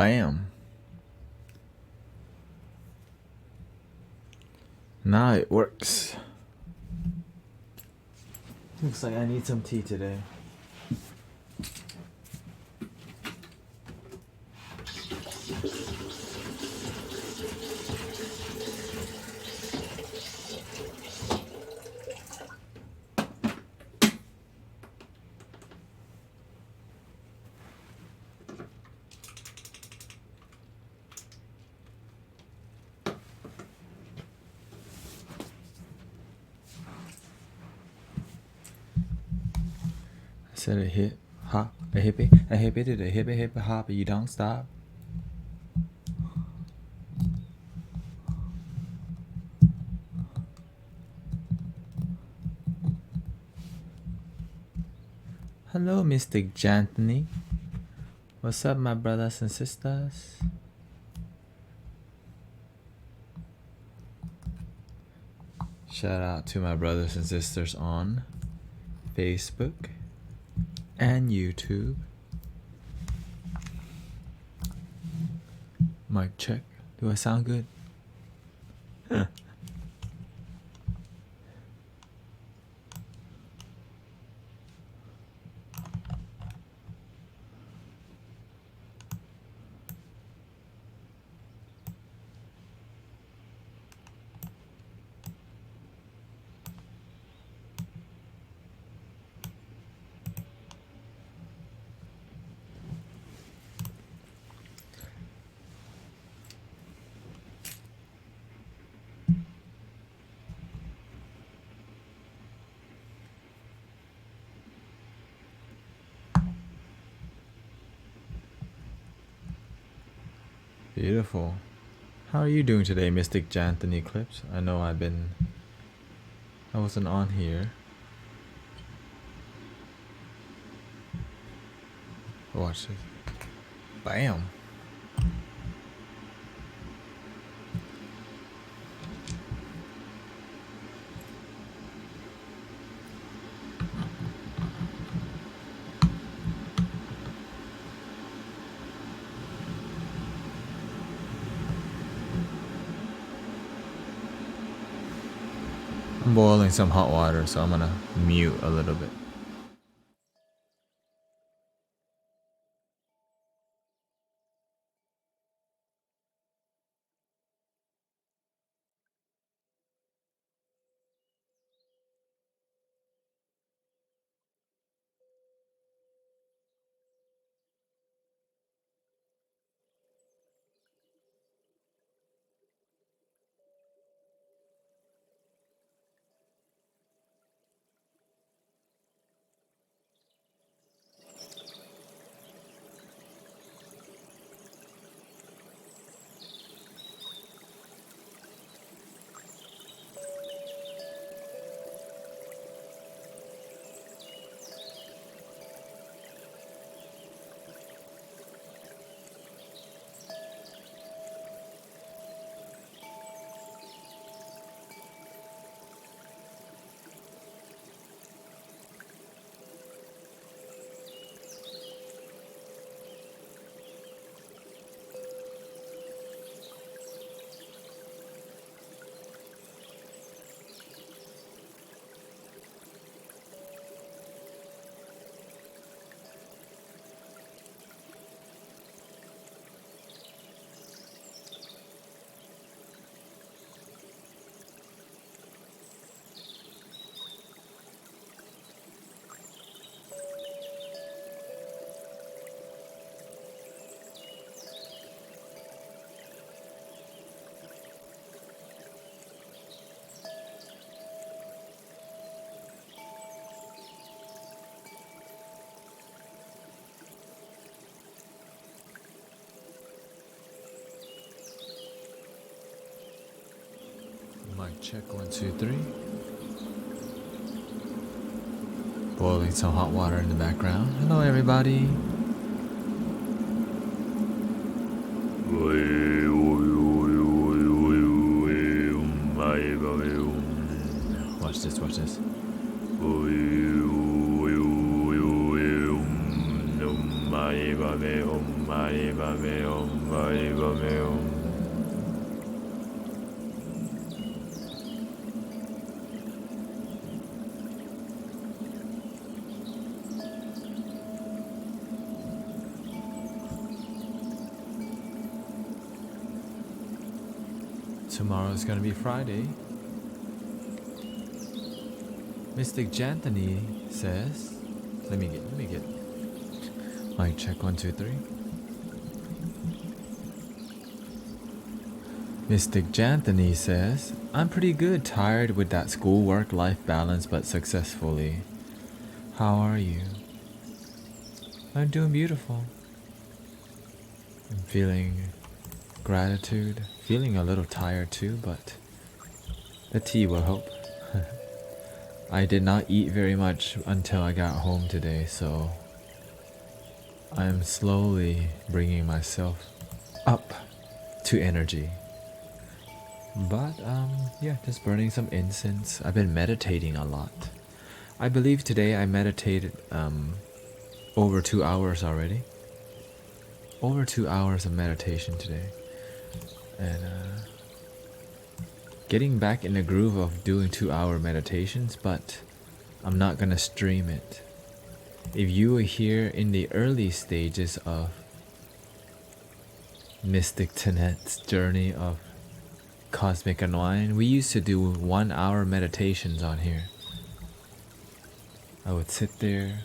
Bam. Now it works. Looks like I need some tea today. I said a hip hop, a hippie, a hippie did a hippie hip hop, you don't stop. Hello, Mystic Jantony. What's up, my brothers and sisters? Shout out to my brothers and sisters on Facebook and YouTube. Mic check. Do I sound good? Beautiful. How are you doing today, Mystic Janthony Clips? I know I wasn't on here. Watch this. Bam. I'm boiling some hot water, so I'm gonna mute a little bit. Mic check 1 2 3. Boiling some hot water in the background. Hello, everybody. Watch this, watch this. Bame Om, Mani Bame Om, Mani Bame Om. Tomorrow's gonna be Friday. Mystic Janthony says, let me get. Mic check 1, 2, 3. Mystic Janthony says, I'm pretty good, tired with that schoolwork life balance, but successfully. How are you? I'm doing beautiful. I'm feeling gratitude, feeling a little tired too, but the tea will help. I did not eat very much until I got home today, so I'm slowly bringing myself up to energy. But yeah, just burning some incense. I've been meditating a lot. I believe today I meditated over 2 hours already. Over 2 hours of meditation today. And getting back in the groove of doing 2-hour meditations, but I'm not gonna stream it. If you were here in the early stages of Mystic Tanet's journey of Cosmic Unwind, we used to do 1-hour meditations on here. I would sit there.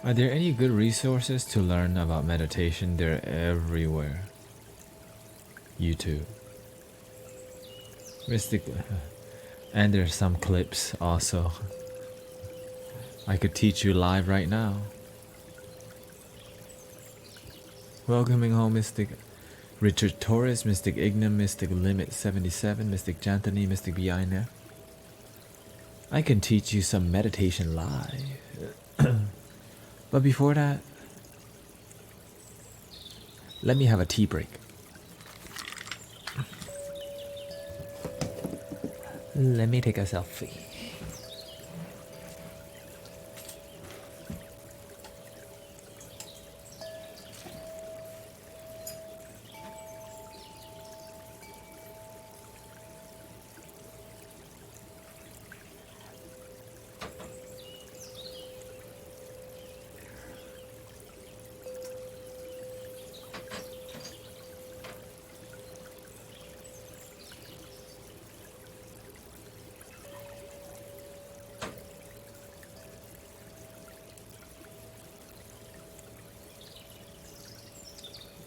Are there any good resources to learn about meditation? They're everywhere. YouTube. Mystic. And there's some clips also. I could teach you live right now. Welcoming home, Mystic Richard Torres, Mystic Ignam, Mystic Limit 77, Mystic Janthony, Mystic Biina. I can teach you some meditation live. But before that, let me have a tea break. Let me take a selfie.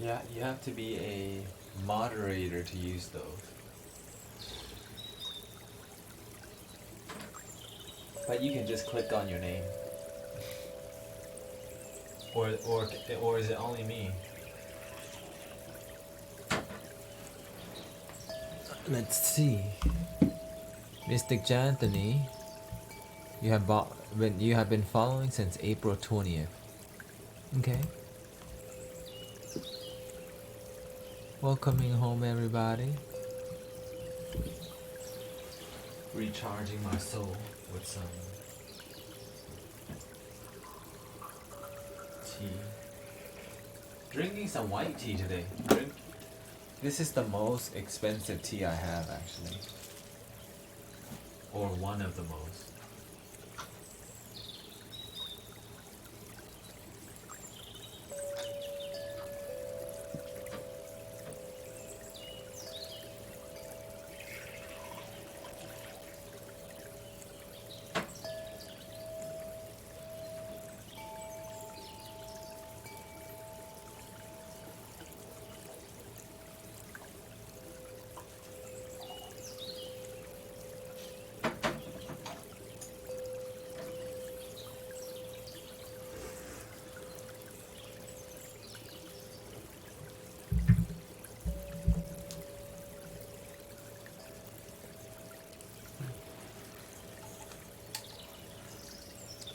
Yeah, you have to be a moderator to use those. But you can just click on your name. Or is it only me? Let's see. Mystic Janthony, you have been following since April 20th. Okay. Welcoming home, everybody. Recharging my soul with some tea. Drinking some white tea today. This is the most expensive tea I have, actually. Or one of the most.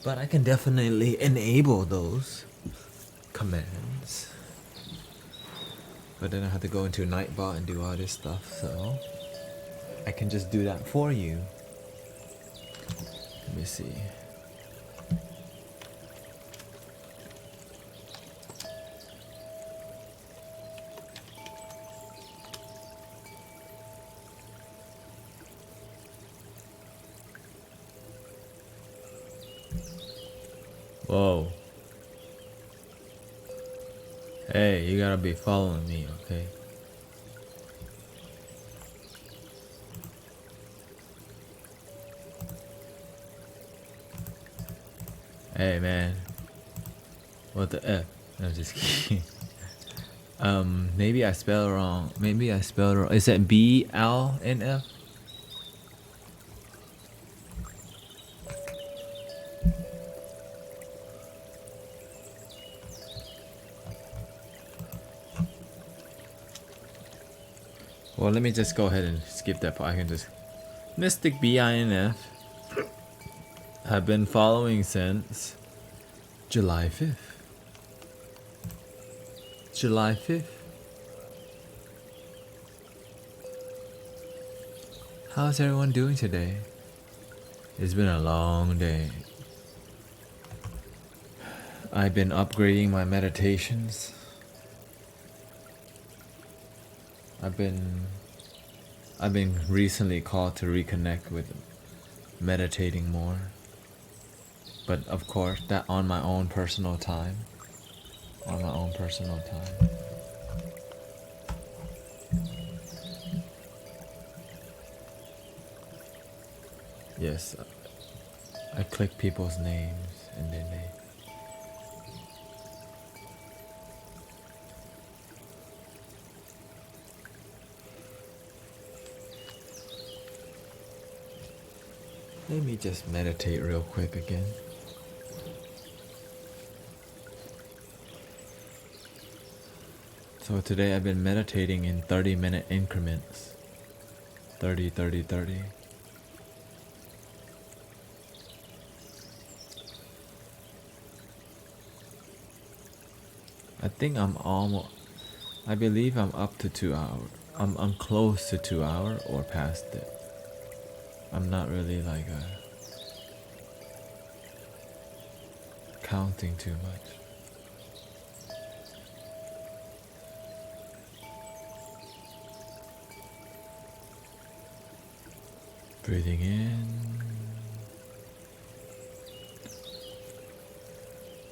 But I can definitely enable those commands. But then I have to go into Nightbot and do all this stuff, so I can just do that for you. Let me see. Whoa. Hey, you gotta be following me, okay? Hey, man. What the F? No, just kidding. Maybe I spelled wrong. Maybe I spelled wrong. Is it BLNF? Well, let me just go ahead and skip that part. I can just... Mystic BINF. Have been following since July 5th. July 5th. How's everyone doing today? It's been a long day. I've been upgrading my meditations. I've been recently called to reconnect with meditating more. But of course, that on my own personal time. On my own personal time. Yes, I click people's names and then they... Let me just meditate real quick again. So today I've been meditating in 30-minute increments. 30, 30, 30. I think I believe I'm up to 2 hours. I'm close to 2 hours or past it. I'm not really like counting too much. Breathing in.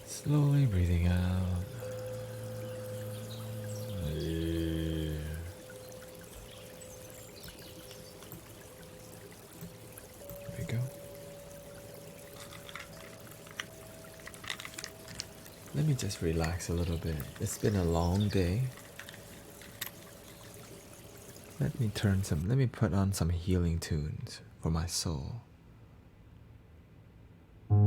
Slowly breathing out. There we go. Let me just relax a little bit. It's been a long day. Let me put on some healing tunes for my soul. Here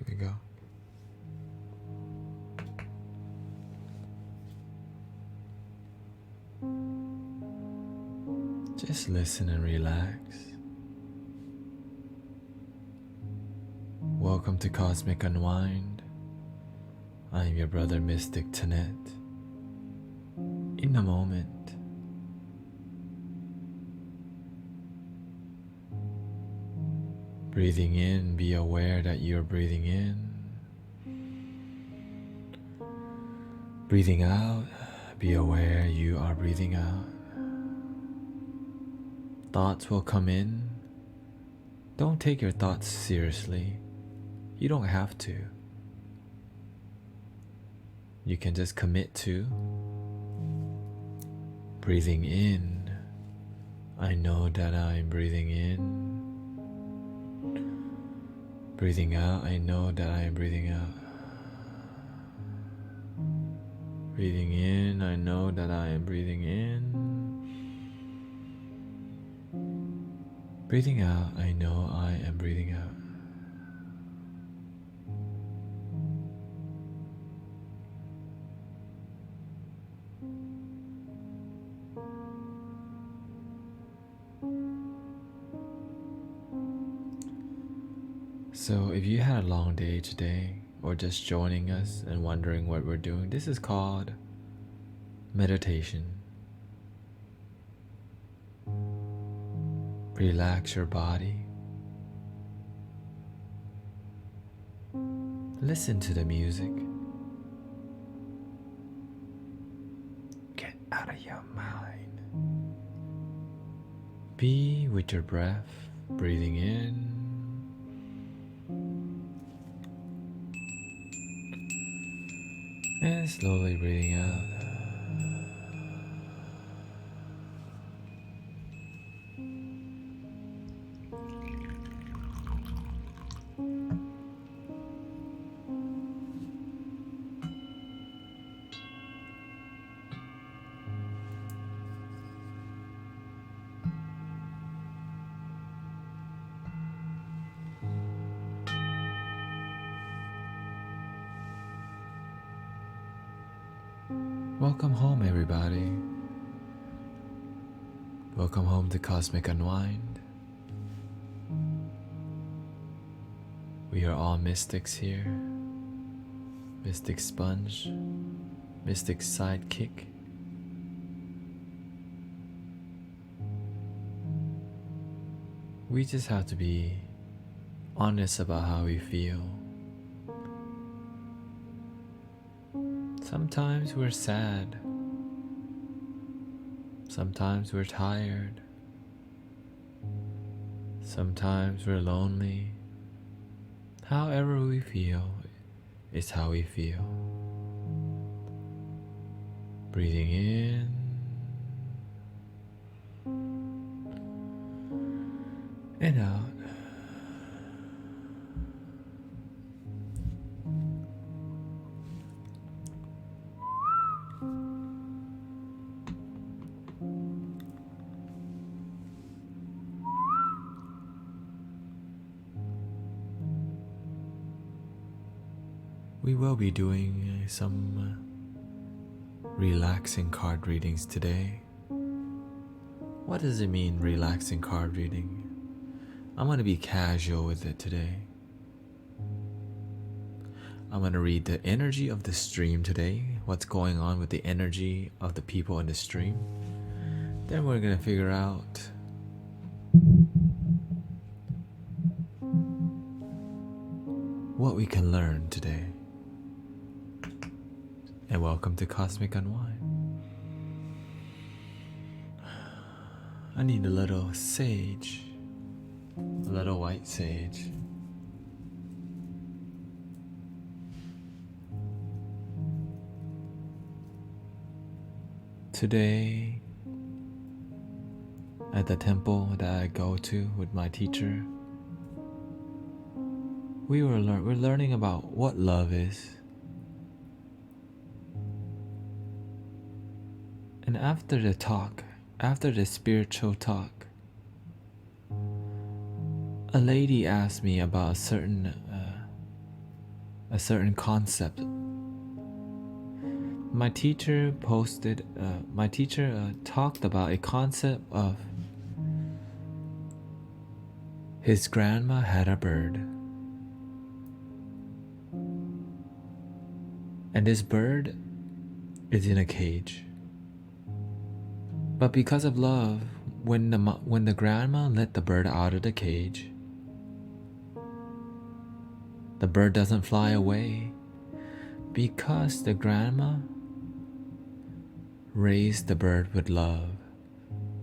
we go. Just listen and relax. Welcome to Cosmic Unwind. I am your brother Mystic Tanet. In a moment, breathing in, be aware that you're breathing in. Breathing out, be aware you are breathing out. Thoughts will come in. Don't take your thoughts seriously. You don't have to. You can just commit to breathing in. I know that I'm breathing in. Breathing out, I know that I am breathing out. Breathing in, I know that I am breathing in. Breathing out, I know I am breathing out. So, if you had a long day today, or just joining us and wondering what we're doing, this is called meditation. Relax your body. Listen to the music. Get out of your mind. Be with your breath, breathing in and slowly breathing out. Welcome home, everybody. Welcome home to Cosmic Unwind. We are all mystics here. Mystic Sponge, Mystic Sidekick. We just have to be honest about how we feel. Sometimes we're sad. Sometimes we're tired. Sometimes we're lonely. However we feel is how we feel. Breathing in and out. We will be doing some relaxing card readings today. What does it mean, relaxing card reading? I'm going to be casual with it today. I'm going to read the energy of the stream today, what's going on with the energy of the people in the stream. Then we're going to figure out what we can learn today. And welcome to Cosmic Unwind. I need a little sage, a little white sage. Today, at the temple that I go to with my teacher, we're learning about what love is. And after the spiritual talk, a lady asked me about a certain concept. My teacher talked about a concept of his grandma had a bird, and this bird is in a cage. But because of love, when the grandma let the bird out of the cage, the bird doesn't fly away because the grandma raised the bird with love,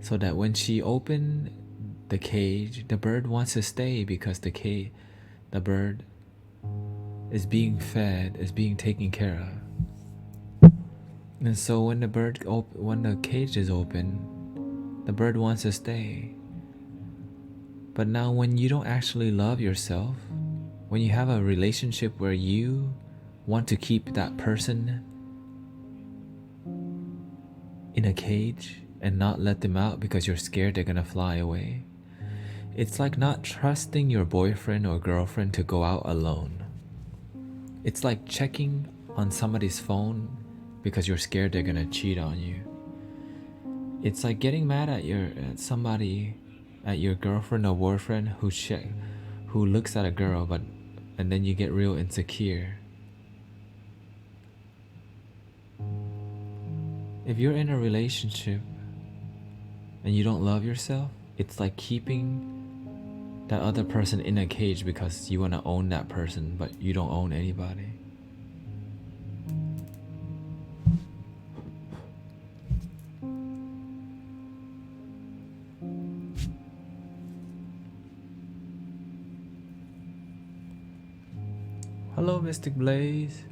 so that when she opened the cage, the bird wants to stay because the bird is being fed, is being taken care of. And so when the cage is open, the bird wants to stay. But now when you don't actually love yourself, when you have a relationship where you want to keep that person in a cage and not let them out because you're scared they're gonna fly away, it's like not trusting your boyfriend or girlfriend to go out alone. It's like checking on somebody's phone because you're scared they're gonna cheat on you. It's like getting mad at your girlfriend or boyfriend who looks at a girl, and then you get real insecure. If you're in a relationship and you don't love yourself, it's like keeping that other person in a cage because you want to own that person, but you don't own anybody. Hello, Mystic Blaze.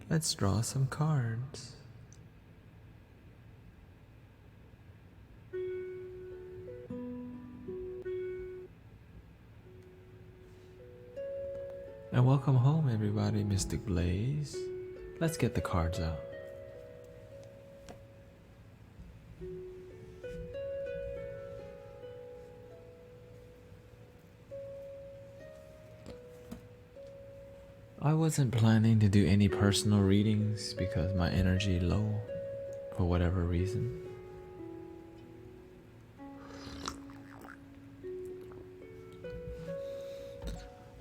Let's draw some cards. And welcome home, everybody, Mystic Blaze. Let's get the cards out. I wasn't planning to do any personal readings because my energy low for whatever reason.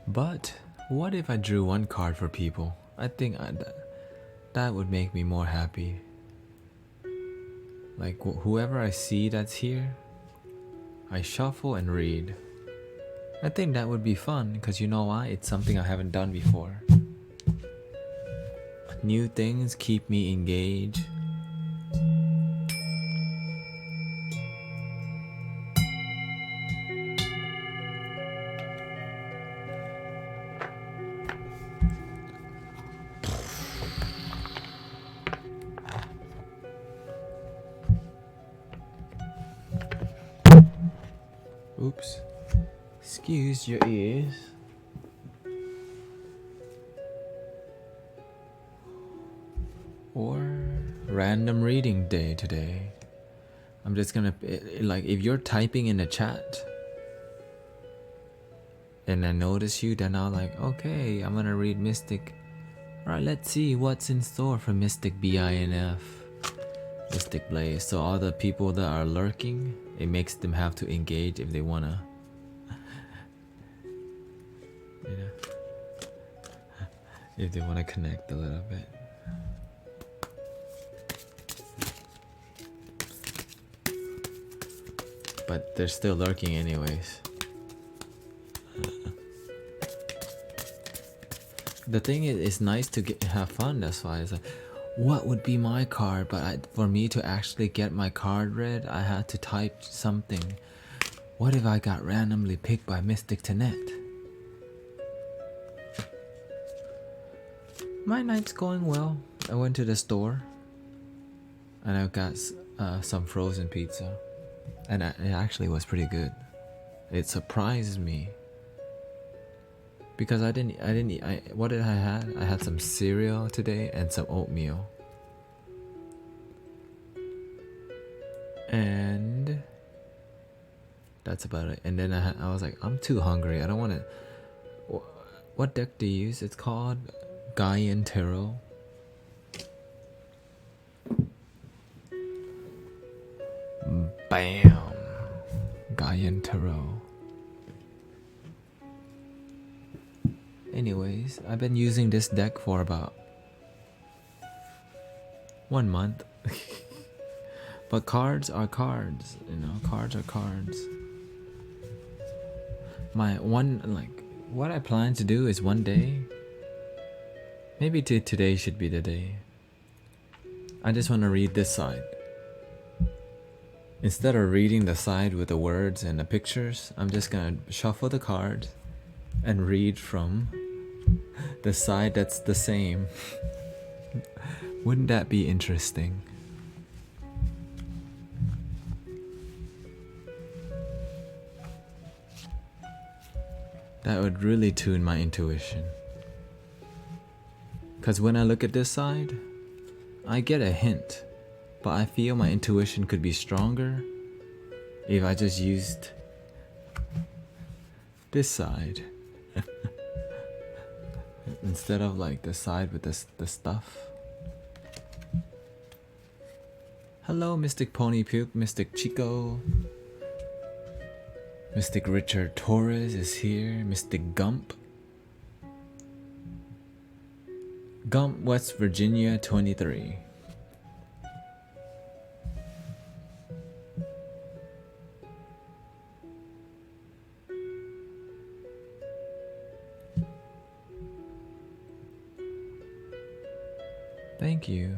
But what if I drew one card for people? I think that would make me more happy. Like whoever I see that's here, I shuffle and read. I think that would be fun because you know why? It's something I haven't done before. New things keep me engaged. Oops. Excuse your ears. Or random reading day today. I'm just gonna, like, if you're typing in the chat and I notice you, then I'll like, okay, I'm gonna read Mystic. Alright, let's see what's in store for Mystic BINF. Mystic Blaze. So all the people that are lurking, it makes them have to engage if they wanna, you know, if they wanna connect a little bit. But they're still lurking anyways. The thing is, it's nice to have fun. That's why it's like, what would be my card? But for me to actually get my card read, I had to type something. What if I got randomly picked by Mystic Tanet? My night's going well. I went to the store and I got some frozen pizza. And it actually was pretty good. It surprised me because what did I had? I had some cereal today and some oatmeal. And that's about it. And then I was like, I'm too hungry. I don't want to. What deck do you use? It's called Gaian Tarot. Bam! Gaian Tarot. Anyways, I've been using this deck for about 1 month. But cards are cards, you know, cards are cards. What I plan to do is one day, maybe today should be the day. I just want to read this side. Instead of reading the side with the words and the pictures, I'm just gonna shuffle the cards and read from the side that's the same. Wouldn't that be interesting? That would really tune my intuition. Because when I look at this side, I get a hint, but I feel my intuition could be stronger if I just used this side instead of like the side with the stuff. Hello, Mystic Pony Puke, Mystic Chico. Mystic Richard Torres is here. Mystic Gump. Gump, West Virginia, 23. Thank you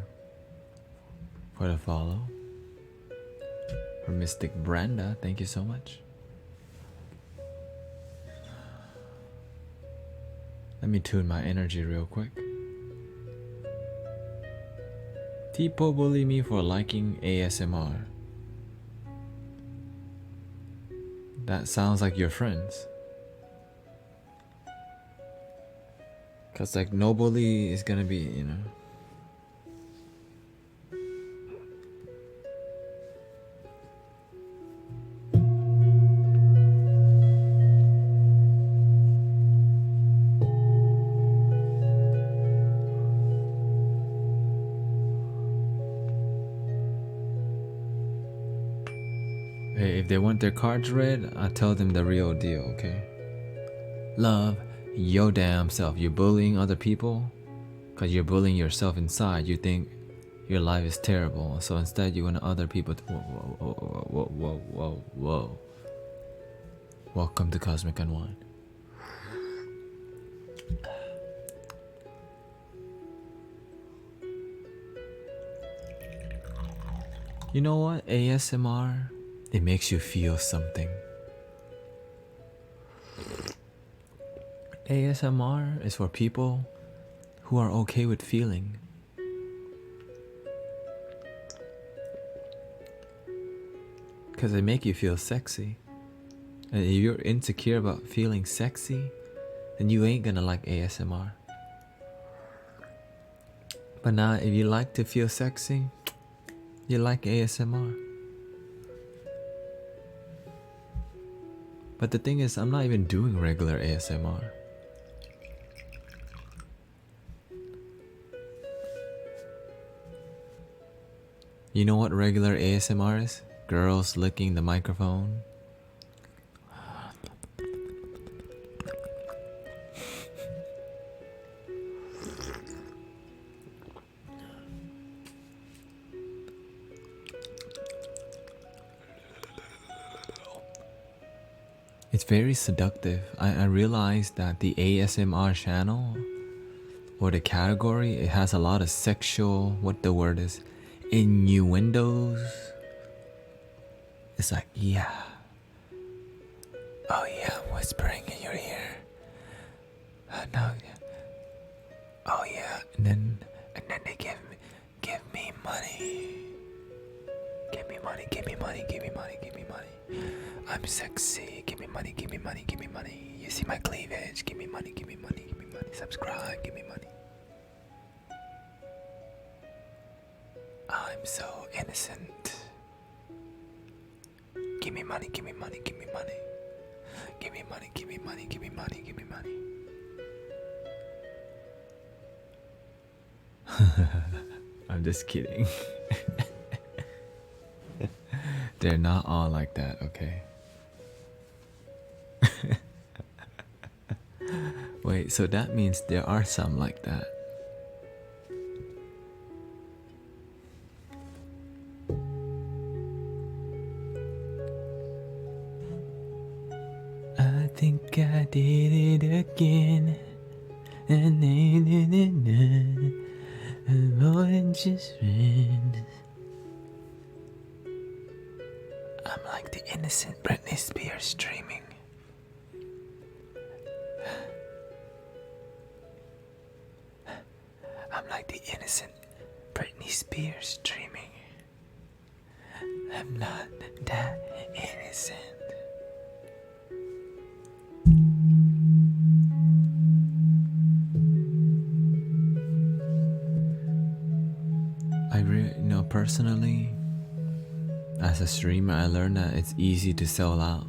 for the follow. For Mystic Branda, thank you so much. Let me tune my energy real quick. Tipo bully me for liking ASMR. That sounds like your friends. Cause like no bully is gonna be, you know. Hey, if they want their cards read, I tell them the real deal, okay? Love your damn self. You're bullying other people because you're bullying yourself inside. You think your life is terrible, so instead you want other people to. Whoa. Welcome to Cosmic Unwind. You know what? ASMR, it makes you feel something. ASMR is for people who are okay with feeling. Because they make you feel sexy. And if you're insecure about feeling sexy, then you ain't gonna like ASMR. But now, if you like to feel sexy, you like ASMR. But the thing is, I'm not even doing regular ASMR. You know what regular ASMR is? Girls licking the microphone. It's very seductive. I realized that the ASMR channel or the category, it has a lot of sexual, what the word is, innuendos. It's like, yeah. Oh yeah, I'm whispering in your ear. No, yeah. Oh yeah, and then they give me money. Give me money. I'm sexy. Give me money. You see my cleavage? Give me money. Subscribe. Give me money. I'm so innocent. Give me money. I'm just kidding. They're not all like that, okay? Wait, so that means there are some like that. think I did it again. More than just friends. I'm like the innocent Britney Spears streaming. I'm like the innocent Britney Spears dreaming. I'm not that innocent. Personally, as a streamer, I learned that it's easy to sell out.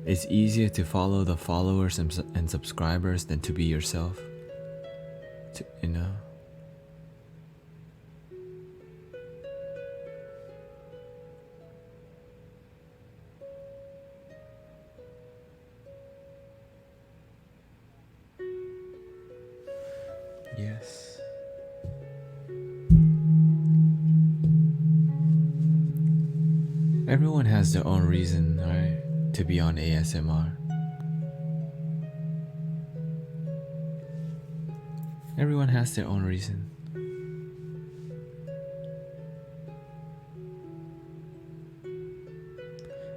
It's easier to follow the followers and subscribers than to be yourself. You know? Yes. Everyone has their own reason, right, to be on ASMR. Everyone has their own reason.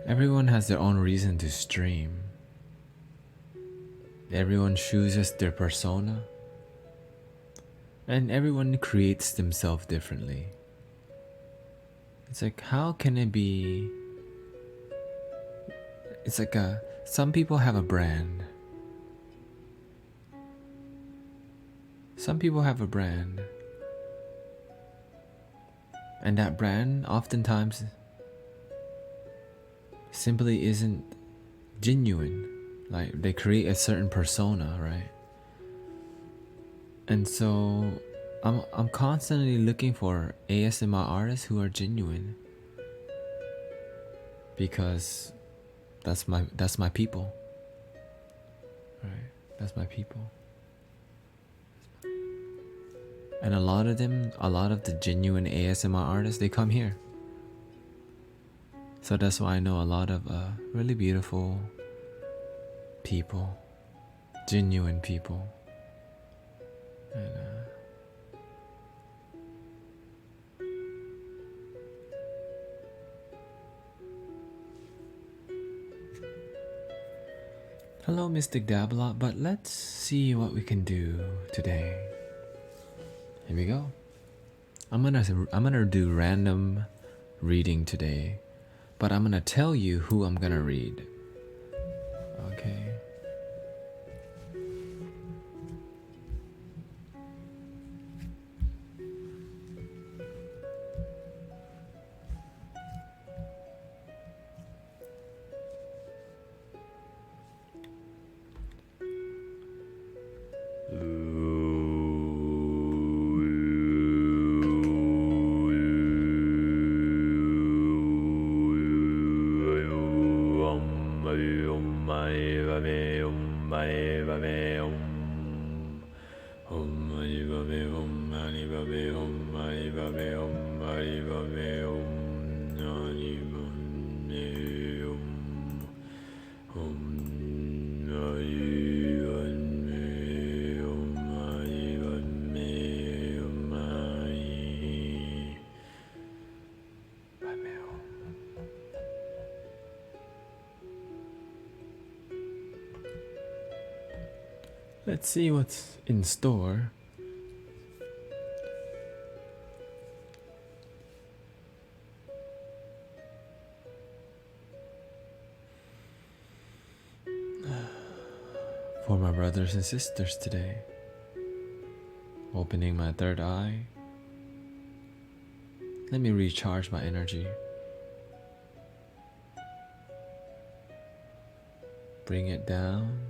Everyone has their own reason to stream. Everyone chooses their persona. And everyone creates themselves differently. It's like, how can it be? It's like some people have a brand. Some people have a brand. And that brand oftentimes simply isn't genuine. Like, they create a certain persona, right? And so I'm constantly looking for ASMR artists who are genuine, because that's my people, right? That's my people. And a lot of the genuine ASMR artists, they come here. So that's why I know a lot of really beautiful people, genuine people. And hello, Mystic Dablot, but let's see what we can do today. Here we go. I'm gonna do random reading today, but I'm gonna tell you who I'm gonna read. Okay. Let's see what's in store. For my brothers and sisters today. Opening my third eye. Let me recharge my energy. Bring it down.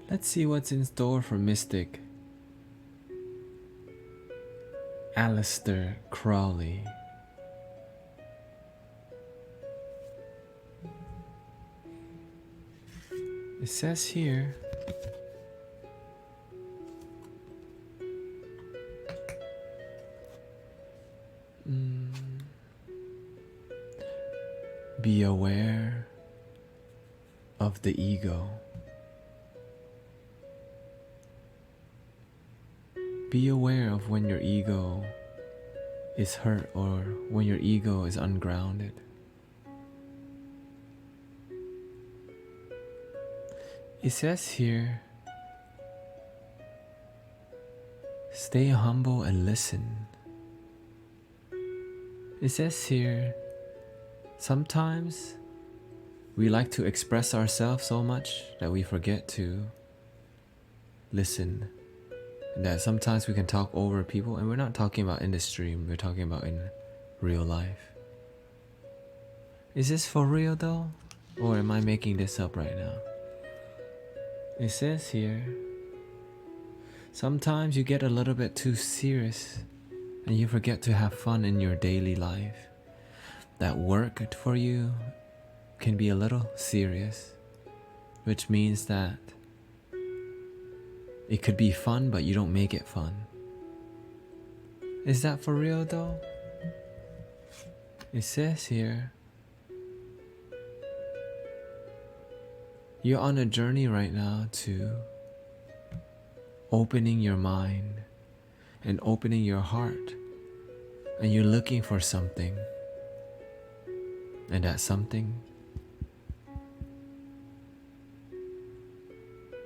Let's see what's in store for Mystic Alistair Crowley. It says here, be aware of the ego. Be aware of when your ego is hurt or when your ego is ungrounded. It says here, stay humble and listen. It says here, sometimes we like to express ourselves so much that we forget to listen. And that sometimes we can talk over people, and we're not talking about in the stream, we're talking about in real life. Is this for real though? Or am I making this up right now? It says here, sometimes you get a little bit too serious and you forget to have fun in your daily life. That work for you can be a little serious, which means that it could be fun, but you don't make it fun. Is that for real though? It says here, you're on a journey right now to opening your mind and opening your heart, and you're looking for something, and that something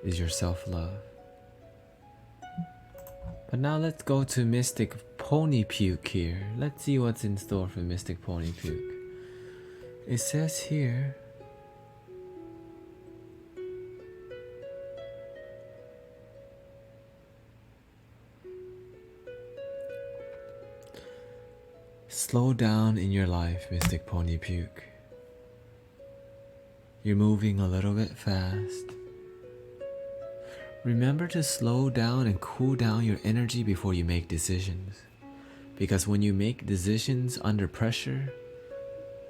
is your self-love. But now let's go to Mystic Pony Puke here. Let's see what's in store for Mystic Pony Puke. It says here, slow down in your life, Mystic Pony Puke. You're moving a little bit fast. Remember to slow down and cool down your energy before you make decisions. Because when you make decisions under pressure,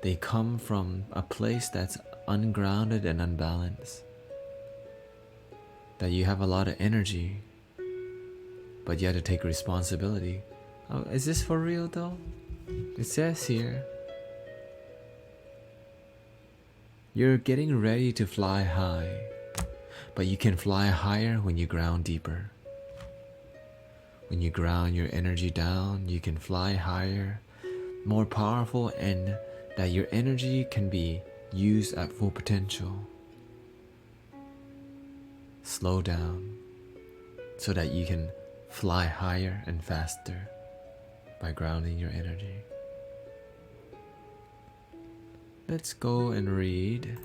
they come from a place that's ungrounded and unbalanced. That you have a lot of energy, but you have to take responsibility. Oh, is this for real though? It says here, you're getting ready to fly high, but you can fly higher when you ground deeper. When you ground your energy down, you can fly higher, more powerful, and that your energy can be used at full potential. Slow down so that you can fly higher and faster by grounding your energy. Let's go and read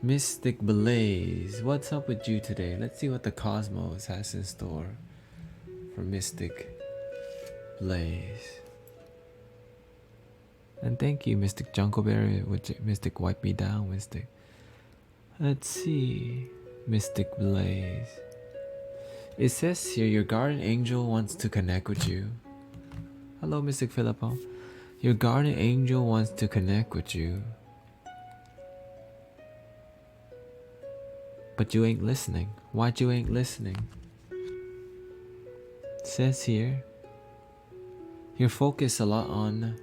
Mystic Blaze. What's up with you today? Let's see what the cosmos has in store for Mystic Blaze. And thank you, Mystic Junkleberry, with Mystic Wipe Me Down, Mystic. Let's see, Mystic Blaze. It says here, your guardian angel wants to connect with you. Hello, Mystic Filippo. Your guardian angel wants to connect with you. But you ain't listening. Why you ain't listening? It says here, you're focused a lot on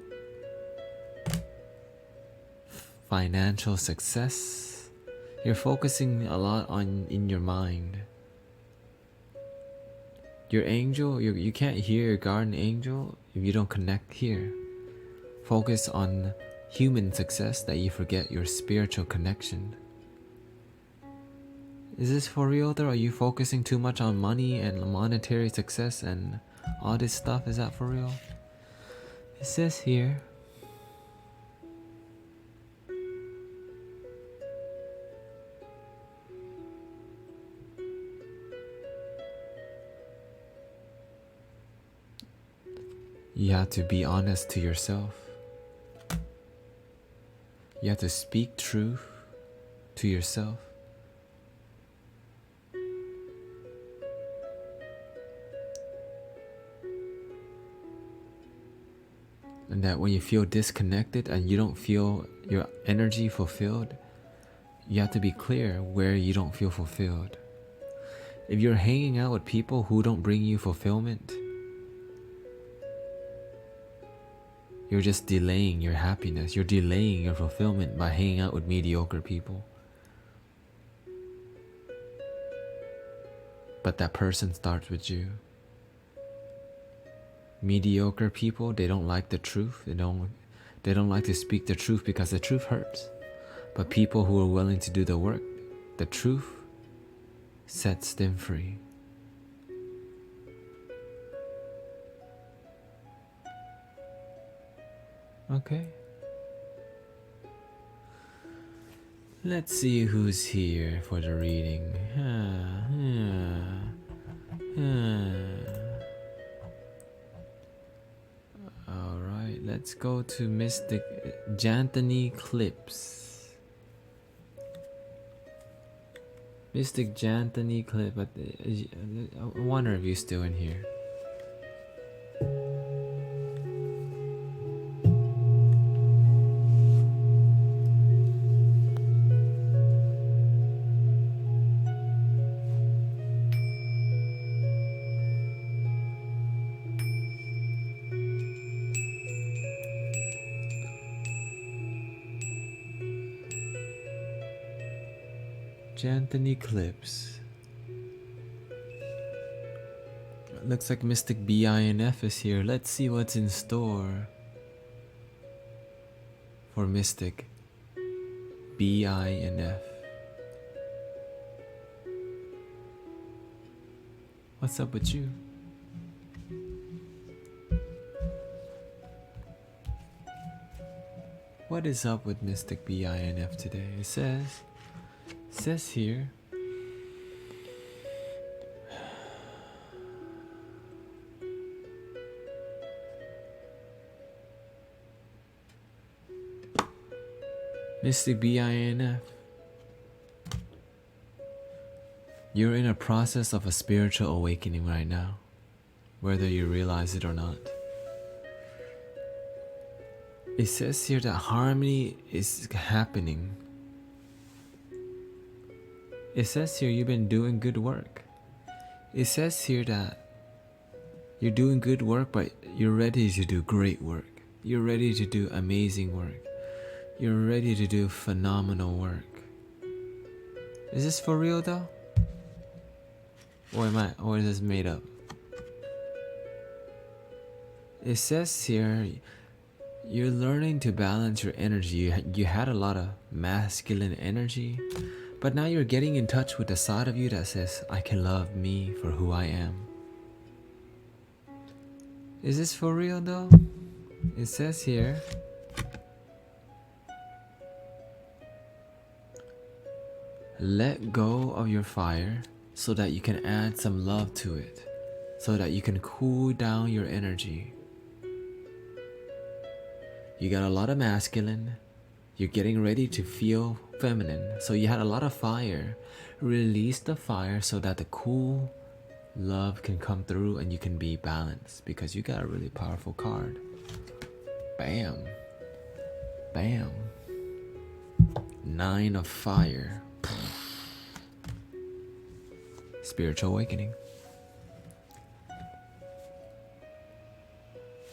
financial success. You're focusing a lot on in your mind. Your angel, you can't hear your guardian angel if you don't connect here. Focus on human success that you forget your spiritual connection. Is this for real though? Are you focusing too much on money and monetary success and all this stuff? Is that for real? It says here, you have to be honest to yourself. You have to speak truth to yourself. And that when you feel disconnected and you don't feel your energy fulfilled, you have to be clear where you don't feel fulfilled. If you're hanging out with people who don't bring you fulfillment, you're just delaying your happiness. You're delaying your fulfillment by hanging out with mediocre people. But that person starts with you. Mediocre people, they don't like the truth. They don't like to speak the truth because the truth hurts. But people who are willing to do the work, the truth sets them free. Okay. Let's see who's here for the reading. Alright, let's go to Mystic Janthony Clips. Mystic Janthony Clip, but I wonder if you're still in here. Janthony Clips. Looks like Mystic BINF is here. Let's see what's in store for Mystic BINF. What's up with you? What is up with Mystic BINF today? It says here, Mystic BINF, you're in a process of a spiritual awakening right now, whether you realize it or not. It says here that harmony is happening. It says here you've been doing good work. It says here that you're doing good work, but you're ready to do great work. You're ready to do amazing work. You're ready to do phenomenal work. Is this for real though? Or is this made up? It says here you're learning to balance your energy. You had a lot of masculine energy, but now you're getting in touch with the side of you that says, I can love me for who I am. Is this for real though? It says here, let go of your fire so that you can add some love to it, so that you can cool down your energy. You got a lot of masculine. You're getting ready to feel feminine. So you had a lot of fire. Release the fire so that the cool love can come through and you can be balanced, because you got a really powerful card. Bam. Bam. 9 of fire. Spiritual awakening.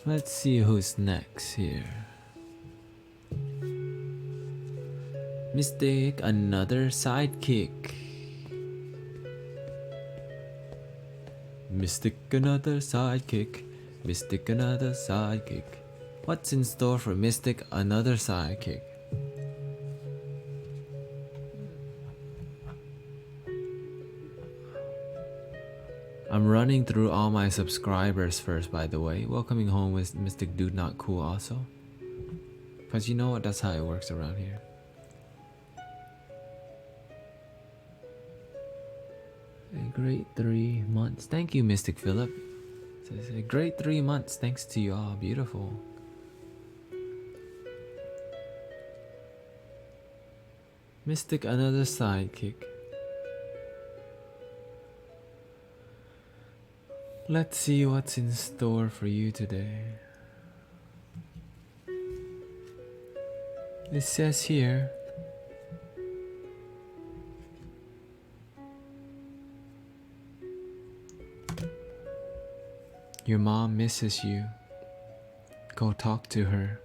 Let's see who's next here. Mystic, another sidekick. Mystic, another sidekick. Mystic, another sidekick. What's in store for Mystic, another sidekick? I'm running through all my subscribers first, by the way. Welcoming home with Mystic Dude Not Cool also. Because you know what, that's how it works around here. A great 3 months. Thank you, Mystic Philip. It's a great 3 months. Thanks to you all. Beautiful. Mystic, another sidekick. Let's see what's in store for you today. It says here, your mom misses you. Go talk to her.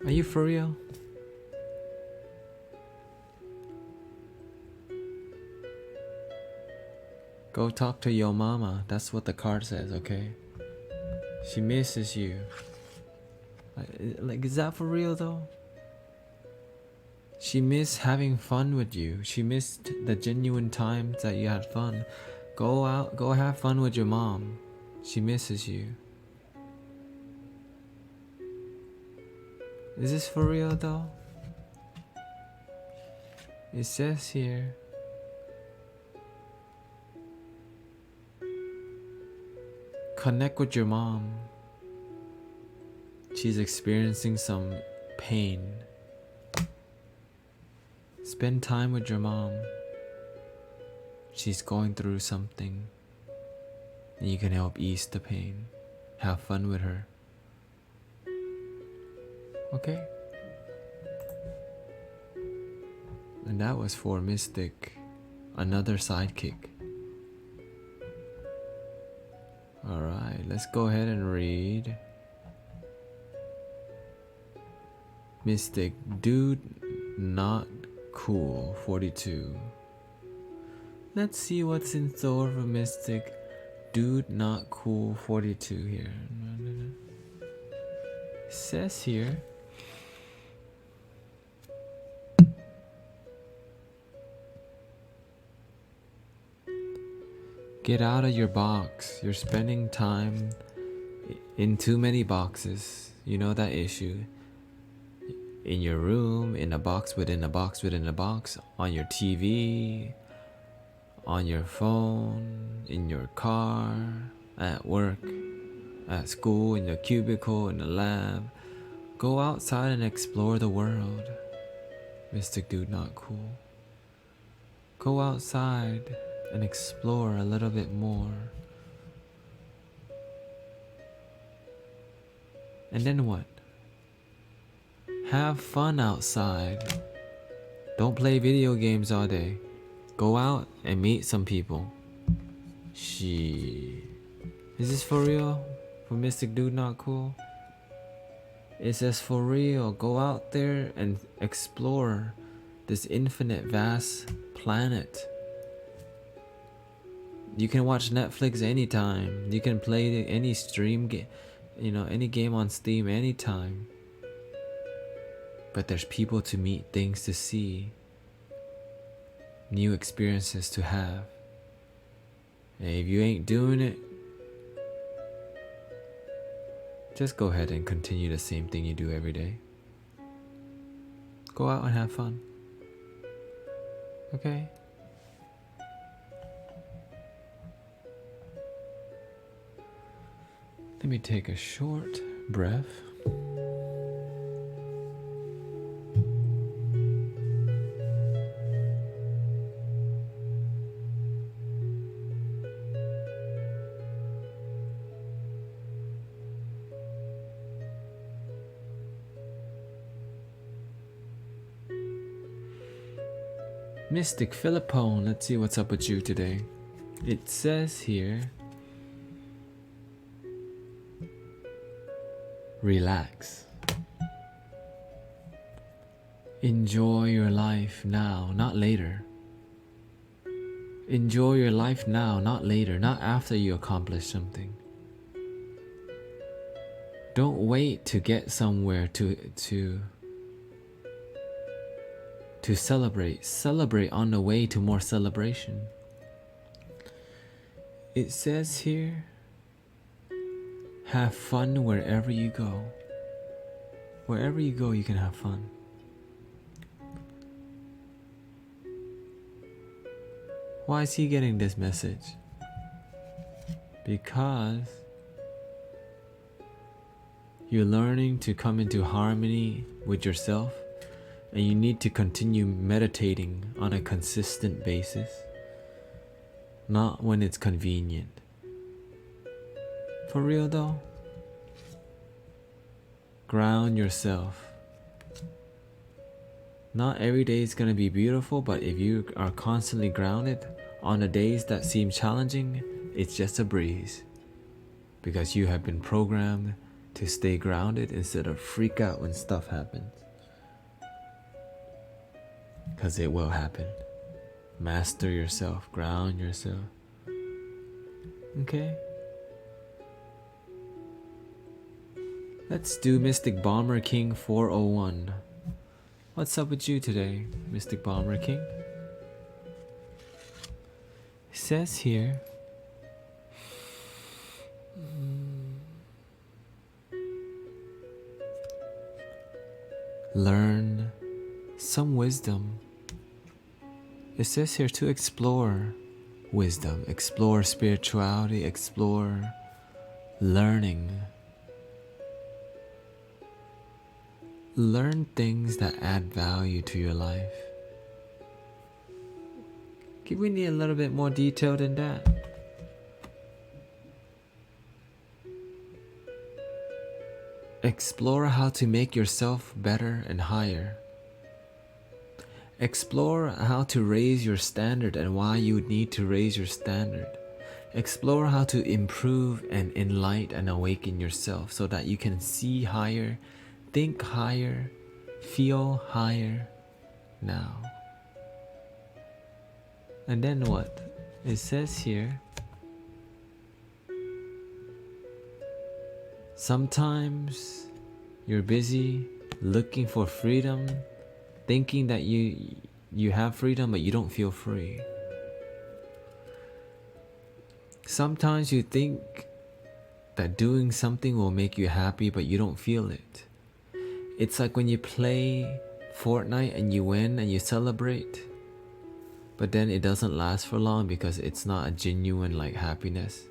Are you for real? Go talk to your mama. That's what the card says, okay? She misses you. Like, is that for real though? She missed having fun with you. She missed the genuine times that you had fun. Go out, go have fun with your mom. She misses you. Is this for real though? It says here, connect with your mom. She's experiencing some pain. Spend time with your mom. She's going through something, and you can help ease the pain. Have fun with her. Okay? And that was for Mystic, another sidekick. Alright, let's go ahead and read. Mystic, dude, not cool, 42. Let's see what's in store for Mystic, dude, not cool, 42 here. It says here, get out of your box. You're spending time in too many boxes. You know that issue. In your room, in a box within a box within a box, on your TV, on your phone, in your car, at work, at school, in your cubicle, in the lab. Go outside and explore the world. Mystic dude, not cool. Go outside and explore a little bit more. And then what? Have fun outside. Don't play video games all day. Go out and meet some people. Is this for real? For Mystic Dude Not Cool? It says for real. Go out there and explore this infinite vast planet. You can watch Netflix anytime. You can play any stream game, any game on Steam anytime. But there's people to meet, things to see, new experiences to have. And if you ain't doing it, just go ahead and continue the same thing you do every day. Go out and have fun. Okay? Let me take a short breath. Mystic Philippone, let's see what's up with you today. It says here, relax. Enjoy your life now, not later. Enjoy your life now, not later, not after you accomplish something. Don't wait to get somewhere to celebrate. Celebrate on the way to more celebration. It says here, have fun wherever you go. Wherever you go, you can have fun. Why is he getting this message? Because you're learning to come into harmony with yourself, and you need to continue meditating on a consistent basis, not when it's convenient. For real though, Ground yourself. Not every day is going to be beautiful, but if you are constantly grounded on the days that seem challenging, it's just a breeze. Because you have been programmed to stay grounded instead of freak out when stuff happens. Because it will happen. Master yourself, ground yourself. Okay? Let's do Mystic Bomber King 401. What's up with you today, Mystic Bomber King? It says here, learn some wisdom. It says here to explore wisdom, explore spirituality, explore learning. Learn things that add value to your life. We need a little bit more detail than that. Explore how to make yourself better and higher. Explore how to raise your standard and why you would need to raise your standard. Explore how to improve and enlighten and awaken yourself so that you can see higher, think higher, feel higher now. And then what? It says here, sometimes you're busy looking for freedom, thinking that you have freedom but you don't feel free. Sometimes you think that doing something will make you happy but you don't feel it. It's like when you play Fortnite and you win and you celebrate, but then it doesn't last for long because it's not a genuine like happiness.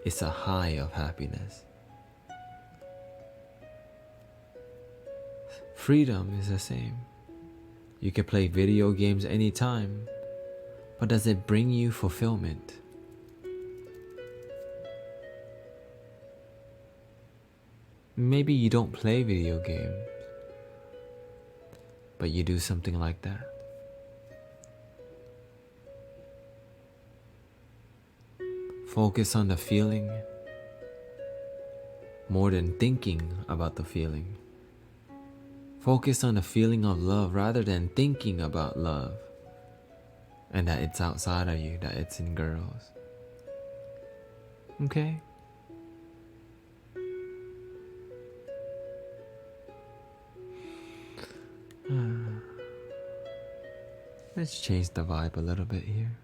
It's a high of happiness. Freedom is the same. You can play video games anytime, but does it bring you fulfillment? Maybe you don't play video games, but you do something like that. Focus on the feeling more than thinking about the feeling. Focus on the feeling of love rather than thinking about love and that it's outside of you, that it's in girls. Okay? Let's change the vibe a little bit here.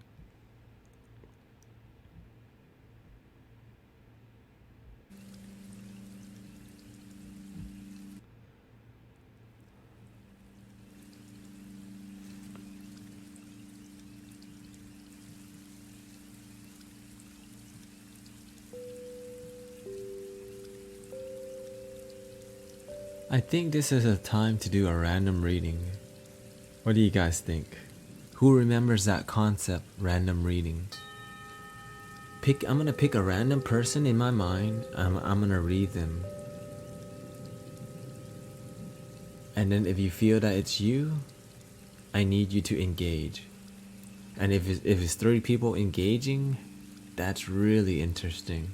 I think this is a time to do a random reading. What do you guys think? Who remembers that concept, random reading? I'm gonna pick a random person in my mind. I'm gonna read them. And then if you feel that it's you, I need you to engage. And if it's 30 people engaging, that's really interesting.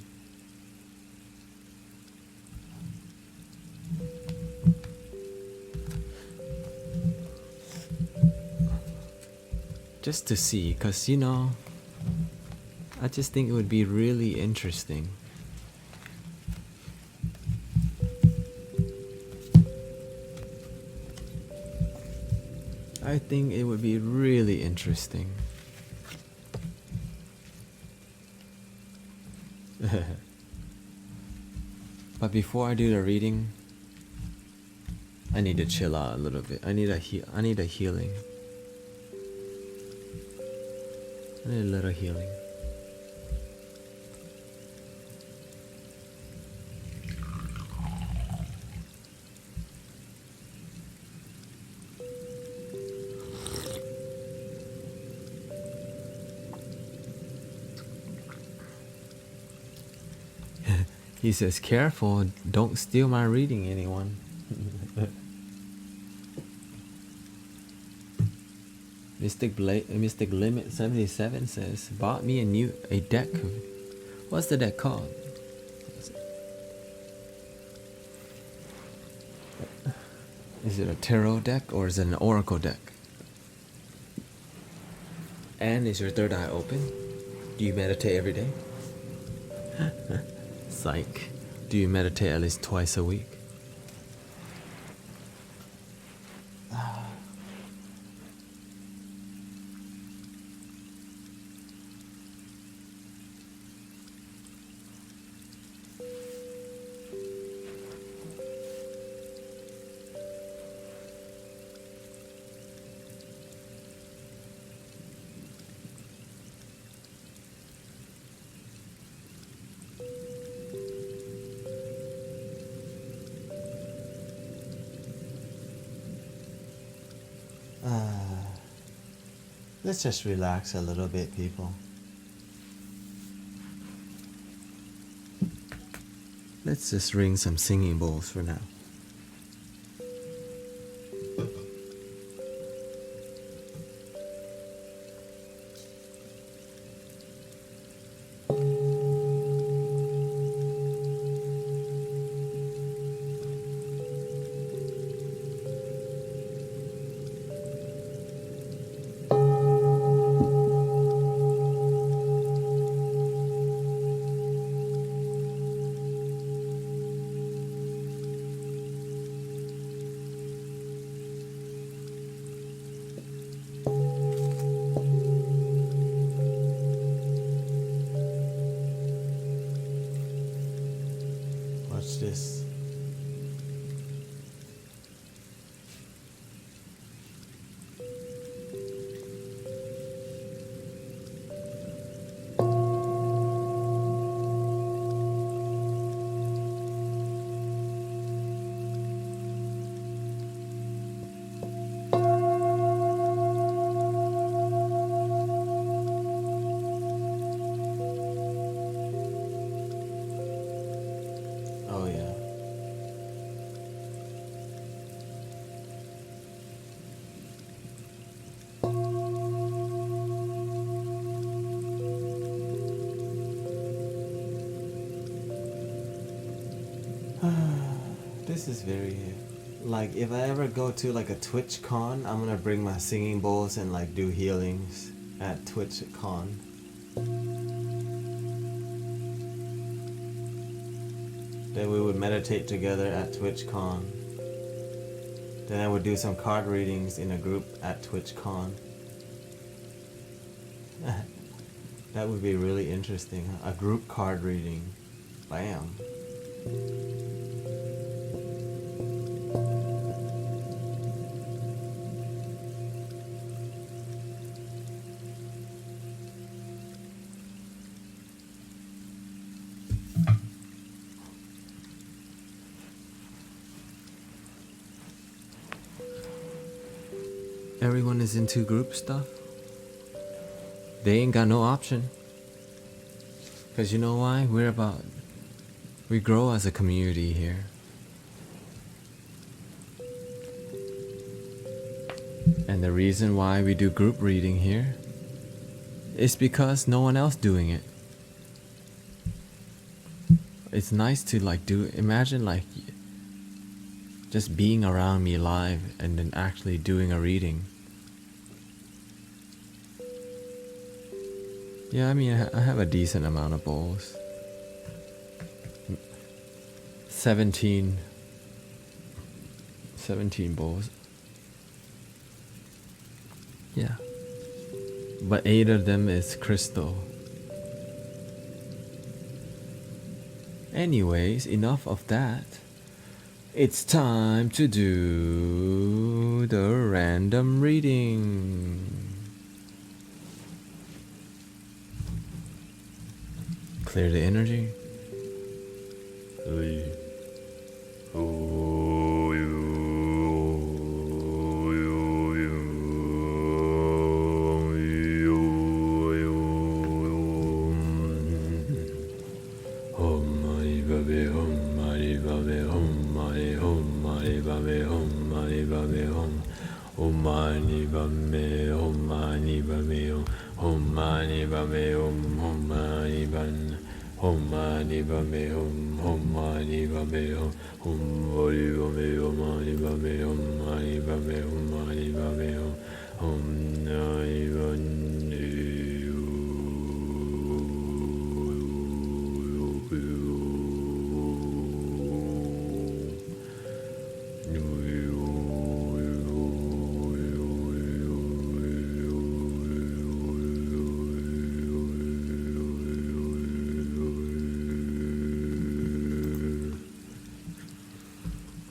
Just to see, because I just think it would be really interesting. I think it would be really interesting. But before I do the reading, I need to chill out a little bit. I need a healing. I need a little healing. He says, careful, don't steal my reading, anyone. Mystic Limit 77 says, bought me a deck. What's the deck called? Is it a tarot deck or is it an oracle deck? And is your third eye open? Do you meditate every day? Psych. Do you meditate at least twice a week? Let's just relax a little bit, people. Let's just ring some singing bowls for now. Watch this. Oh yeah. This is very, like, if I ever go to like a Twitch con, I'm gonna bring my singing bowls and like do healings at Twitch con. Then we would meditate together at TwitchCon. Then I would do some card readings in a group at TwitchCon. That would be really interesting. A group card reading. Bam. Everyone is into group stuff. They ain't got no option. Cause you know why? We grow as a community here. And the reason why we do group reading here is because no one else doing it. It's nice to like imagine like just being around me live and then actually doing a reading. Yeah, I mean, I have a decent amount of bowls. 17 bowls. Yeah. But 8 of them is crystal. Anyways, enough of that. It's time to do the random reading. Clear the energy. Om mani padme, Om mani padme, Om mani padme, Om mani padme, Om mani padme, Om mani padme, Om mani padme, Om mani padme, Om mani padme, Om mani padme, Om mani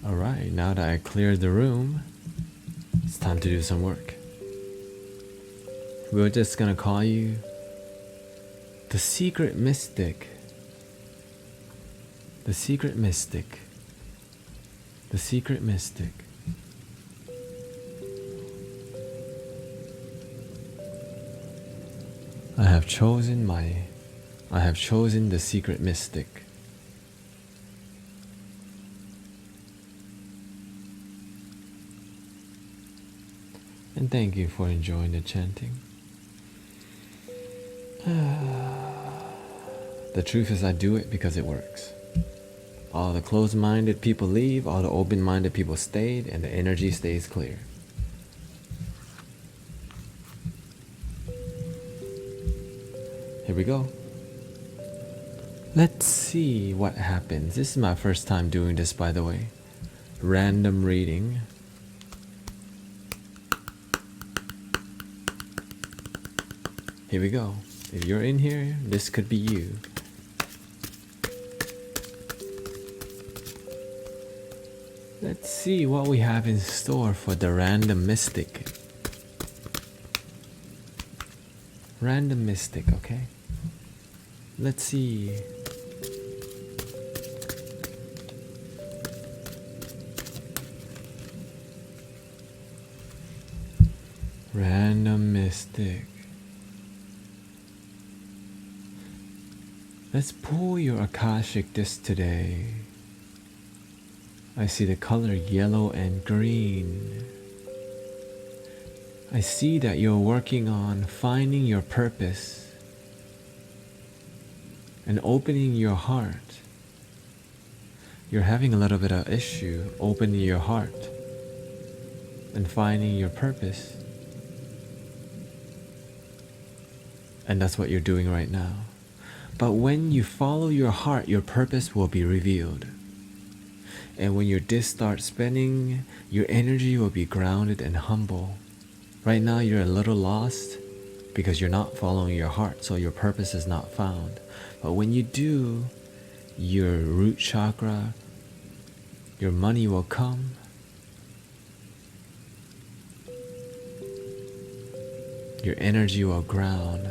Alright, now that I cleared the room, it's time to do some work. We're just gonna call you the secret mystic. The secret mystic. The secret mystic. I have chosen the secret mystic. And thank you for enjoying the chanting. The truth is I do it because it works. All the closed-minded people leave, all the open-minded people stayed, and the energy stays clear. Here we go. Let's see what happens. This is my first time doing this, by the way. Random reading. Here we go. If you're in here, this could be you. Let's see what we have in store for the random mystic. Random mystic, okay? Let's see. Random mystic. Let's pull your Akashic disc today. I see the color yellow and green. I see that you're working on finding your purpose and opening your heart. You're having a little bit of issue opening your heart and finding your purpose. And that's what you're doing right now. But when you follow your heart, your purpose will be revealed. And when your disc starts spinning, your energy will be grounded and humble. Right now you're a little lost because you're not following your heart, so your purpose is not found. But when you do, your root chakra, your money will come. Your energy will ground.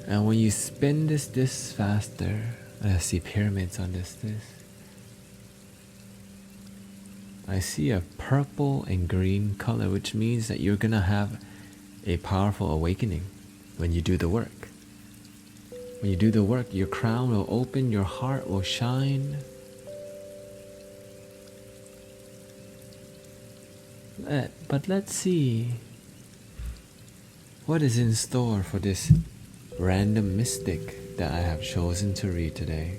And when you spin this disc faster, I see pyramids on this disc. I see a purple and green color, which means that you're gonna have a powerful awakening when you do the work. When you do the work, your crown will open, your heart will shine. But let's see what is in store for this random mystic that I have chosen to read today.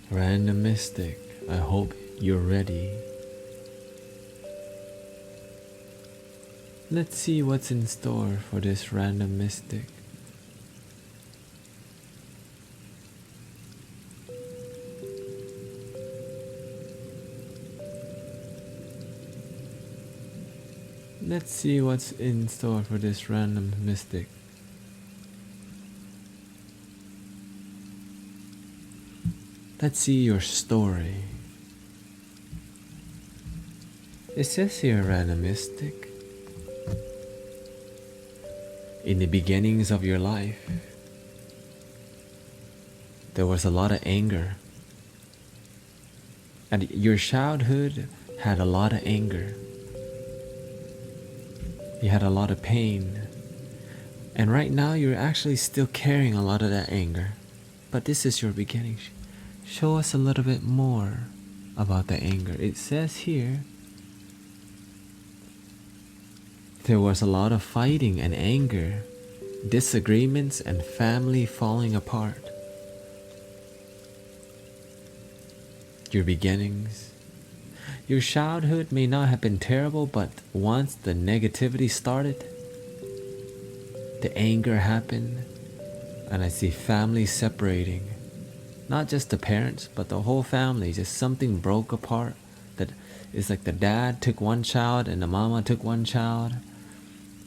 Random mystic, I hope you're ready. Let's see what's in store for this random mystic. Let's see what's in store for this random mystic. Let's see your story. It says here, random mystic, in the beginnings of your life, there was a lot of anger. And your childhood had a lot of anger. You had a lot of pain. And right now you're actually still carrying a lot of that anger. But this is your beginning. Show us a little bit more about the anger. It says here, there was a lot of fighting and anger, disagreements, and family falling apart. Your beginnings. Your childhood may not have been terrible, but once the negativity started, the anger happened, and I see families separating. Not just the parents, but the whole family. Just something broke apart. That it's like the dad took one child and the mama took one child.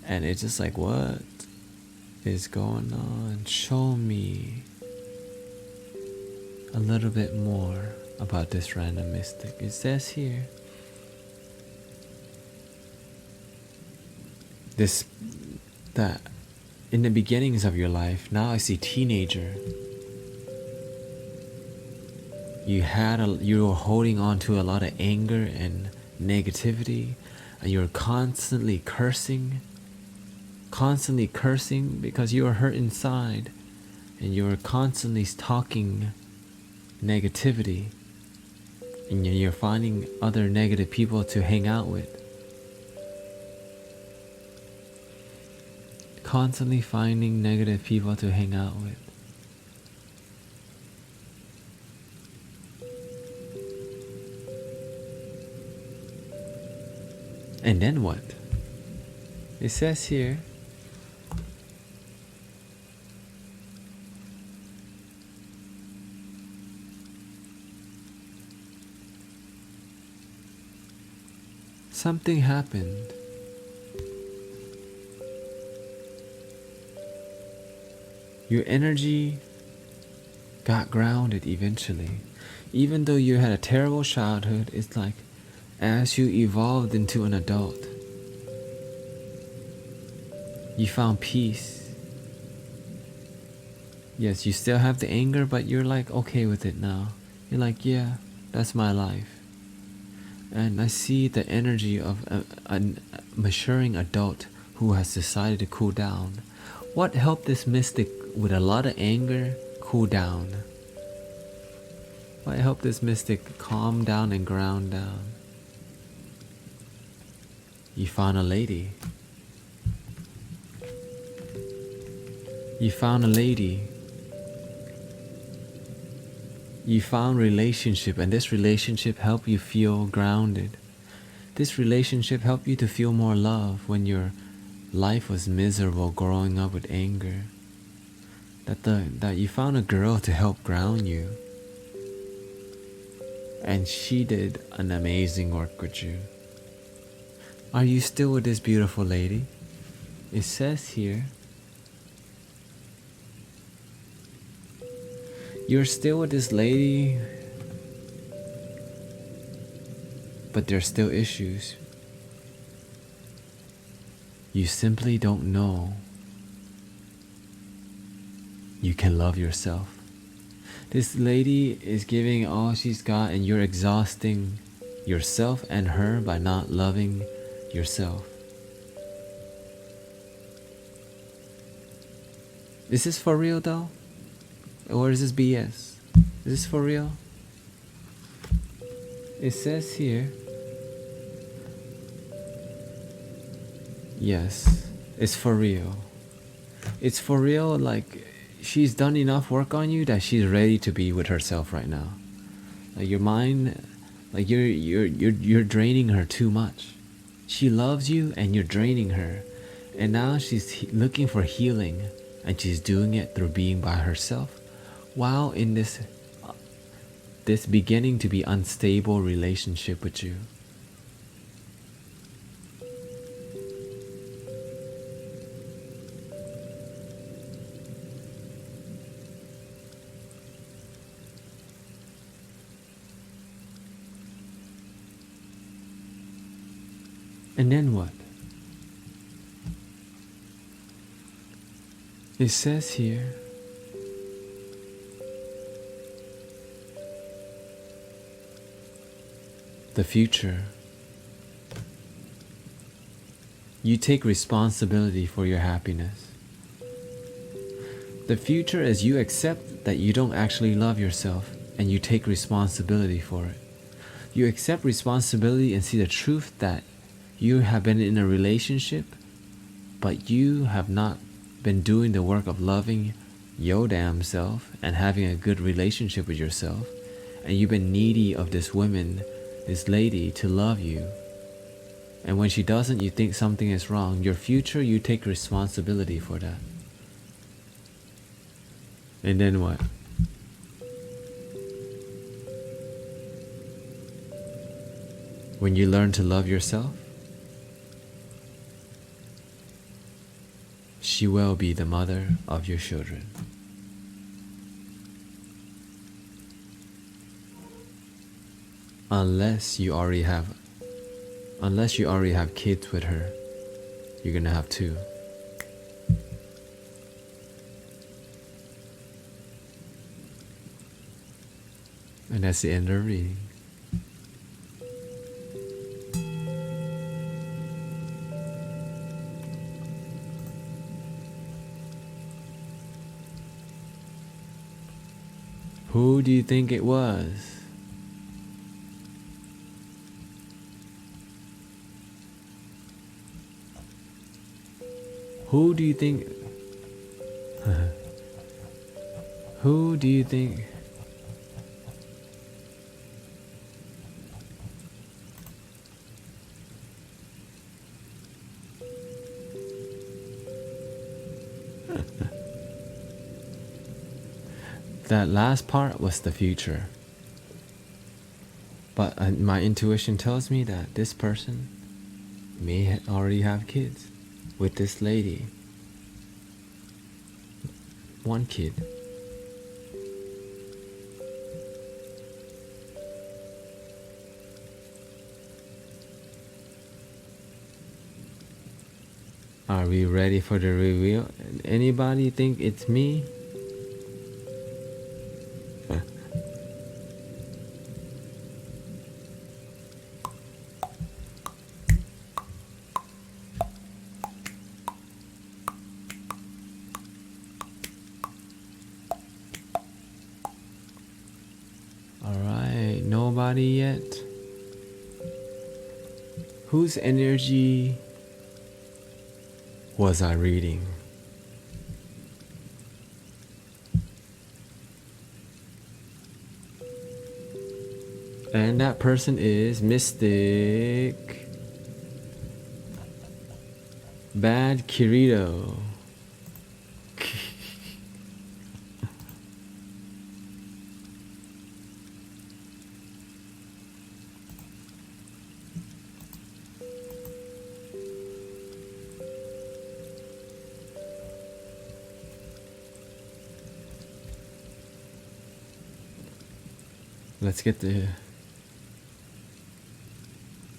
And it's just like, what is going on? Show me a little bit more about this random mystic. It says here, that in the beginnings of your life, now I see teenager. You were holding on to a lot of anger and negativity, and you're constantly cursing because you are hurt inside, and you're constantly talking negativity, and you're finding other negative people to hang out with. Constantly finding negative people to hang out with. And then what? It says here, something happened. Your energy got grounded eventually. Even though you had a terrible childhood, it's like as you evolved into an adult, you found peace. Yes, you still have the anger, but you're like okay with it now. You're like, yeah, that's my life. And I see the energy of a maturing adult who has decided to cool down. What helped this mystic with a lot of anger cool down? What helped this mystic calm down and ground down? You found a lady. You found a lady. You found relationship, and this relationship helped you feel grounded. This relationship helped you to feel more love when your life was miserable growing up with anger. That you found a girl to help ground you. And she did an amazing work with you. Are you still with this beautiful lady? It says here, you're still with this lady, but there's still issues. You simply don't know you can love yourself. This lady is giving all she's got, and you're exhausting yourself and her by not loving yourself. Is this for real though? Or is this BS? Is this for real? It says here, yes, it's for real. It's for real, like she's done enough work on you that she's ready to be with herself right now. Like your mind, like you're draining her too much. She loves you and you're draining her. And now she's looking for healing, and she's doing it through being by herself while in this beginning to be unstable relationship with you. And then what? It says here, the future. You take responsibility for your happiness. The future is you accept that you don't actually love yourself and you take responsibility for it. You accept responsibility and see the truth that you have been in a relationship, but you have not been doing the work of loving your damn self and having a good relationship with yourself, and you've been needy of this woman, this lady, to love you. And when she doesn't, you think something is wrong. Your future, you take responsibility for that. And then what? When you learn to love yourself, she will be the mother of your children. Unless you already have kids with her, you're gonna have two. And that's the end of the reading. Who do you think it was? Who do you think? Who do you think? That last part was the future. But my intuition tells me that this person may already have kids with this lady. One kid. Are we ready for the reveal? Anybody think it's me? Alright, nobody yet? Whose energy was I reading? And that person is Mystic Bad Kirito. Let's get the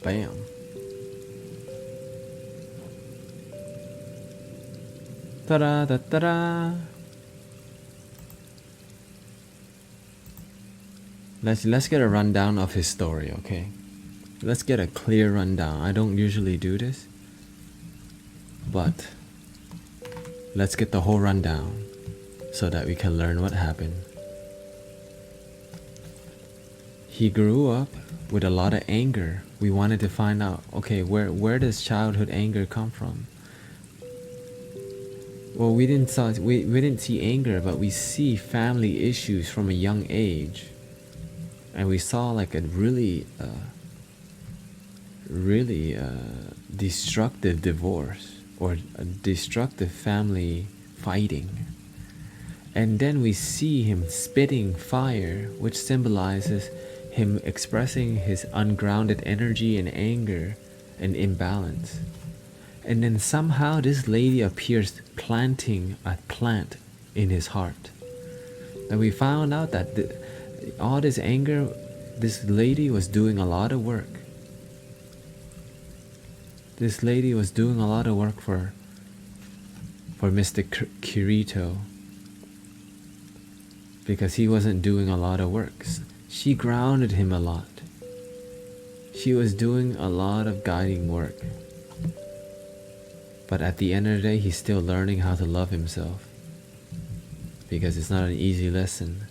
bam. Ta-da, da-da-da. Let's get a rundown of his story, okay? Let's get a clear rundown. I don't usually do this, but let's get the whole rundown so that we can learn what happened. He grew up with a lot of anger. We wanted to find out, okay, where does childhood anger come from? Well, we didn't see anger, but we see family issues from a young age, and we saw like a really destructive divorce or a destructive family fighting. And then we see him spitting fire, which symbolizes him expressing his ungrounded energy and anger and imbalance. And then somehow this lady appears planting a plant in his heart. And we found out that all this anger, this lady was doing a lot of work. This lady was doing a lot of work for Mr. Kirito, because he wasn't doing a lot of work. She grounded him a lot. She was doing a lot of guiding work. But at the end of the day, he's still learning how to love himself. Because it's not an easy lesson.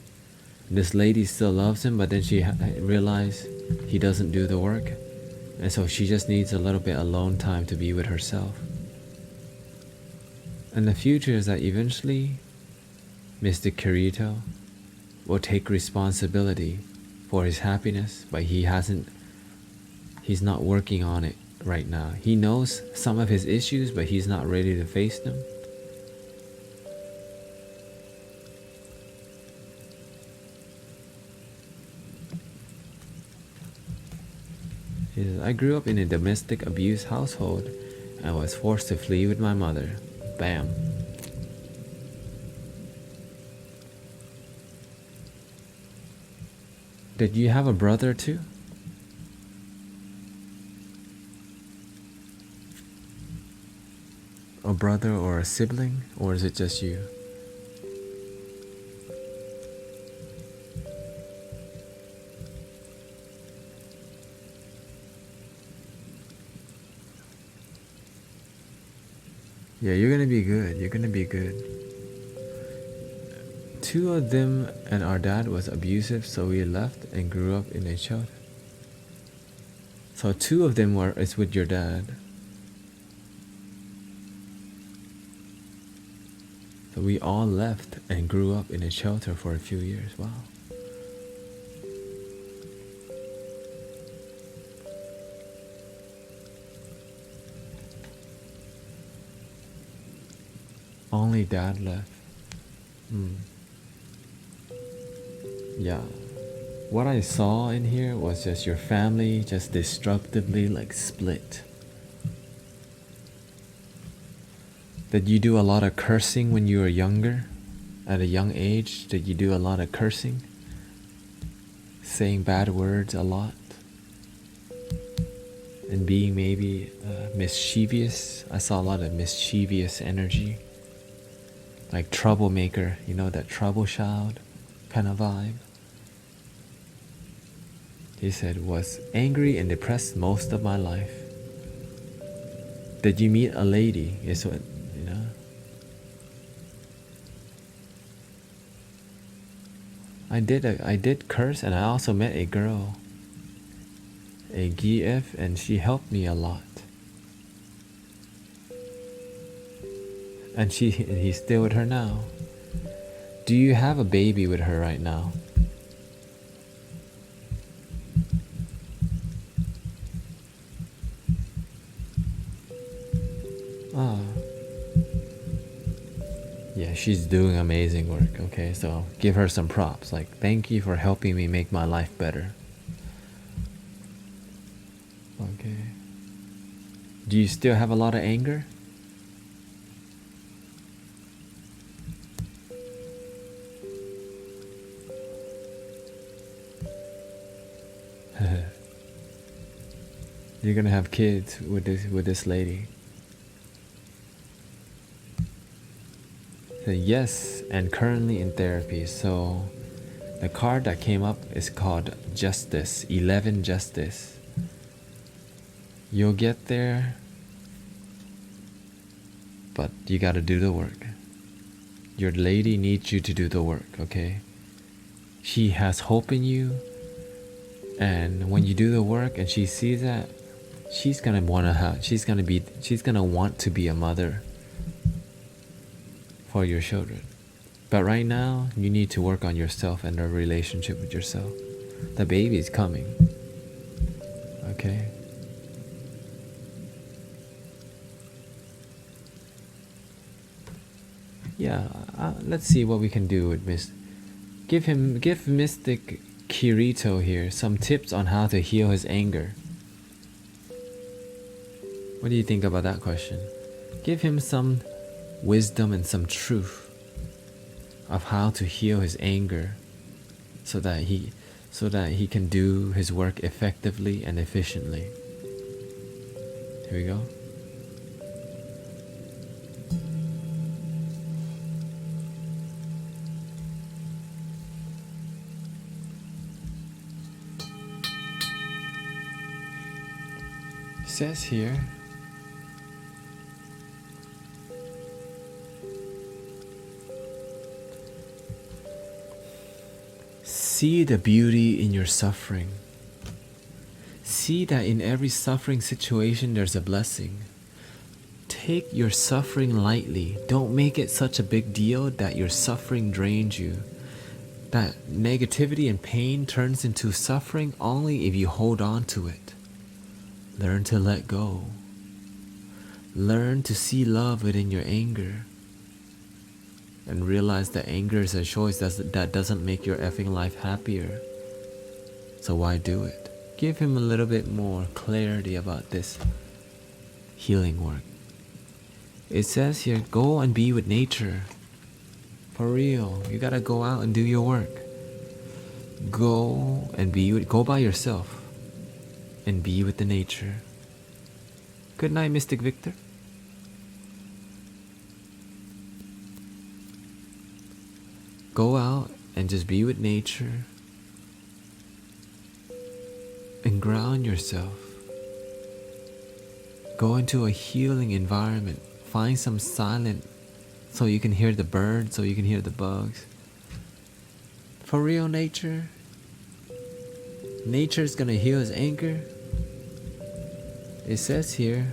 This lady still loves him, but then she realized he doesn't do the work. And so she just needs a little bit alone time to be with herself. And the future is that eventually, Mr. Kirito will take responsibility for his happiness, but he's not working on it right now. He knows some of his issues, but he's not ready to face them. He says, I grew up in a domestic abuse household and was forced to flee with my mother. Bam. Did you have a brother too? A brother or a sibling? Or is it just you? Yeah, you're gonna be good. You're gonna be good. Two of them and our dad was abusive, so we left and grew up in a shelter. So two of them is with your dad. So we all left and grew up in a shelter for a few years. Wow. Only dad left. Yeah. What I saw in here was just your family just destructively like split. Did you do a lot of cursing when you were younger? At a young age, did you do a lot of cursing? Saying bad words a lot? And being maybe mischievous? I saw a lot of mischievous energy. Like troublemaker, you know, that trouble child kind of vibe. He said, was angry and depressed most of my life. Did you meet a lady? Is what, you know? I did curse, and I also met a girl, a GF, and she helped me a lot. And he's still with her now. Do you have a baby with her right now? Ah. Yeah, she's doing amazing work, okay? So give her some props. Like, thank you for helping me make my life better. Okay. Do you still have a lot of anger? You're gonna have kids with this lady. So yes, and currently in therapy. So the card that came up is called Justice, 11 Justice. You'll get there, but you gotta do the work. Your lady needs you to do the work, okay? She has hope in you, and when you do the work and she sees that, she's gonna want to be a mother for your children. But right now, you need to work on yourself and the relationship with yourself. The baby is coming. Okay? Yeah, let's see what we can do with give Mystic Kirito here some tips on how to heal his anger. What do you think about that question? Give him some wisdom and some truth of how to heal his anger so that he can do his work effectively and efficiently. Here we go. It says here, See the beauty in your suffering. See that in every suffering situation there's a blessing. Take your suffering lightly. Don't make it such a big deal that your suffering drains you. That negativity and pain turns into suffering only if you hold on to it. Learn to let go. Learn to see love within your anger. And realize that anger is a choice that doesn't make your effing life happier. So why do it? Give him a little bit more clarity about this healing work. It says here, go and be with nature. For real, you gotta go out and do your work. Go by yourself and be with the nature. Good night, Mystic Victor. Go out and just be with nature and ground yourself. Go into a healing environment. Find some silence so you can hear the birds, so you can hear the bugs. For real, nature. Nature's gonna heal his anger. It says here,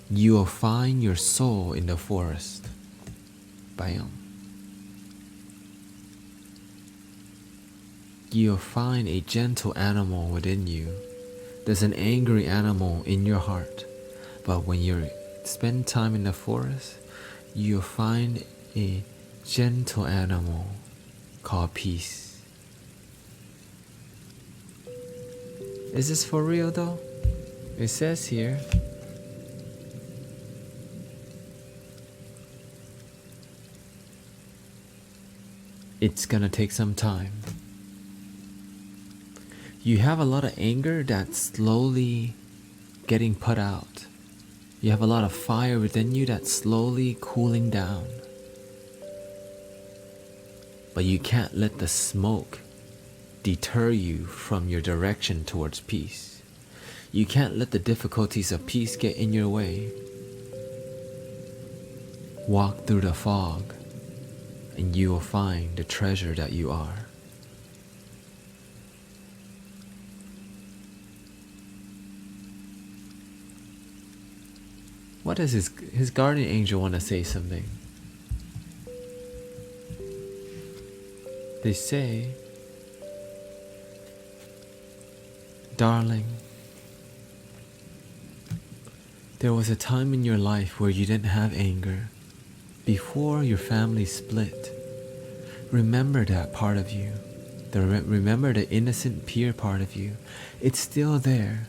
you will find your soul in the forest. Bam. You'll find a gentle animal within you. There's an angry animal in your heart. But when you spend time in the forest, you'll find a gentle animal called peace. Is this for real though? It says here, it's gonna take some time. You have a lot of anger that's slowly getting put out. You have a lot of fire within you that's slowly cooling down. But you can't let the smoke deter you from your direction towards peace. You can't let the difficulties of peace get in your way. Walk through the fog, and you will find the treasure that you are. What does his guardian angel want to say something? They say, darling, there was a time in your life where you didn't have anger. Before your family split. Remember that part of you. Remember the innocent, pure part of you. It's still there.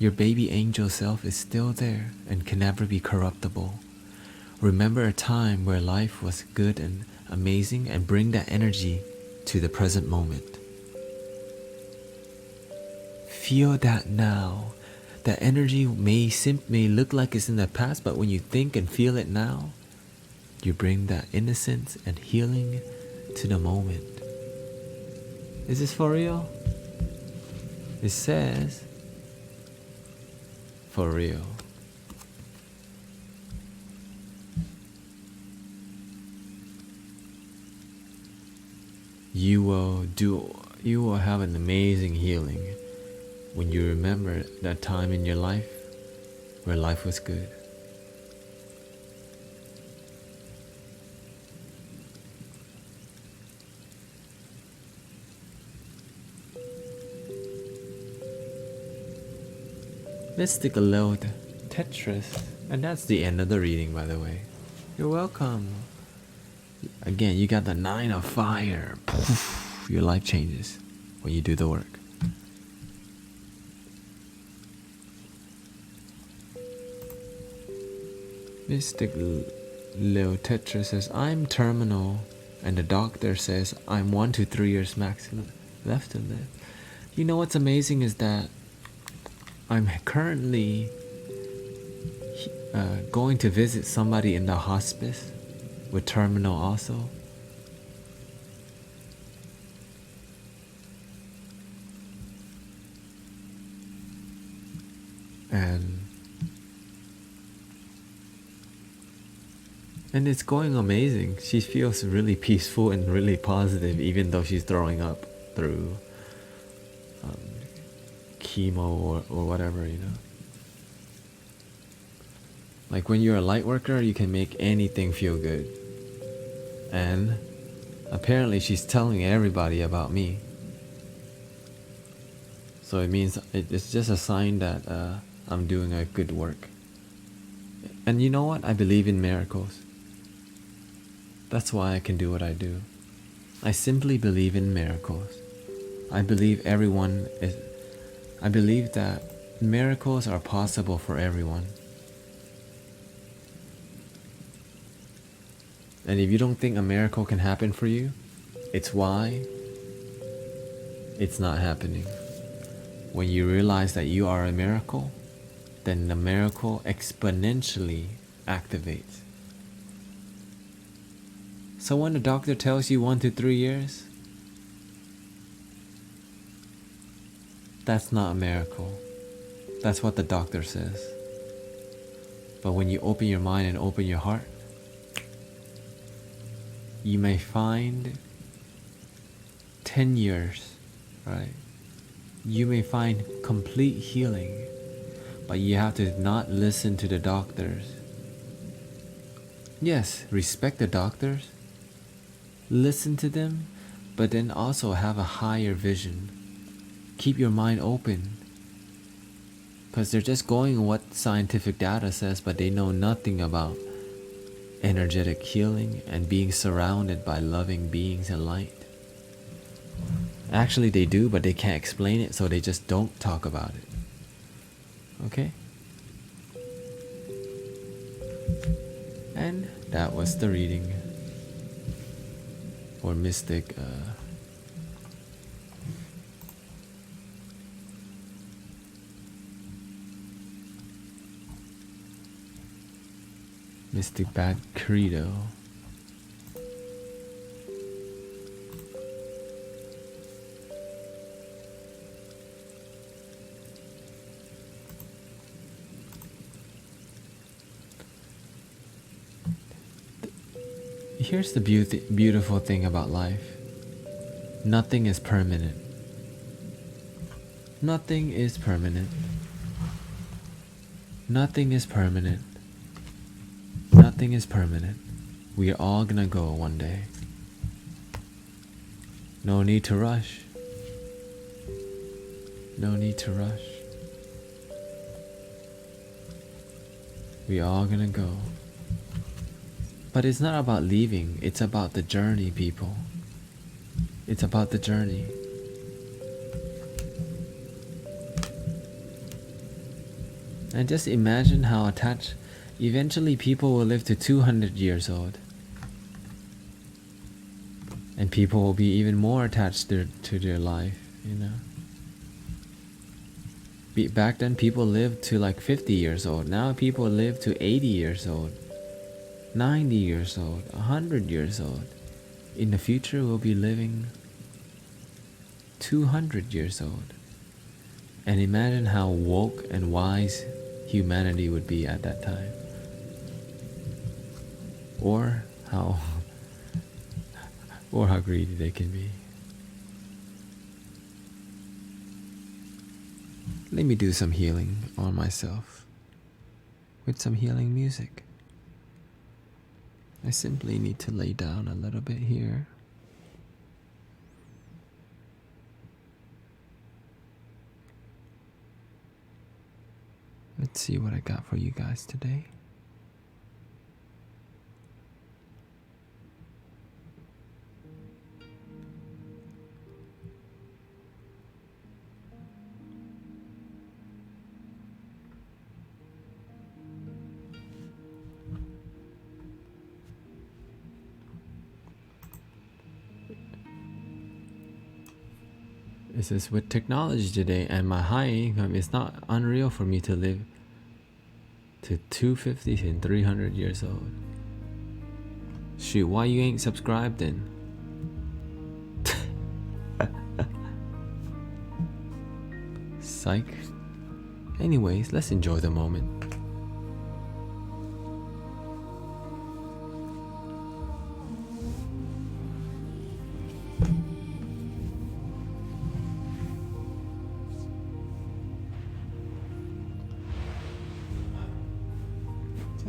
Your baby angel self is still there and can never be corruptible. Remember a time where life was good and amazing, and bring that energy to the present moment. Feel that now. That energy may look like it's in the past, but when you think and feel it now, you bring that innocence and healing to the moment. Is this for real? It says, for real. You will have an amazing healing when you remember that time in your life where life was good. Mystical Load Tetris. And that's the end of the reading, by the way. You're welcome. Again, you got the 9 of fire. Poof, your life changes when you do the work. Mystic Leo Tetra says, I'm terminal, and the doctor says I'm 1 to 3 years maximum left to live. You know what's amazing is that I'm currently going to visit somebody in the hospice with terminal also. And And it's going amazing. She feels really peaceful and really positive, even though she's throwing up through chemo or whatever, you know. Like when you're a light worker, you can make anything feel good. And apparently she's telling everybody about me. So it means it's just a sign that I'm doing a good work. And you know what? I believe in miracles. That's why I can do what I do. I simply believe in miracles. I believe I believe that miracles are possible for everyone. And if you don't think a miracle can happen for you, it's why it's not happening. When you realize that you are a miracle, then the miracle exponentially activates. So when the doctor tells you 1 to 3 years, that's not a miracle. That's what the doctor says. But when you open your mind and open your heart, you may find 10 years, right? You may find complete healing, but you have to not listen to the doctors. Yes, respect the doctors, listen to them, but then also have a higher vision. Keep your mind open, because they're just going on what scientific data says, but they know nothing about energetic healing and being surrounded by loving beings and light. Actually they do, but they can't explain it, so they just don't talk about it. Okay? And that was the reading or mystic mystic bad credo. Here's the beautiful thing about life. Nothing is permanent. Nothing is permanent. Nothing is permanent. Nothing is permanent. We are all gonna go one day. No need to rush. No need to rush. We all gonna go. But it's not about leaving, it's about the journey, people. It's about the journey. And just imagine how attached. Eventually people will live to 200 years old. And people will be even more attached to their life, you know. Back then people lived to like 50 years old. Now people live to 80 years old. 90 years old, 100 years old. In the future, we'll be living 200 years old. And imagine how woke and wise humanity would be at that time. Or how greedy they can be. Let me do some healing on myself with some healing music. I simply need to lay down a little bit here. Let's see what I got for you guys today. This is with technology today, and my high income, it's not unreal for me to live to 250 and 300 years old. Shoot, why you ain't subscribed then? Psych. Anyways, let's enjoy the moment.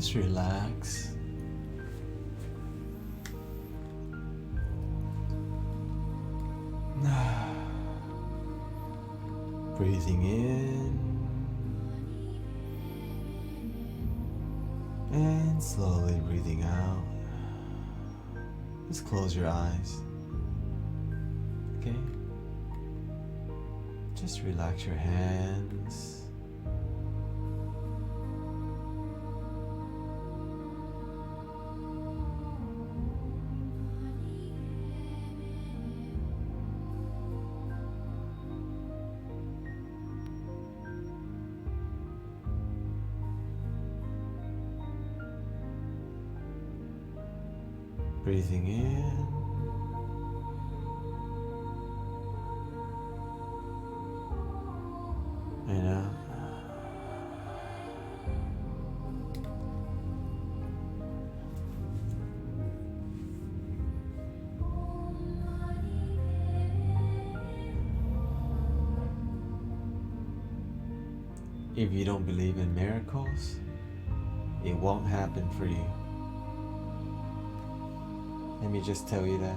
Just relax. Breathing in and slowly breathing out. Just close your eyes. Okay? Just relax your hands. Breathing in and out. If you don't believe in miracles, it won't happen for you. Let me just tell you that.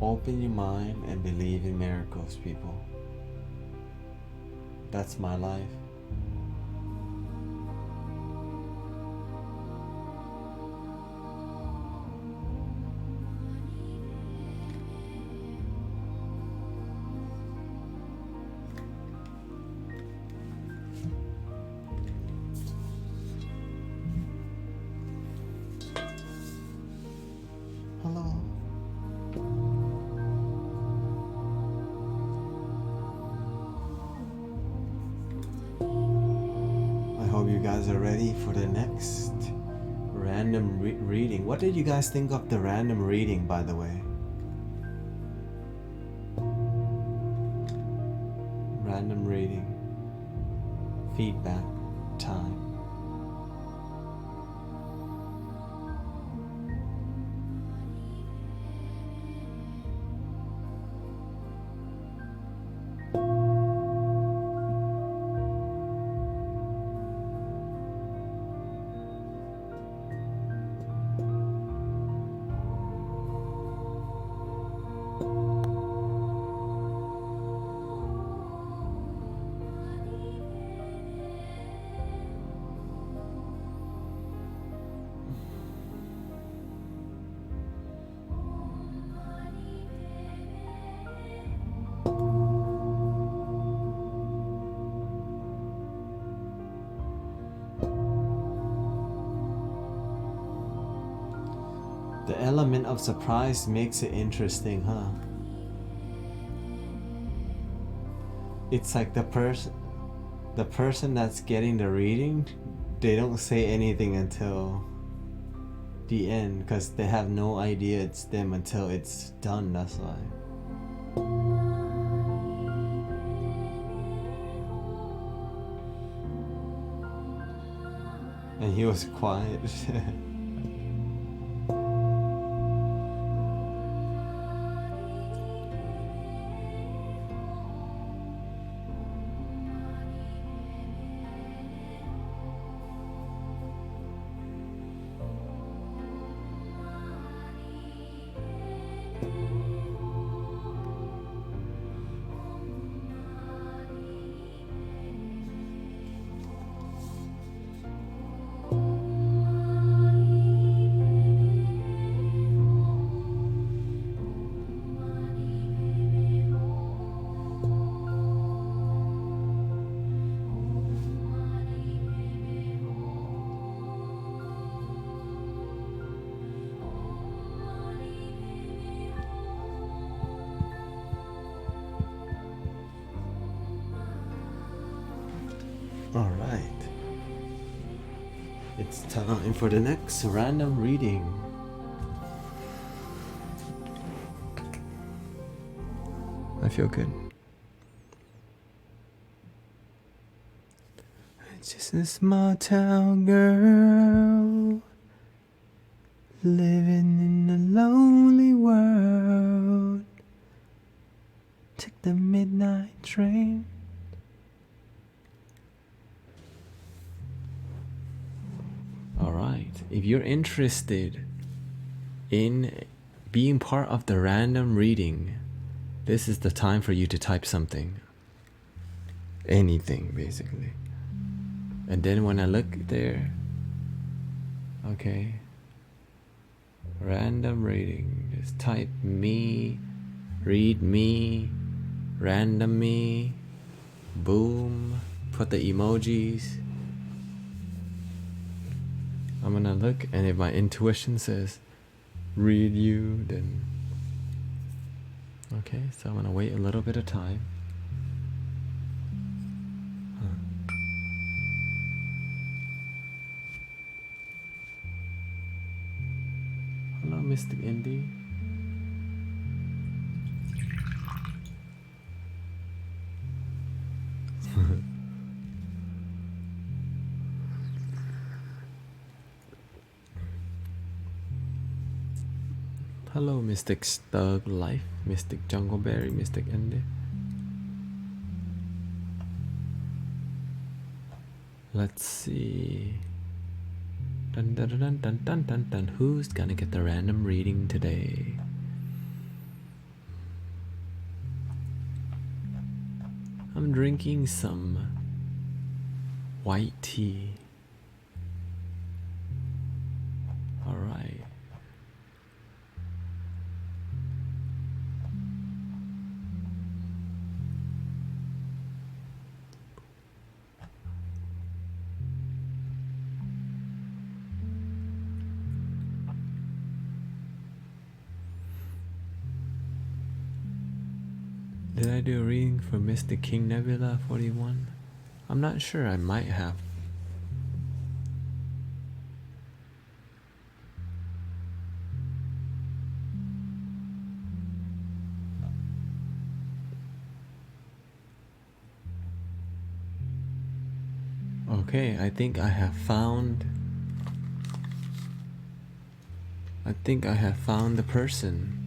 Open your mind and believe in miracles, people. That's my life. Hello. I hope you guys are ready for the next random reading. What did you guys think of the random reading, by the way? Random reading. Feedback time. The element of surprise makes it interesting, huh? It's like the person that's getting the reading, they don't say anything until the end because they have no idea it's them until it's done. That's why. And he was quiet. Alright. It's time for the next random reading. I feel good. Just a small town girl living in a lonely world. the midnight train. Alright, if you're interested in being part of the random reading, this is the time for you to type something. Anything, basically. And then when I look there, okay, random reading, just type me, read me, random me, boom, put the emojis. I'm gonna look, and if my intuition says read you, then okay, so I'm gonna wait a little bit of time. Hello, Mystic Indy. Hello, Mystic Stug Life, Mystic Jungleberry, Mystic Indy. Let's see. Dun dun dun dun dun dun dun. Who's gonna get the random reading today? I'm drinking some white tea. Alright. Did I do a reading for Mystic King Nebula 41? I'm not sure, I might have. Okay, I think I have found the person.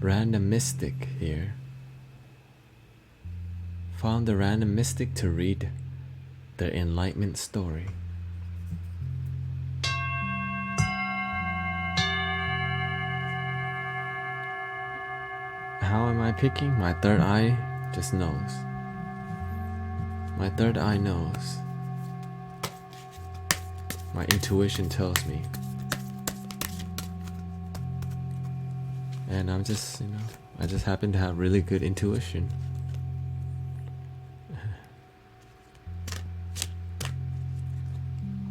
Random Mystic here. Found the random mystic to read their Enlightenment story. How am I picking? My third eye just knows. My third eye knows. My intuition tells me. And I'm just, I just happen to have really good intuition.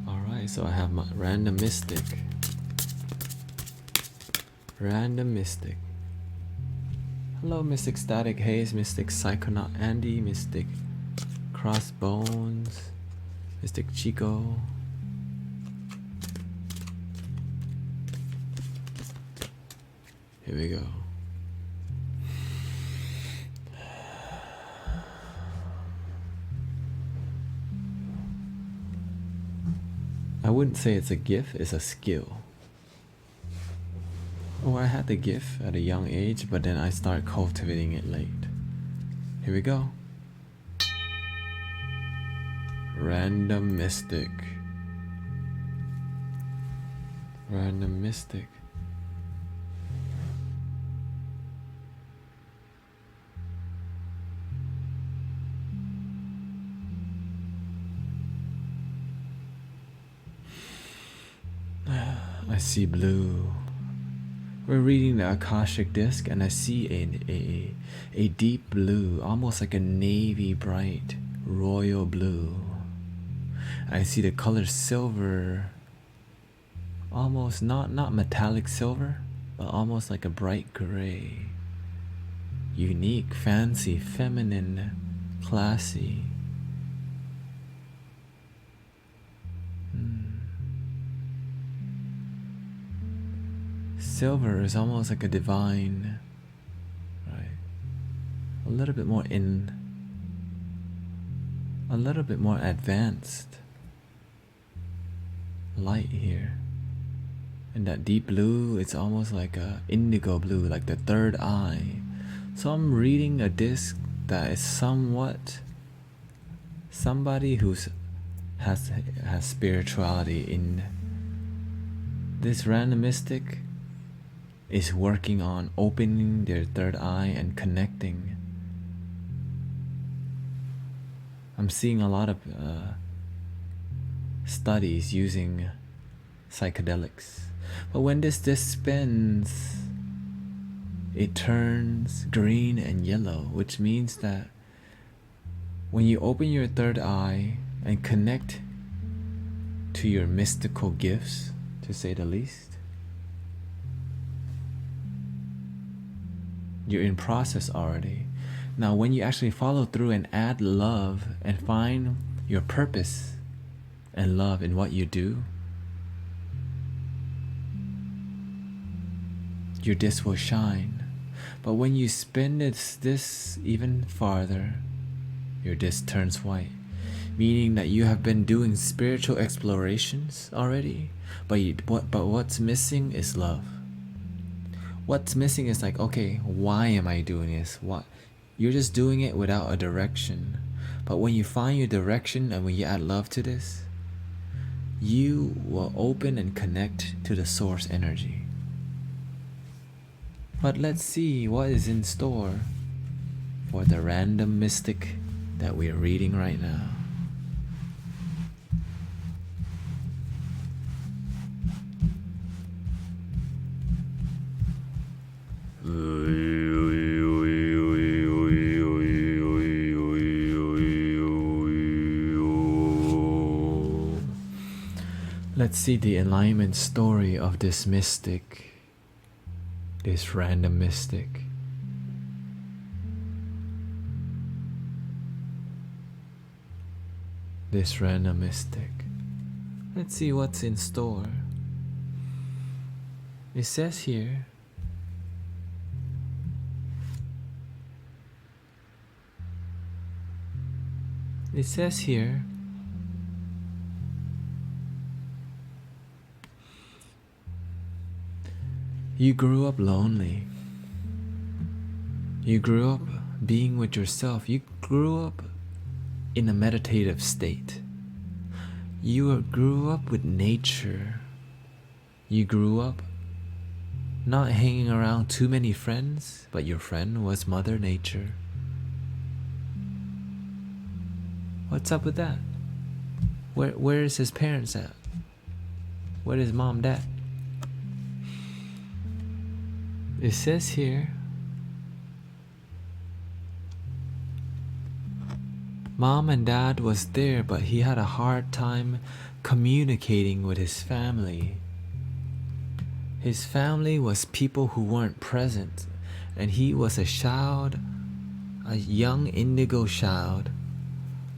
Alright, so I have my random mystic. Random mystic. Hello, Mystic Static Haze, Mystic Psychonaut Andy, Mystic Crossbones, Mystic Chico. Here we go. I wouldn't say it's a gift, it's a skill. Oh, I had the gift at a young age, but then I started cultivating it late. Here we go. Random Mystic. Random Mystic. I see blue. We're reading the Akashic Disc, and I see a deep blue, almost like a navy bright royal blue. I see the color silver, almost not metallic silver, but almost like a bright gray. Unique, fancy, feminine, classy. Silver is almost like a divine, right? A little bit more advanced light here. And that deep blue, it's almost like a indigo blue, like the third eye, So I'm reading a disc that is somewhat somebody who's has spirituality in this random mystic is working on opening their third eye and connecting. I'm seeing a lot of studies using psychedelics, but when this disc spins, it turns green and yellow, which means that when you open your third eye and connect to your mystical gifts, to say the least, you're in process already. Now, when you actually follow through and add love and find your purpose and love in what you do, your disc will shine. But when you spin this even farther, your disc turns white, meaning that you have been doing spiritual explorations already, but what's missing is love. What's missing is like, okay, why am I doing this? What? You're just doing it without a direction. But when you find your direction and when you add love to this, you will open and connect to the source energy. But let's see what is in store for the random mystic that we are reading right now. Let's see the enlightenment story of this mystic, this random mystic. This random mystic. Let's see what's in store. It says here, you grew up lonely. You grew up being with yourself. You grew up in a meditative state. You grew up with nature. You grew up not hanging around too many friends, but your friend was Mother Nature. What's up with that? Where is his parents at? Where is mom, dad? It says here, mom and dad was there, but he had a hard time communicating with his family. His family was people who weren't present, and he was a child, a young indigo child,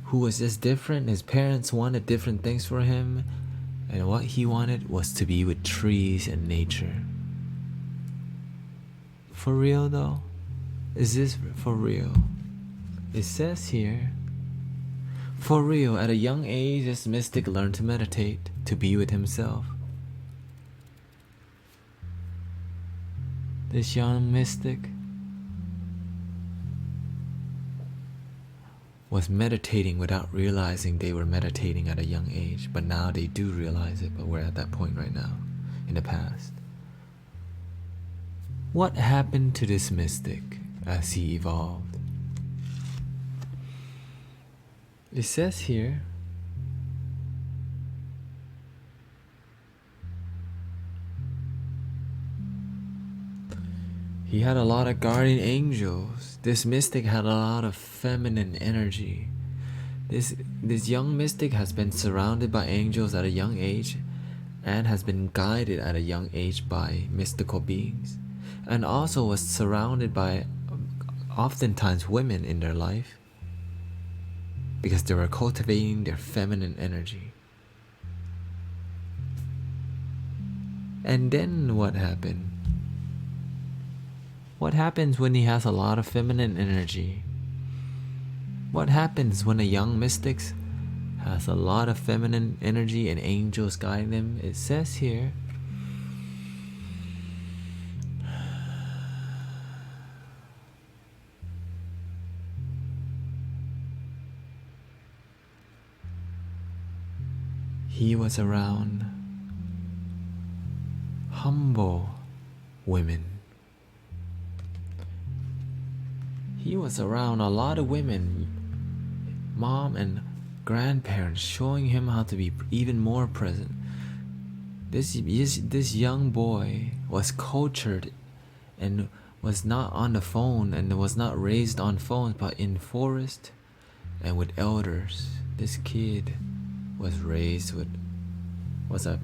who was just different. His parents wanted different things for him, and what he wanted was to be with trees and nature. For real though? Is this for real? It says here, for real, at a young age, this mystic learned to meditate, to be with himself. This young mystic was meditating without realizing they were meditating at a young age, but now they do realize it, but we're at that point right now, in the past. What happened to this mystic as he evolved? It says here, he had a lot of guardian angels. This mystic had a lot of feminine energy. This young mystic has been surrounded by angels at a young age and has been guided at a young age by mystical beings, and also was surrounded by oftentimes women in their life because they were cultivating their feminine energy. And then what happened? What happens when he has a lot of feminine energy? What happens when a young mystic has a lot of feminine energy and angels guiding him? It says here, he was around humble women. He was around a lot of women, mom and grandparents, showing him how to be even more present. This young boy was cultured and was not on the phone and was not raised on phones, but in forest and with elders. This kid was a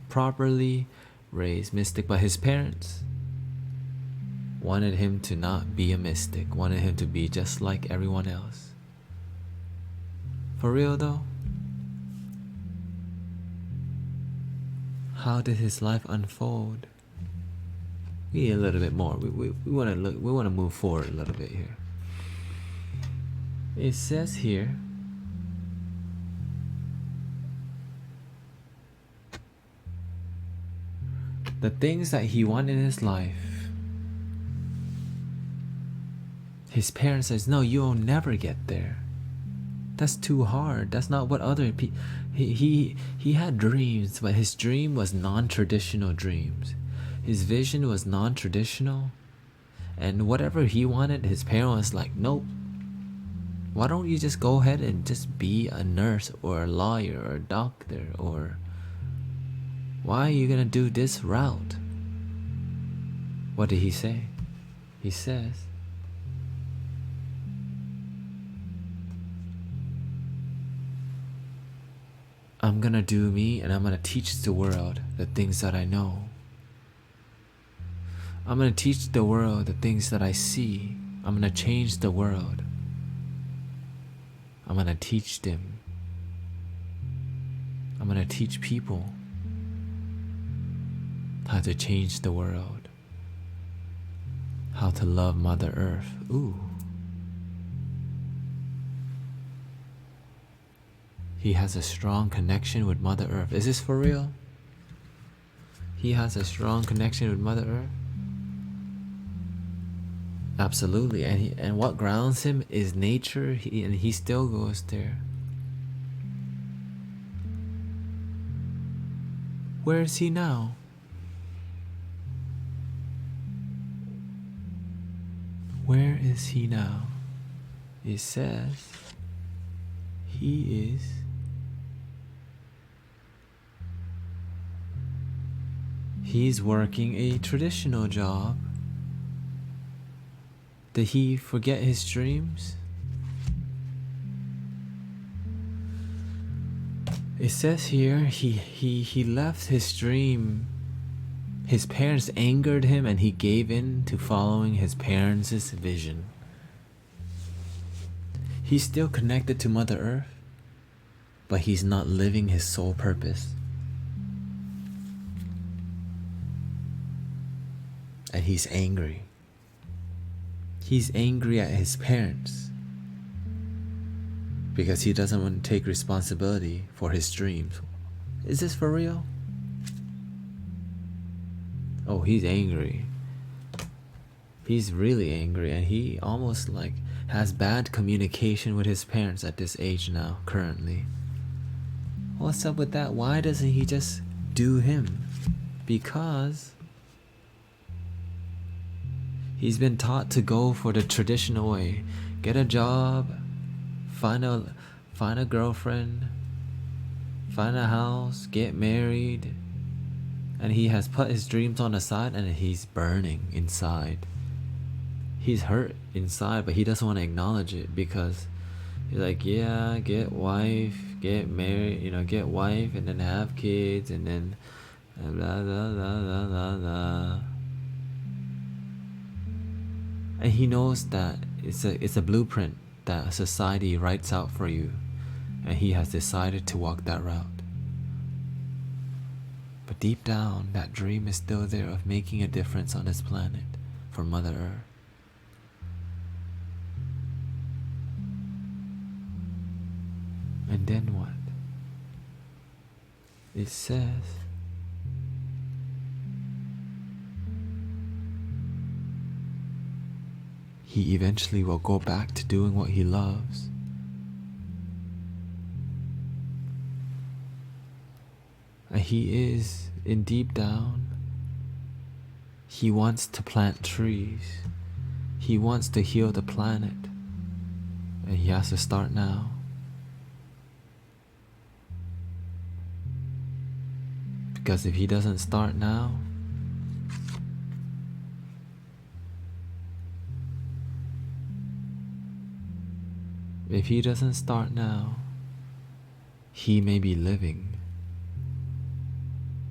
properly raised mystic, but his parents wanted him to not be a mystic, wanted him to be just like everyone else. For real though, how did his life unfold? We need a little bit more. We want to look. We want to move forward a little bit here. It says here, the things that he wanted in his life, his parents says, no, you'll never get there. That's too hard. That's not what other people. He had dreams, but his dream was non-traditional dreams. His vision was non-traditional, and whatever he wanted, his parent was like, nope. Why don't you just go ahead and just be a nurse or a lawyer or a doctor, or why are you gonna do this route? What did he say? He says, I'm gonna do me, and I'm gonna teach the world the things that I know. I'm gonna teach the world the things that I see. I'm gonna change the world. I'm gonna teach them. I'm gonna teach people how to change the world, how to love Mother Earth. Ooh. He has a strong connection with Mother Earth. Is this for real? He has a strong connection with Mother Earth? Absolutely. And what grounds him is nature, and he still goes there. Where is he now? Where is he now? It says he's working a traditional job. Did he forget his dreams? It says here he left his dream. His parents angered him, and he gave in to following his parents' vision. He's still connected to Mother Earth, but he's not living his soul purpose. And he's angry. He's angry at his parents because he doesn't want to take responsibility for his dreams. Is this for real? Oh, he's angry. He's really angry, and he almost like has bad communication with his parents at this age now, currently. What's up with that? Why doesn't he just do him? Because he's been taught to go for the traditional way. Get a job, find a girlfriend, find a house, get married. And he has put his dreams on the side, and he's burning inside. He's hurt inside, but he doesn't want to acknowledge it because he's like, yeah, get wife, get married, get wife, and then have kids, and then blah, blah, blah, blah, blah, blah. And he knows that it's a blueprint that society writes out for you, and he has decided to walk that route. But deep down, that dream is still there of making a difference on this planet for Mother Earth. And then what? It says he eventually will go back to doing what he loves. And he is, in deep down, he wants to plant trees. He wants to heal the planet. And he has to start now. Because if he doesn't start now, he may be living,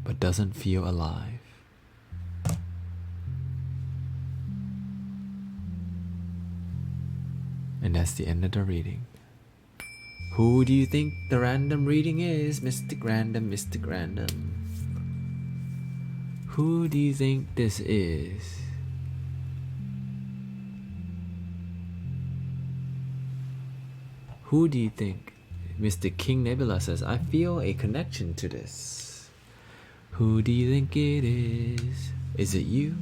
but doesn't feel alive. And that's the end of the reading. Who do you think the random reading is? Mystic Random, Mystic Random. Who do you think this is? Who do you think? Mr. King Nebula says, I feel a connection to this. Who do you think it is? Is it you?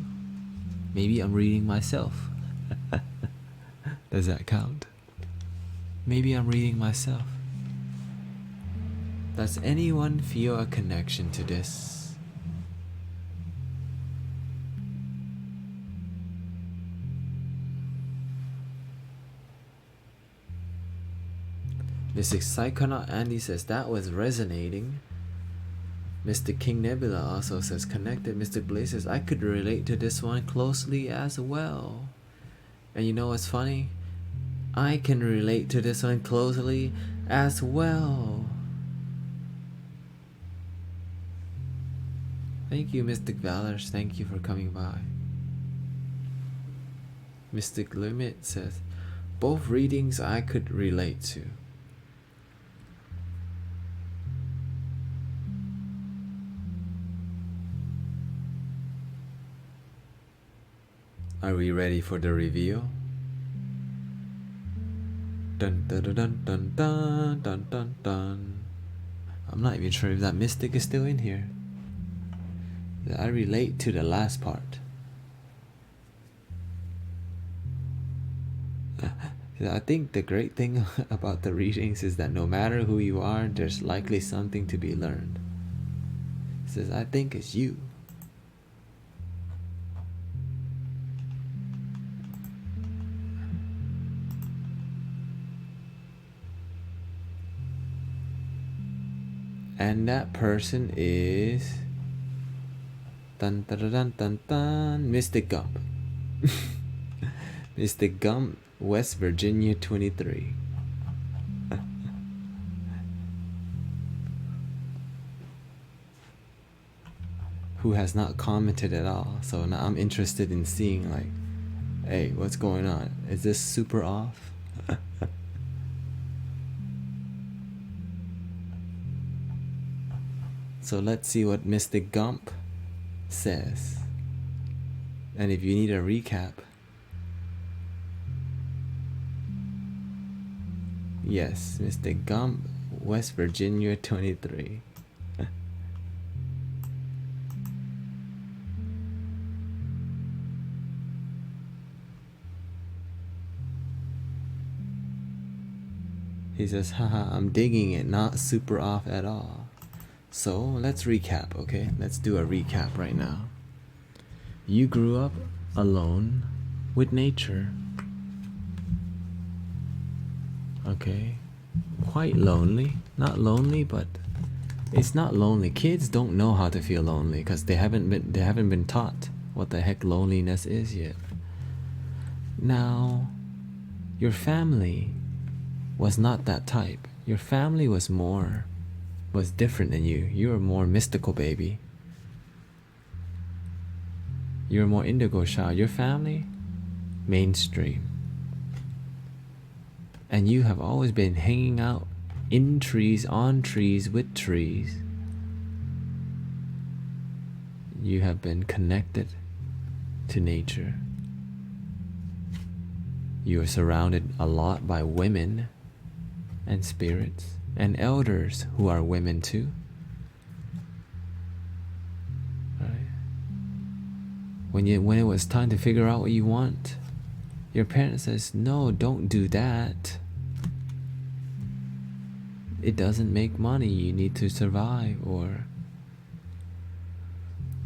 Maybe I'm reading myself. Does that count? Maybe I'm reading myself. Does anyone feel a connection to this? Mr. Psychonaut Andy says that was resonating. Mr. King Nebula also says connected. Mr. Blaze says I could relate to this one closely as well. And you know what's funny? I can relate to this one closely as well. Thank you, Mystic Valors. Thank you for coming by. Mystic Limit says both readings I could relate to. Are we ready for the reveal? Dun dun dun dun dun dun dun dun dun. I'm not even sure if that mystic is still in here. I relate to the last part. I think the great thing about the readings is that no matter who you are, there's likely something to be learned. It says, I think it's you. And that person is dun dun dun dun dun Mr. Gump. Mr. Gump, West Virginia 23. Who has not commented at all. So now I'm interested in seeing, like, hey, what's going on? Is this super off? So let's see what Mr. Gump says. And if you need a recap, yes, Mr. Gump, West Virginia 23. He says, haha, I'm digging it, not super off at all. So let's recap, okay? Let's do a recap right now. You grew up alone with nature. Okay. Quite lonely. Not lonely, but it's not lonely. Kids don't know how to feel lonely because they haven't been taught what the heck loneliness is yet. Now, your family was not that type. Your family was different than you. You were more mystical, baby. You were more indigo child. Your family, mainstream. And you have always been hanging out in trees, on trees, with trees. You have been connected to nature. You are surrounded a lot by women and spirits and elders who are women too. Right? When it was time to figure out what you want, your parent says, no, don't do that. It doesn't make money, you need to survive, or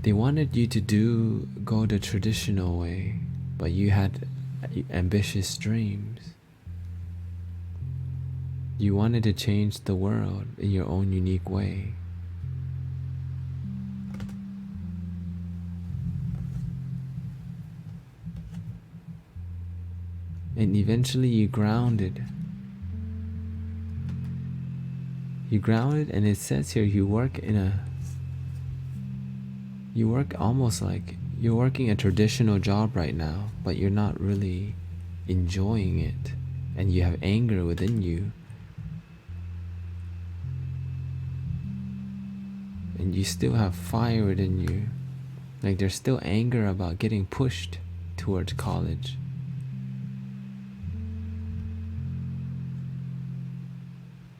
They wanted you to go the traditional way, but you had ambitious dreams. You wanted to change the world in your own unique way. And eventually you grounded. You grounded, and it says here you work almost like you're working a traditional job right now, but you're not really enjoying it, and you have anger within you, and you still have fire within you. Like there's still anger about getting pushed towards college.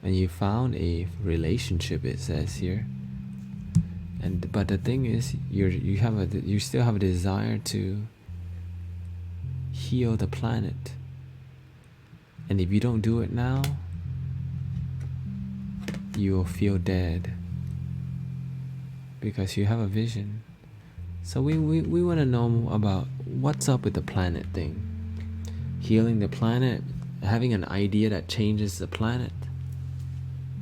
And you found a relationship, it says here. But the thing is, you still have a desire to heal the planet. And if you don't do it now, you will feel dead. Because you have a vision. So we want to know about what's up with the planet thing. Healing the planet, having an idea that changes the planet.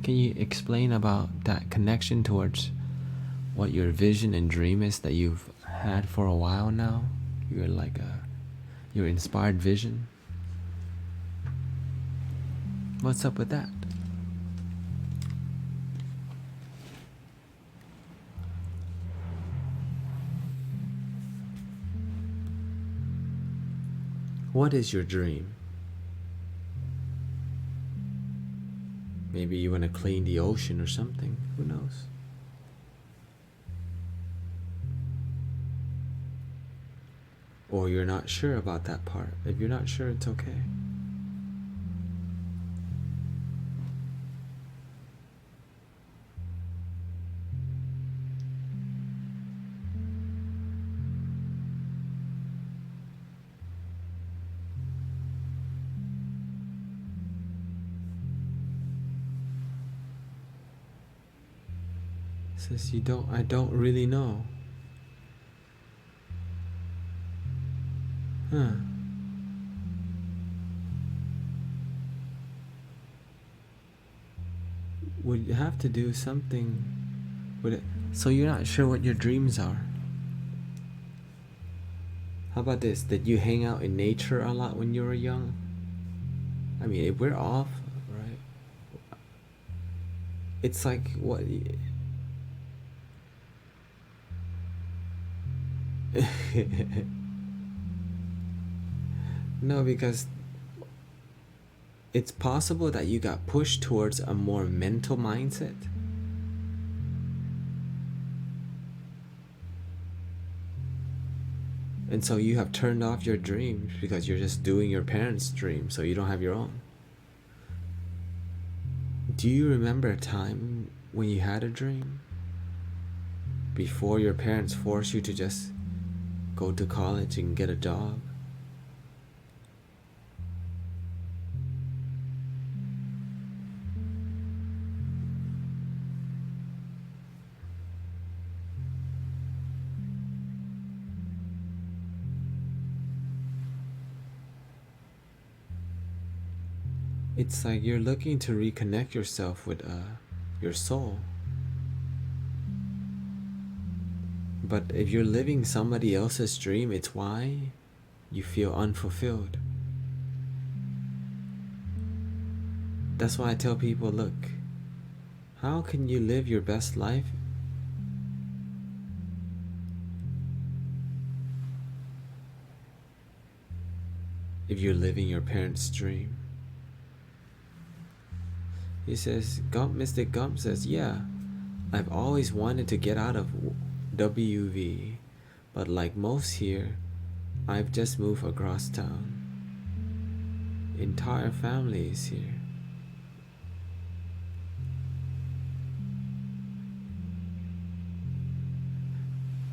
Can you explain about that connection towards what your vision and dream is that you've had for a while now? Your inspired vision. What's up with that? What is your dream? Maybe you want to clean the ocean or something. Who knows? Or you're not sure about that part. If you're not sure, it's okay. Says I don't really know. Huh. Would you have to do something with it? So you're not sure what your dreams are. How about this? Did you hang out in nature a lot when you were young? I mean, if we're off, right? It's like what? No, because it's possible that you got pushed towards a more mental mindset. And so you have turned off your dreams because you're just doing your parents' dreams, so you don't have your own. Do you remember a time when you had a dream? Before your parents forced you to just go to college and get a job? It's like you're looking to reconnect yourself with your soul. But if you're living somebody else's dream, it's why you feel unfulfilled. That's why I tell people, look, how can you live your best life if you're living your parents' dream? He says, Mystic Gump says, yeah, I've always wanted to get out of WV, but like most here, I've just moved across town. Entire family is here.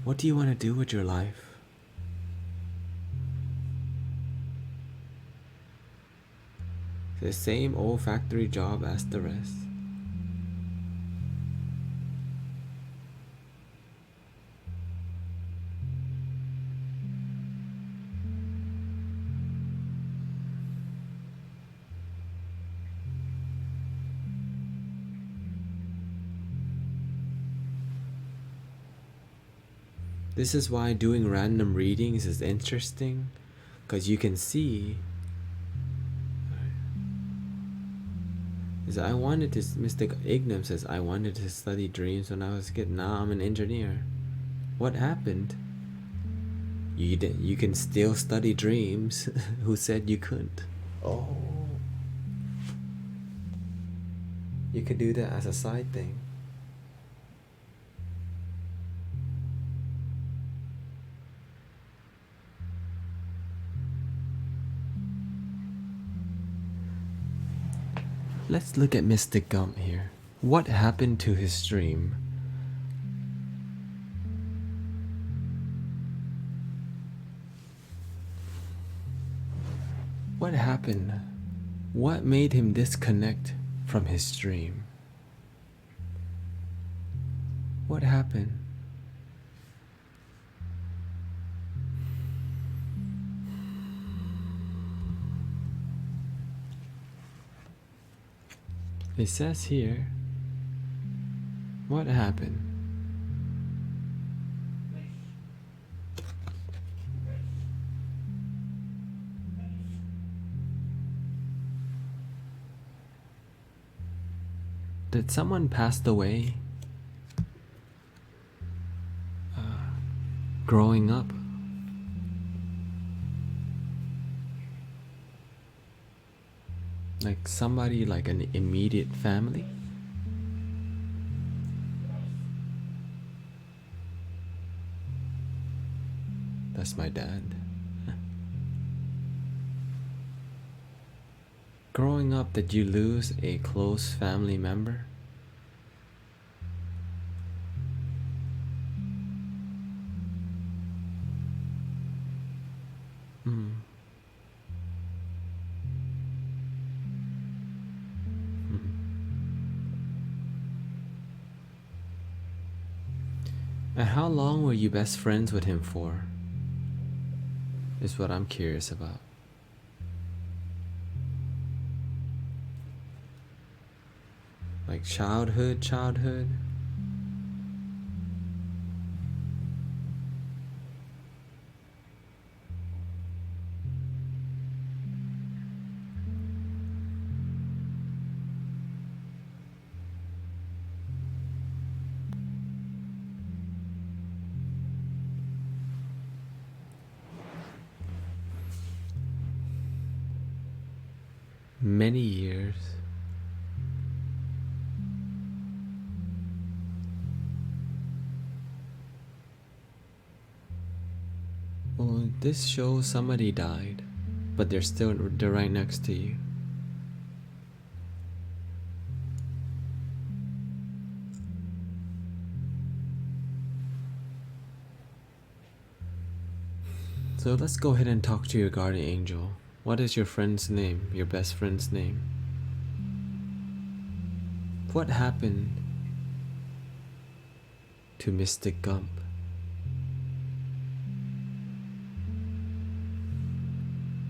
What do you want to do with your life? The same old factory job as the rest. This is why doing random readings is interesting, because you can see. I wanted to. Mystic Ignam says, I wanted to study dreams when I was a kid. Now I'm an engineer. What happened? You can still study dreams. Who said you couldn't? Oh. You could do that as a side thing. Let's look at Mystic Gump here. What happened to his dream? What happened? What made him disconnect from his dream? What happened? It says here, what happened? Did someone pass away growing up? Like somebody, like an immediate family? That's my dad. Growing up, did you lose a close family member? And how long were you best friends with him for? Is what I'm curious about. Like childhood? Many years. Well, this shows somebody died, but they're right next to you. So let's go ahead and talk to your guardian angel. What is your friend's name? Your best friend's name? What happened to Mystic Gump?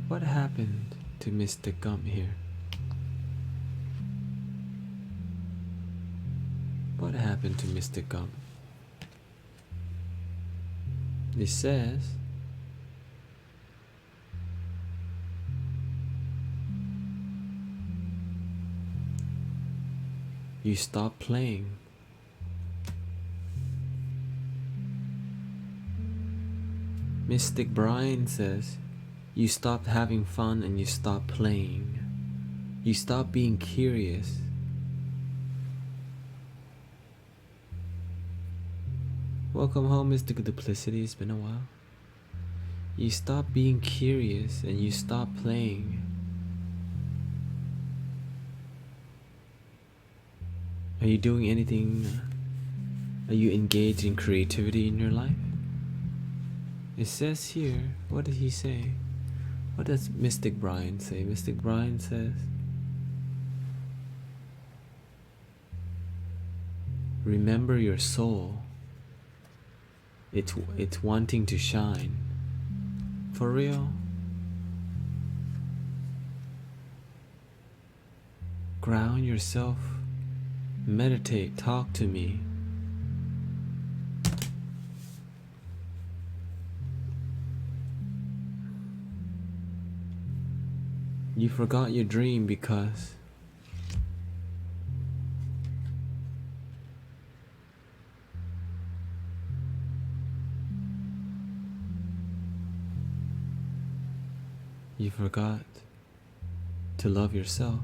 What happened to Mystic Gump here? What happened to Mystic Gump? It says you stopped playing. Mystic Brian says you stopped having fun and you stopped playing. You stopped being curious. Welcome home, Mystic Duplicity. It's been a while. You stopped being curious and you stopped playing. Are you doing anything? Are you engaged in creativity in your life? It says here, what did he say? What does Mystic Brian say? Mystic Brian says, remember your soul. It's wanting to shine. For real? Ground yourself. Meditate, talk to me. You forgot your dream because you forgot to love yourself.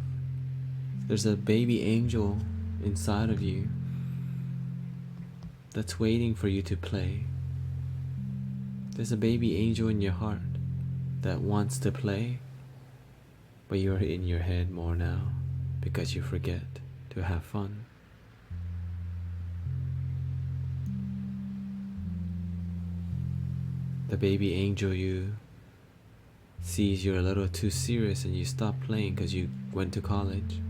There's a baby angel inside of you that's waiting for you to play. There's a baby angel in your heart that wants to play, but you're in your head more now because you forget to have fun. The baby angel you sees you're a little too serious and you stop playing because you went to college.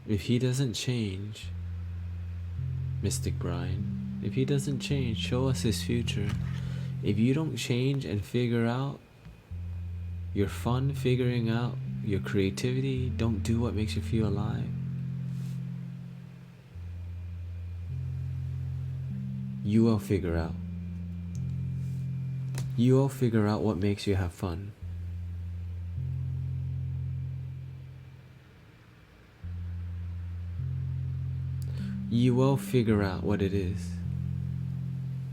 If he doesn't change, Mystic Brian, if he doesn't change, show us his future. If you don't change and figure out your fun, figuring out your creativity, don't do what makes you feel alive, you will figure out. You will figure out what makes you have fun. You will figure out what it is.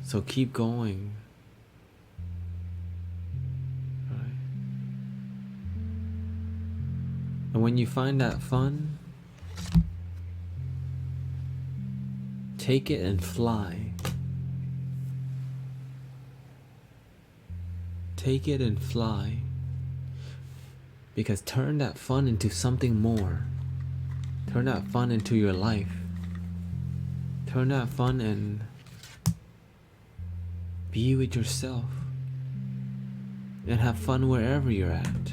So keep going. Right? And when you find that fun, take it and fly. Take it and fly. Because turn that fun into something more. Turn that fun into your life. Turn that fun and be with yourself. And have fun wherever you're at.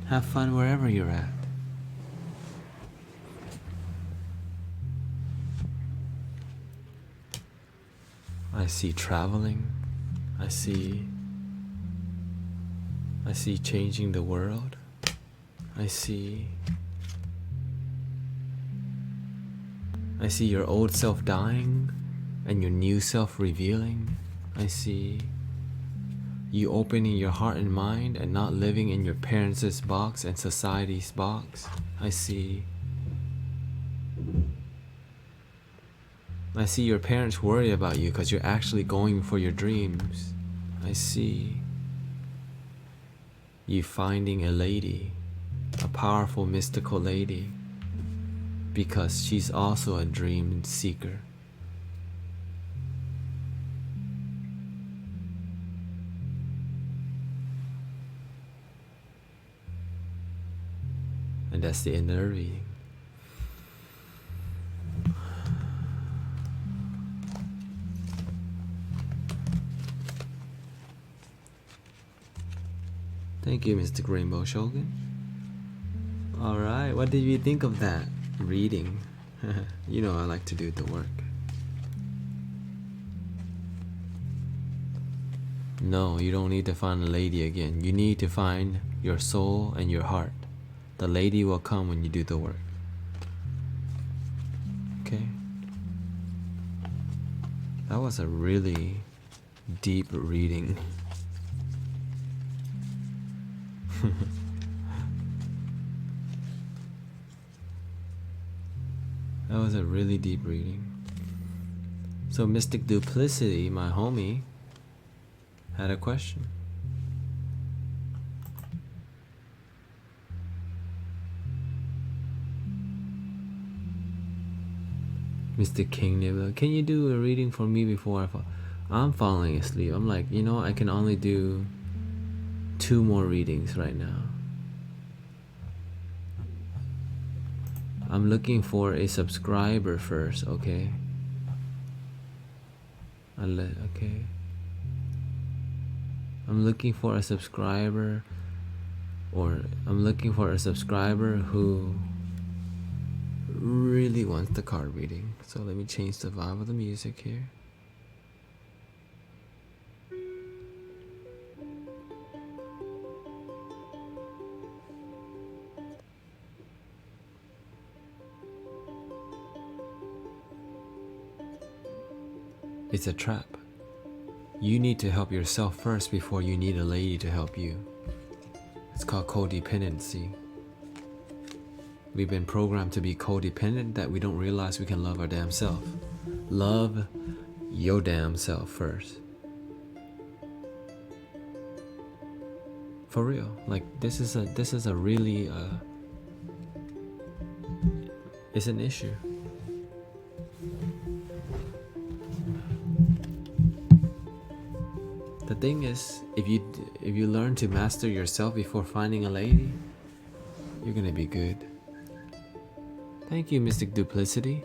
Have fun wherever you're at. I see traveling. I see changing the world. I see your old self dying and your new self revealing. I see you opening your heart and mind and not living in your parents' box and society's box. I see your parents worry about you because you're actually going for your dreams. I see you finding a lady, a powerful mystical lady, because she's also a dream seeker. And that's the end of the reading. Thank you, Mr. Rainbow Shogun. Alright, what did you think of that reading? You know I like to do the work. No, you don't need to find a lady again. You need to find your soul and your heart. The lady will come when you do the work. Okay? That was a really deep reading. That was a really deep reading. So Mystic Duplicity, my homie, had a question. Mr. King Nibble, can you do a reading for me before I fall? I'm falling asleep. I'm like, I can only do 2 more readings right now. I'm looking for a subscriber first, okay? Okay. I'm looking for a subscriber, who really wants the card reading. So let me change the vibe of the music here. It's a trap. You need to help yourself first before you need a lady to help you. It's called codependency. We've been programmed to be codependent that we don't realize we can love our damn self. Love your damn self first. For real. Like this is a really it's an issue. The thing is, if you learn to master yourself before finding a lady, you're gonna be good. Thank you, Mystic Duplicity.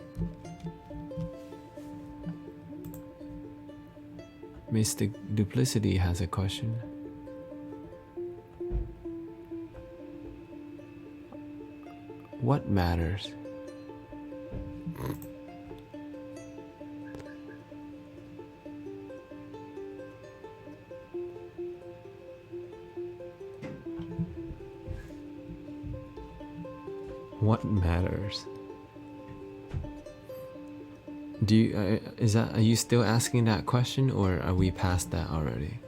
Mystic Duplicity has a question. What matters? What matters? Do you are you still asking that question, or are we past that already?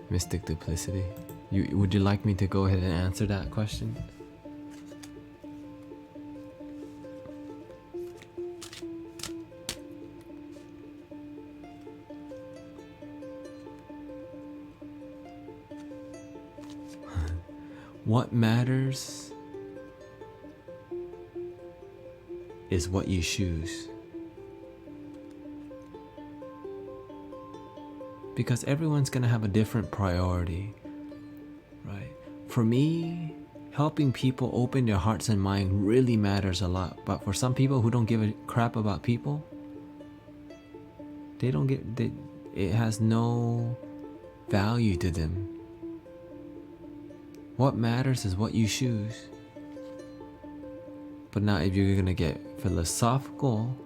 Mystic Duplicity. Would you like me to go ahead and answer that question? What matters is what you choose. Because everyone's gonna have a different priority, right? For me, helping people open their hearts and mind really matters a lot. But for some people who don't give a crap about people, it has no value to them. What matters is what you choose. But now if you're gonna get philosophical,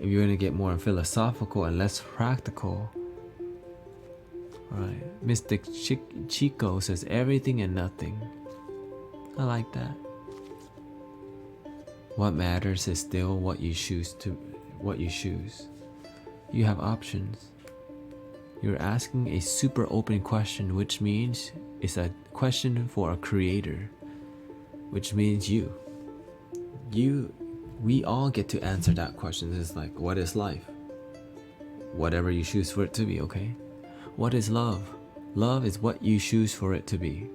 if you're gonna get more philosophical and less practical, right? Mystic Chico says everything and nothing. I like that. What matters is still what you choose. You have options. You're asking a super open question, which means it's a question for a creator, which means we all get to answer that question. It's like, what is life? Whatever you choose for it to be, okay? What is love? Love is what you choose for it to be.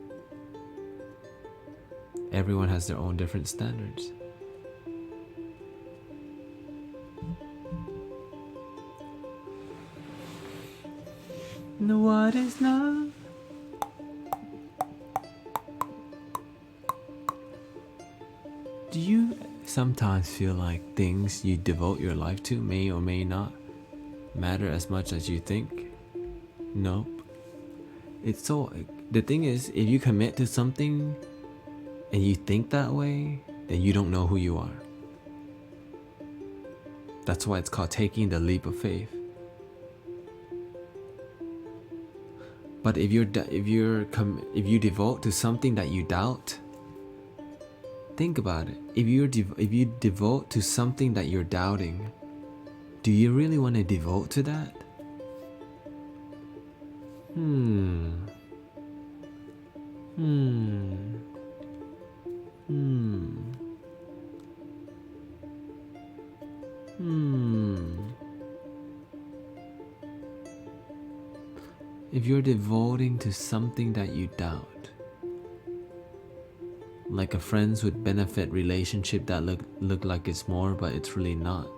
Everyone has their own different standards. What is love? Do you sometimes feel like things you devote your life to may or may not matter as much as you think? Nope. The thing is, if you commit to something and you think that way, then you don't know who you are. That's why it's called taking the leap of faith. But if you devote to something that you doubt, think about it. If you devote to something that you're doubting, do you really want to devote to that? If you're devoting to something that you doubt, like a friends with benefit relationship that look like it's more, but it's really not.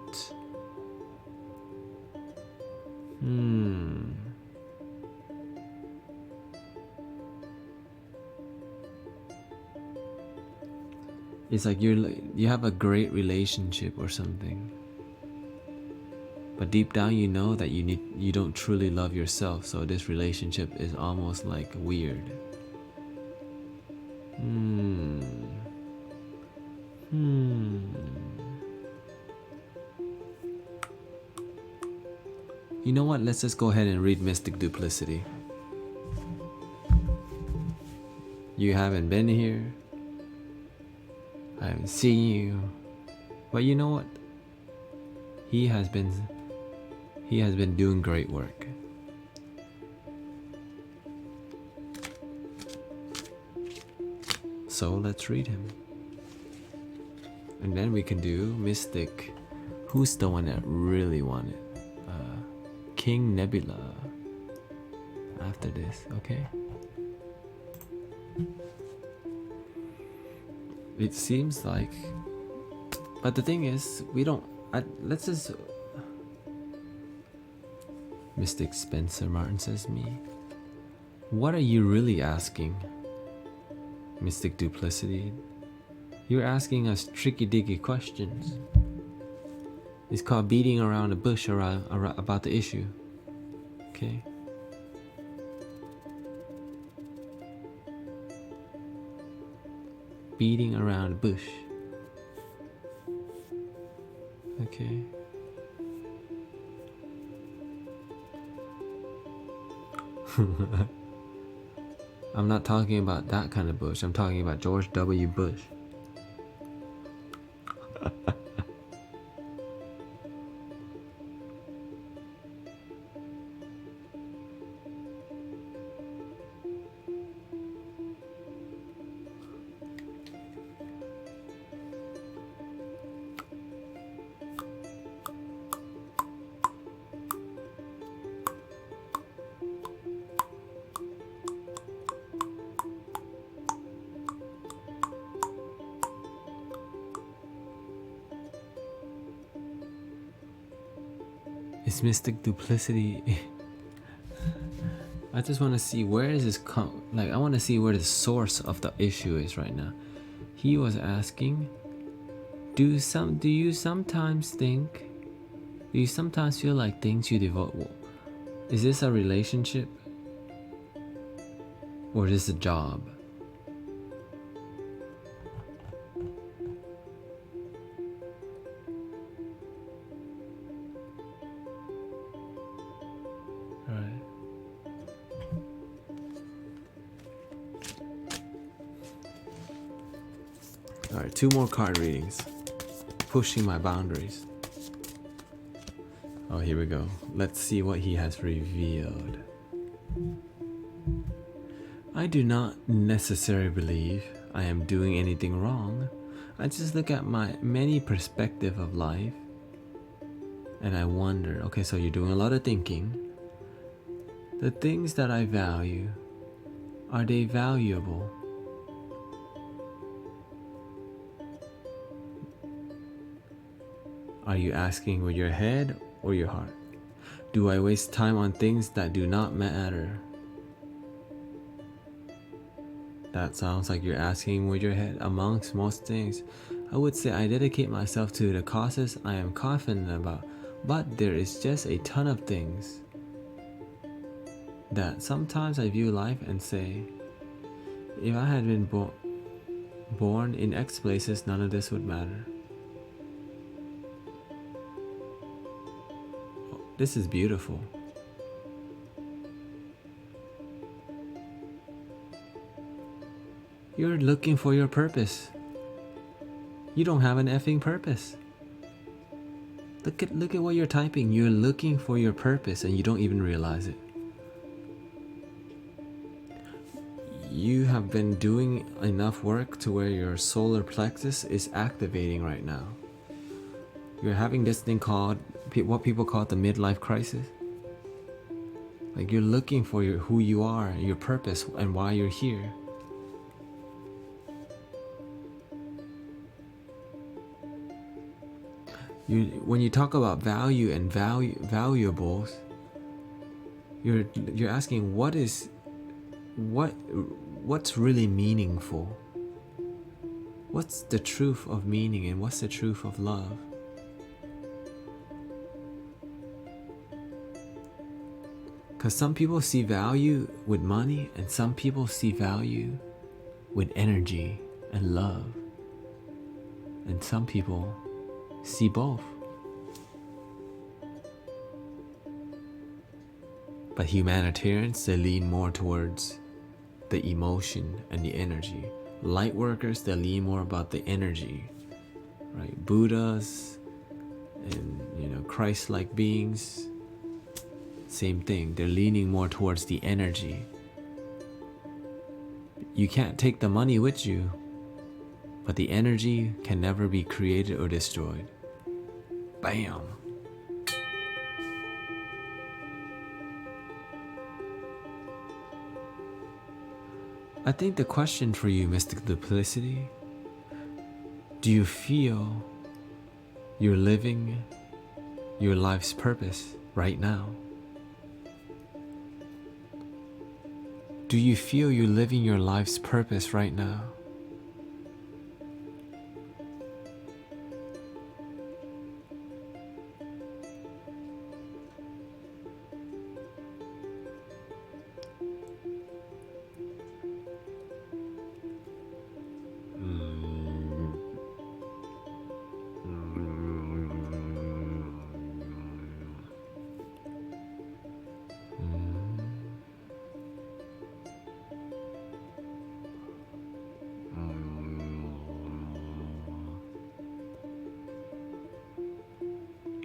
It's like you have a great relationship or something, but deep down you know that you don't truly love yourself, so this relationship is almost like weird. You know what? Let's just go ahead and read Mystic Duplicity. You haven't been here. I haven't seen you. But you know what? He has He has been doing great work. So let's read him. And then we can do Mystic. Who's the one that really wanted? King Nebula. After this, okay? It seems like... But the thing is, we don't... let's just... Mystic Spencer Martin says me. What are you really asking? Mystic Duplicity. You're asking us tricky diggy questions. It's called beating around the bush about the issue. Okay? Beating around the bush. Okay. I'm not talking about that kind of Bush. I'm talking about George W. Bush. It's Mystic Duplicity. I just want to see where is this I want to see where the source of the issue is right now. He was asking, do you sometimes feel like things you devote, is this a relationship or is this a job? Alright, 2 more card readings. Pushing my boundaries. Oh, here we go. Let's see what he has revealed. I do not necessarily believe I am doing anything wrong. I just look at my many perspective of life and I wonder, okay, so you're doing a lot of thinking. The things that I value, are they valuable? Are you asking with your head or your heart? Do I waste time on things that do not matter? That sounds like you're asking with your head. Amongst most things, I would say I dedicate myself to the causes I am confident about, but there is just a ton of things that sometimes I view life and say, if I had been born in X places, none of this would matter. This is beautiful. You're looking for your purpose. You don't have an effing purpose. Look at what you're typing. You're looking for your purpose and you don't even realize it. You have been doing enough work to where your solar plexus is activating right now. You're having this thing called, what people call the midlife crisis. Like you're looking for who you are, your purpose, and why you're here. When you talk about value and valuables, you're asking what's really meaningful. What's the truth of meaning and what's the truth of love? Because some people see value with money and some people see value with energy and love. And some people see both. But humanitarians, they lean more towards the emotion and the energy. Light workers, they lean more about the energy, right? Buddhas and Christ-like beings, same thing. They're leaning more towards the energy. You can't take the money with you, but the energy can never be created or destroyed. Bam! I think the question for you, Mystic Duplicity, do you feel you're living your life's purpose right now? Do you feel you're living your life's purpose right now?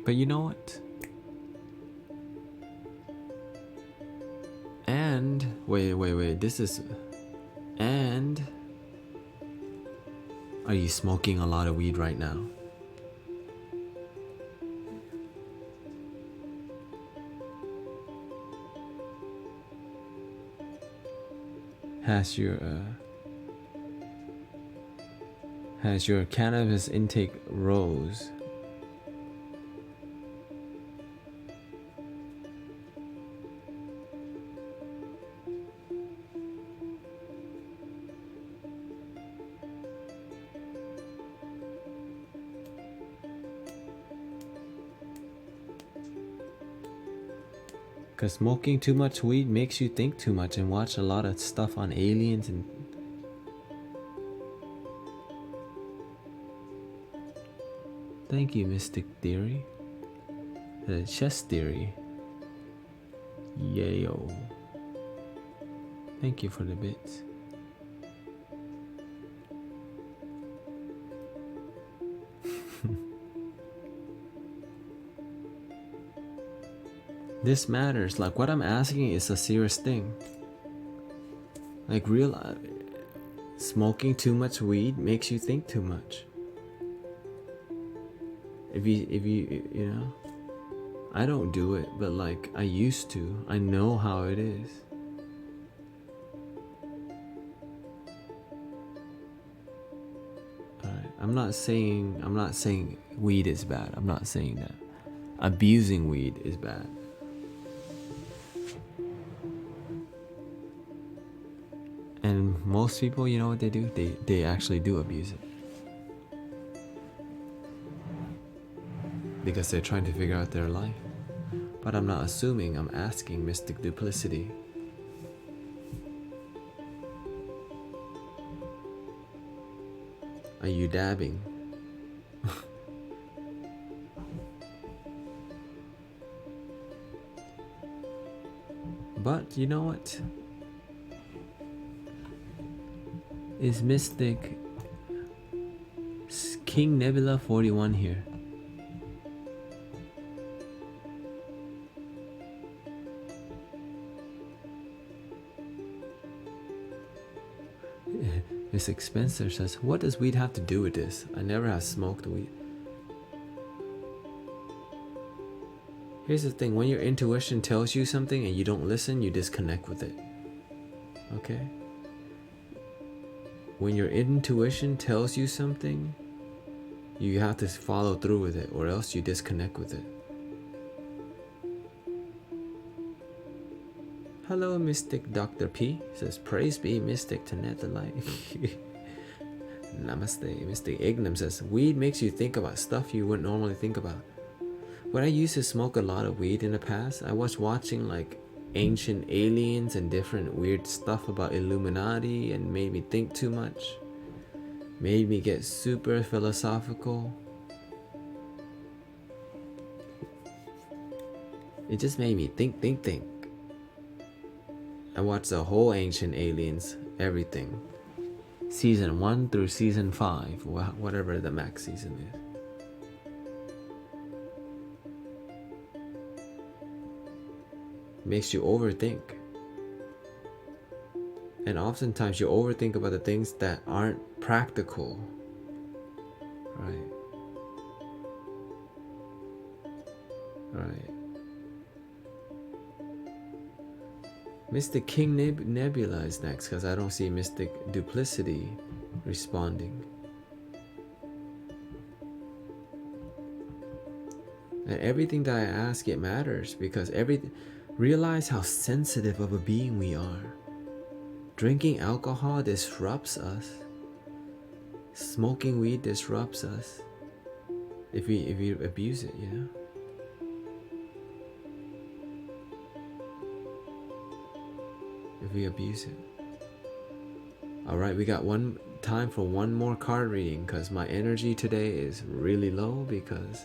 But you know what? And wait, this is, and are you smoking a lot of weed right now? Has your cannabis intake rose? Because smoking too much weed makes you think too much and watch a lot of stuff on aliens and... Thank you, Mystic Theory. The chess theory. Yayo. Thank you for the bits. This matters. Like, what I'm asking is a serious thing. Like, real smoking too much weed makes you think too much. If you know, I don't do it, but like I used to. I know how it is. Alright, I'm not saying weed is bad. I'm not saying that. Abusing weed is bad. And most people, you know what they do? They actually do abuse it. Because they're trying to figure out their life. But I'm not assuming, I'm asking, Mystic Duplicity. Are you dabbing? But you know what? Is Mystic King Nebula 41 here? Miss Spencer says, what does weed have to do with this? I never have smoked weed. Here's the thing, when your intuition tells you something and you don't listen, you disconnect with it. Okay? When your intuition tells you something, you have to follow through with it, or else you disconnect with it. Hello, Mystic Dr. P. Says, praise be Mystic to net the light. Namaste. Mystic Ignam says, weed makes you think about stuff you wouldn't normally think about. When I used to smoke a lot of weed in the past, I was watching like ancient aliens and different weird stuff about Illuminati, and made me think too much. Made me get super philosophical. It just made me think. I watched the whole Ancient Aliens, everything. Season 1 through season 5, whatever the max season is. makes you overthink. And oftentimes you overthink about the things that aren't practical, right? Right. Mystic King Nebula is next, because I don't see Mystic Duplicity responding. And everything that I ask, it matters, because realize how sensitive of a being we are. Drinking alcohol disrupts us. Smoking weed disrupts us. If we abuse it, you know? If we abuse it. Alright, we got time for one more card reading, because my energy today is really low, because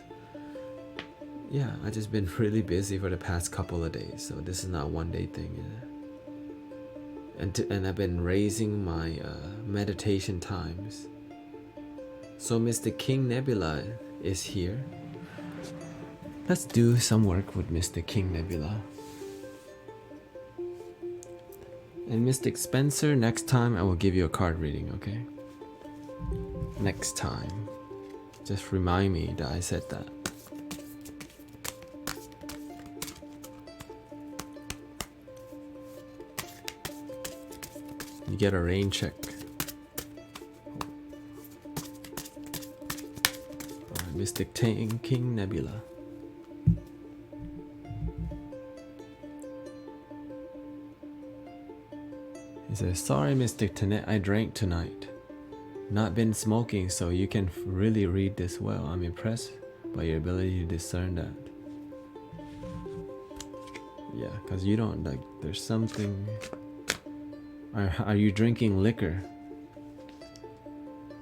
yeah, I just been really busy for the past couple of days, so this is not a one-day thing, yeah? And I've been raising my meditation times. So Mr. King Nebula is here. Let's do some work with Mr. King Nebula. And Mystic Spencer, next time I will give you a card reading, okay? Next time. Just remind me that I said that. You get a rain check. Alright, Mystic King Nebula. He says, sorry Mystic Tenet, I drank tonight. Not been smoking, so you can really read this well. I'm impressed by your ability to discern that. Yeah, because you don't, like, there's something... Are you drinking liquor?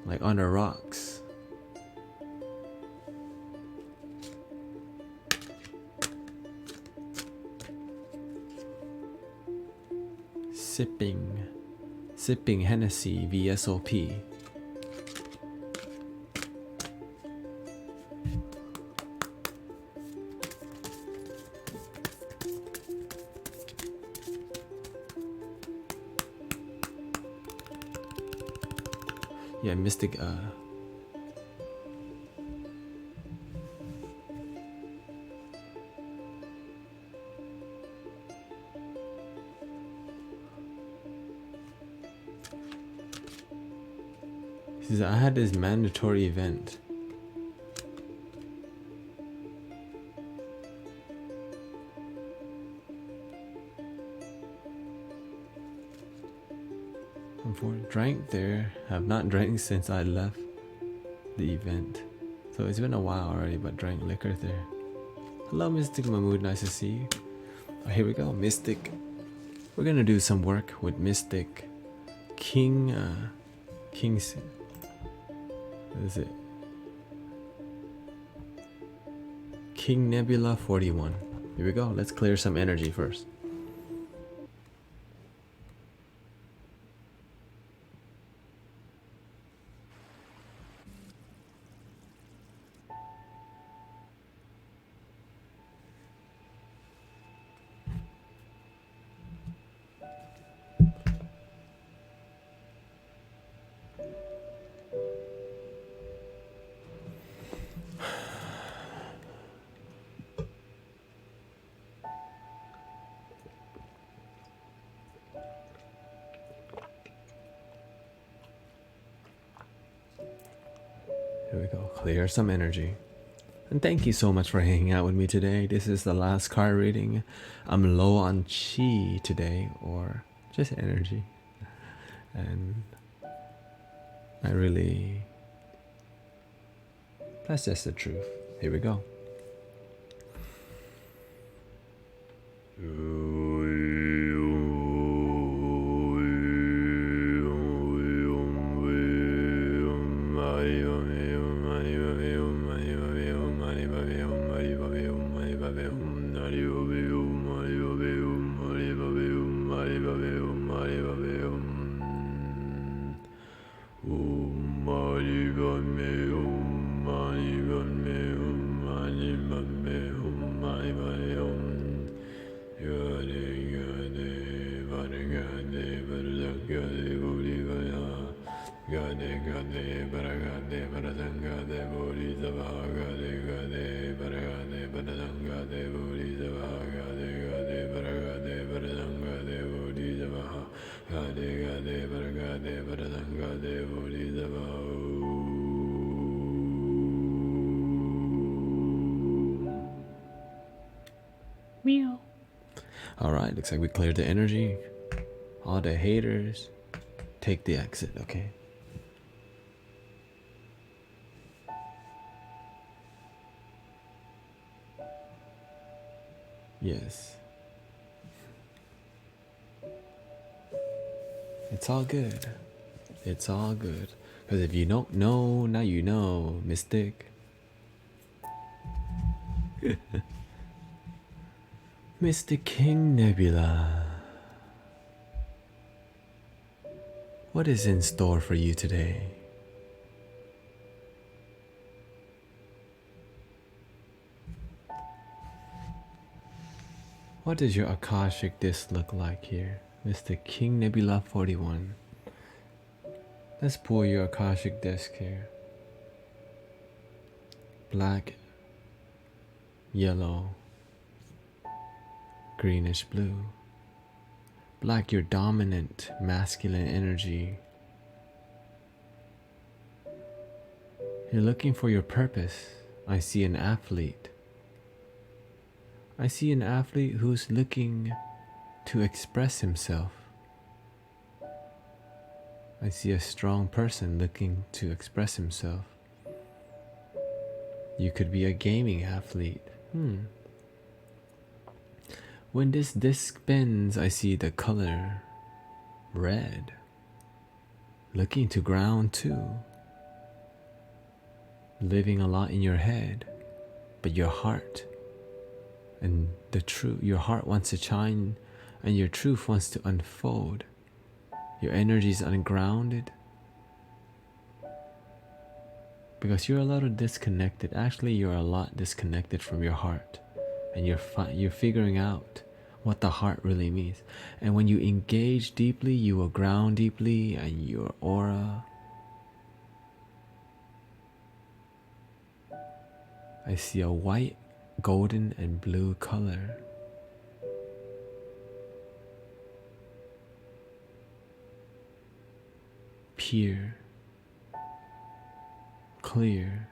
Like on the rocks? Sipping Hennessy VSOP. Yeah, Mystic he says, I had this mandatory event. Drank there. Have not drank since I left the event. So it's been a while already, but drank liquor there. Hello Mystic Mahmood, nice to see you. Oh, here we go, Mystic. We're gonna do some work with Mystic King what is it? King Nebula 41. Here we go, let's clear some energy first. Here we go, clear some energy. And thank you so much for hanging out with me today. This is the last card reading. I'm low on chi today, or just energy. And I really... that's just the truth. Here we go. Meow. Alright, looks like we cleared the energy. All the haters, take the exit, okay? Yes. It's all good. It's all good. Because if you don't know, now you know, Mystic. Mr. King Nebula. What is in store for you today? What does your Akashic disc look like here? Mr. King Nebula 41. Let's pull your Akashic disc here. Black, yellow, greenish blue. Black, your dominant masculine energy. You're looking for your purpose. I see an athlete. I see an athlete who's looking to express himself. I see a strong person looking to express himself. You could be a gaming athlete. When this disc spins, I see the color red. Looking to ground too. Living a lot in your head, but your heart and the truth, your heart wants to shine and your truth wants to unfold. Your energy is ungrounded because you're a little disconnected. Actually, you're a lot disconnected from your heart, and you're figuring out what the heart really means. And when you engage deeply, you will ground deeply, and your aura. I see a white, golden, and blue color. Pure, clear,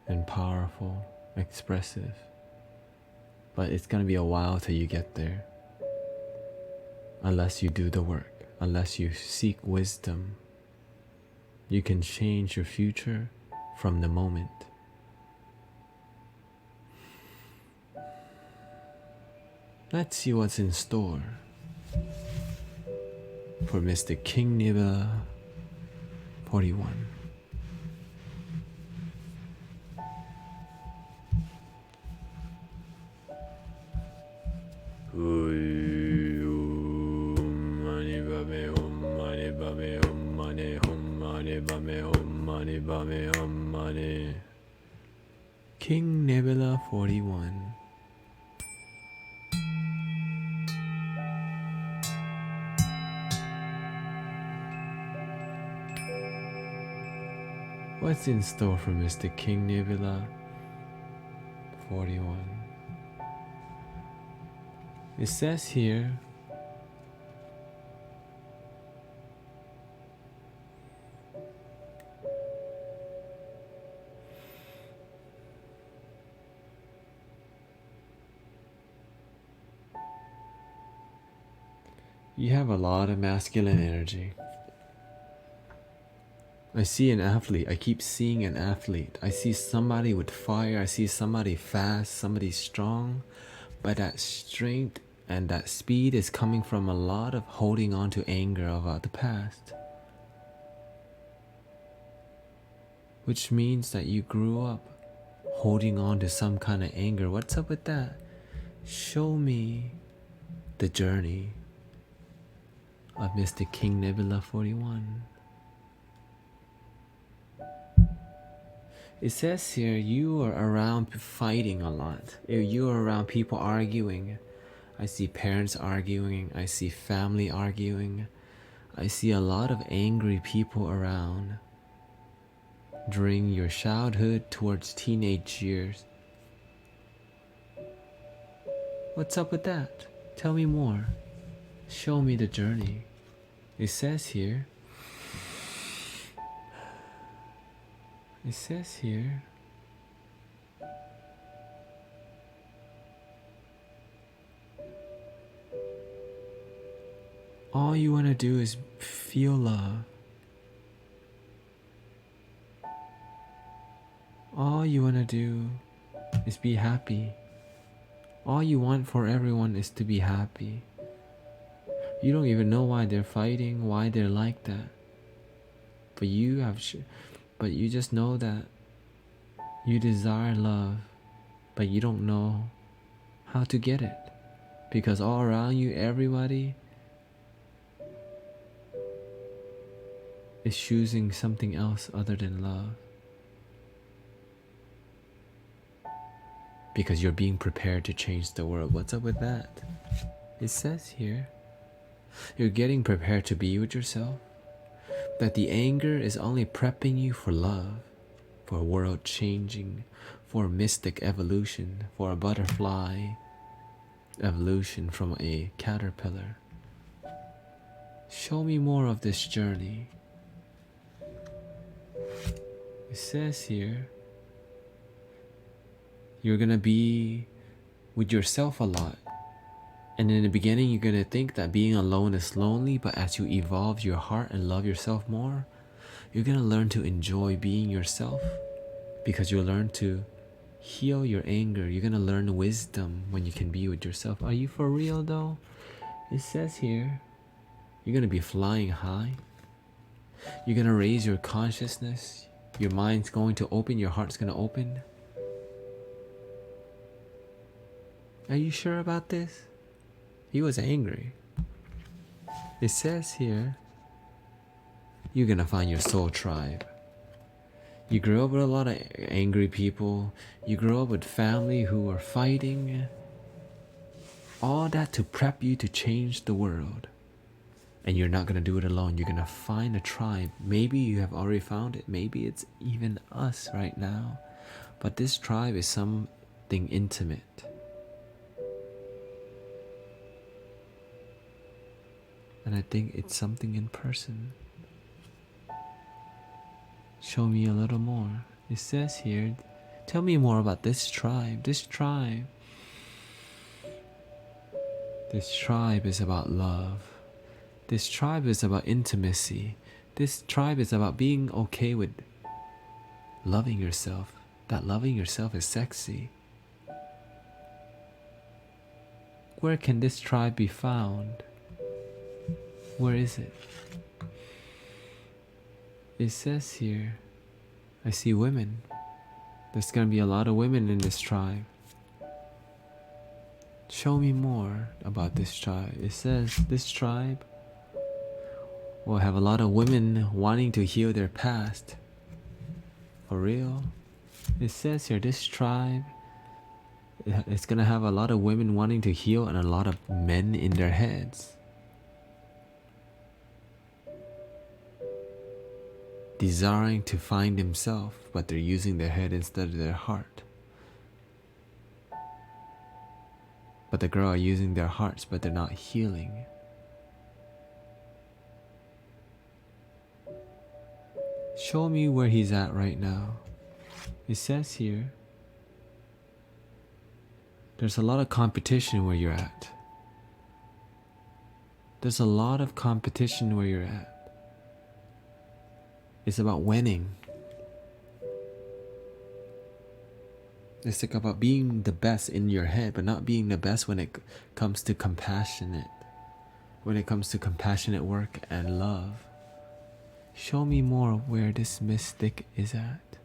and powerful, expressive. But it's gonna be a while till you get there. Unless you do the work, unless you seek wisdom. You can change your future from the moment. Let's see what's in store for Mr. King Nebula 41. King Nebula 41. What's in store for Mr. King Nebula 41? It says here, you have a lot of masculine energy. I see an athlete. I keep seeing an athlete. I see somebody with fire. I see somebody fast, somebody strong. But that strength and that speed is coming from a lot of holding on to anger about the past. Which means that you grew up holding on to some kind of anger. What's up with that? Show me the journey of Mr. King Nebula 41. It says here you are around fighting a lot. You are around people arguing. I see parents arguing. I see family arguing. I see a lot of angry people around. during your childhood towards teenage years. What's up with that? Tell me more. Show me the journey. It says here, all you want to do is feel love. All you want to do is be happy. All you want for everyone is to be happy. You don't even know why they're fighting, why they're like that. But you just know that you desire love, but you don't know how to get it. Because all around you, everybody is choosing something else other than love. Because you're being prepared to change the world. What's up with that? It says here, you're getting prepared to be with yourself. That the anger is only prepping you for love, for a world changing, for a mystic evolution, for a butterfly evolution from a caterpillar. Show me more of this journey. It says here, you're gonna be with yourself a lot. And in the beginning, you're gonna think that being alone is lonely, but as you evolve your heart and love yourself more, you're gonna learn to enjoy being yourself, because you'll learn to heal your anger. You're gonna learn wisdom when you can be with yourself. Are you for real though? It says here, you're gonna be flying high. You're gonna raise your consciousness. Your mind's going to open, your heart's gonna open. Are you sure about this? He was angry. It says here, you're gonna find your soul tribe. You grew up with a lot of angry people. You grew up with family who are fighting. All that to prep you to change the world. And you're not gonna do it alone. You're gonna find a tribe. Maybe you have already found it. Maybe it's even us right now. But this tribe is something intimate. And I think it's something in person. Show me a little more. It says here, tell me more about this tribe. This tribe is about love. This tribe is about intimacy. This tribe is about being okay with loving yourself. That loving yourself is sexy. Where can this tribe be found? Where is it? It says here, I see women. There's gonna be a lot of women in this tribe. Show me more about this tribe. It says this tribe will have a lot of women wanting to heal their past. For real? It says here, this tribe, it's gonna have a lot of women wanting to heal and a lot of men in their heads. Desiring to find himself, but they're using their head instead of their heart. But the girl are using their hearts, but they're not healing. Show me where he's at right now. It says here, there's a lot of competition where you're at. There's a lot of competition where you're at. It's about winning. It's like about being the best in your head, but not being the best when it comes to compassionate. When it comes to compassionate work and love. Show me more where this mystic is at.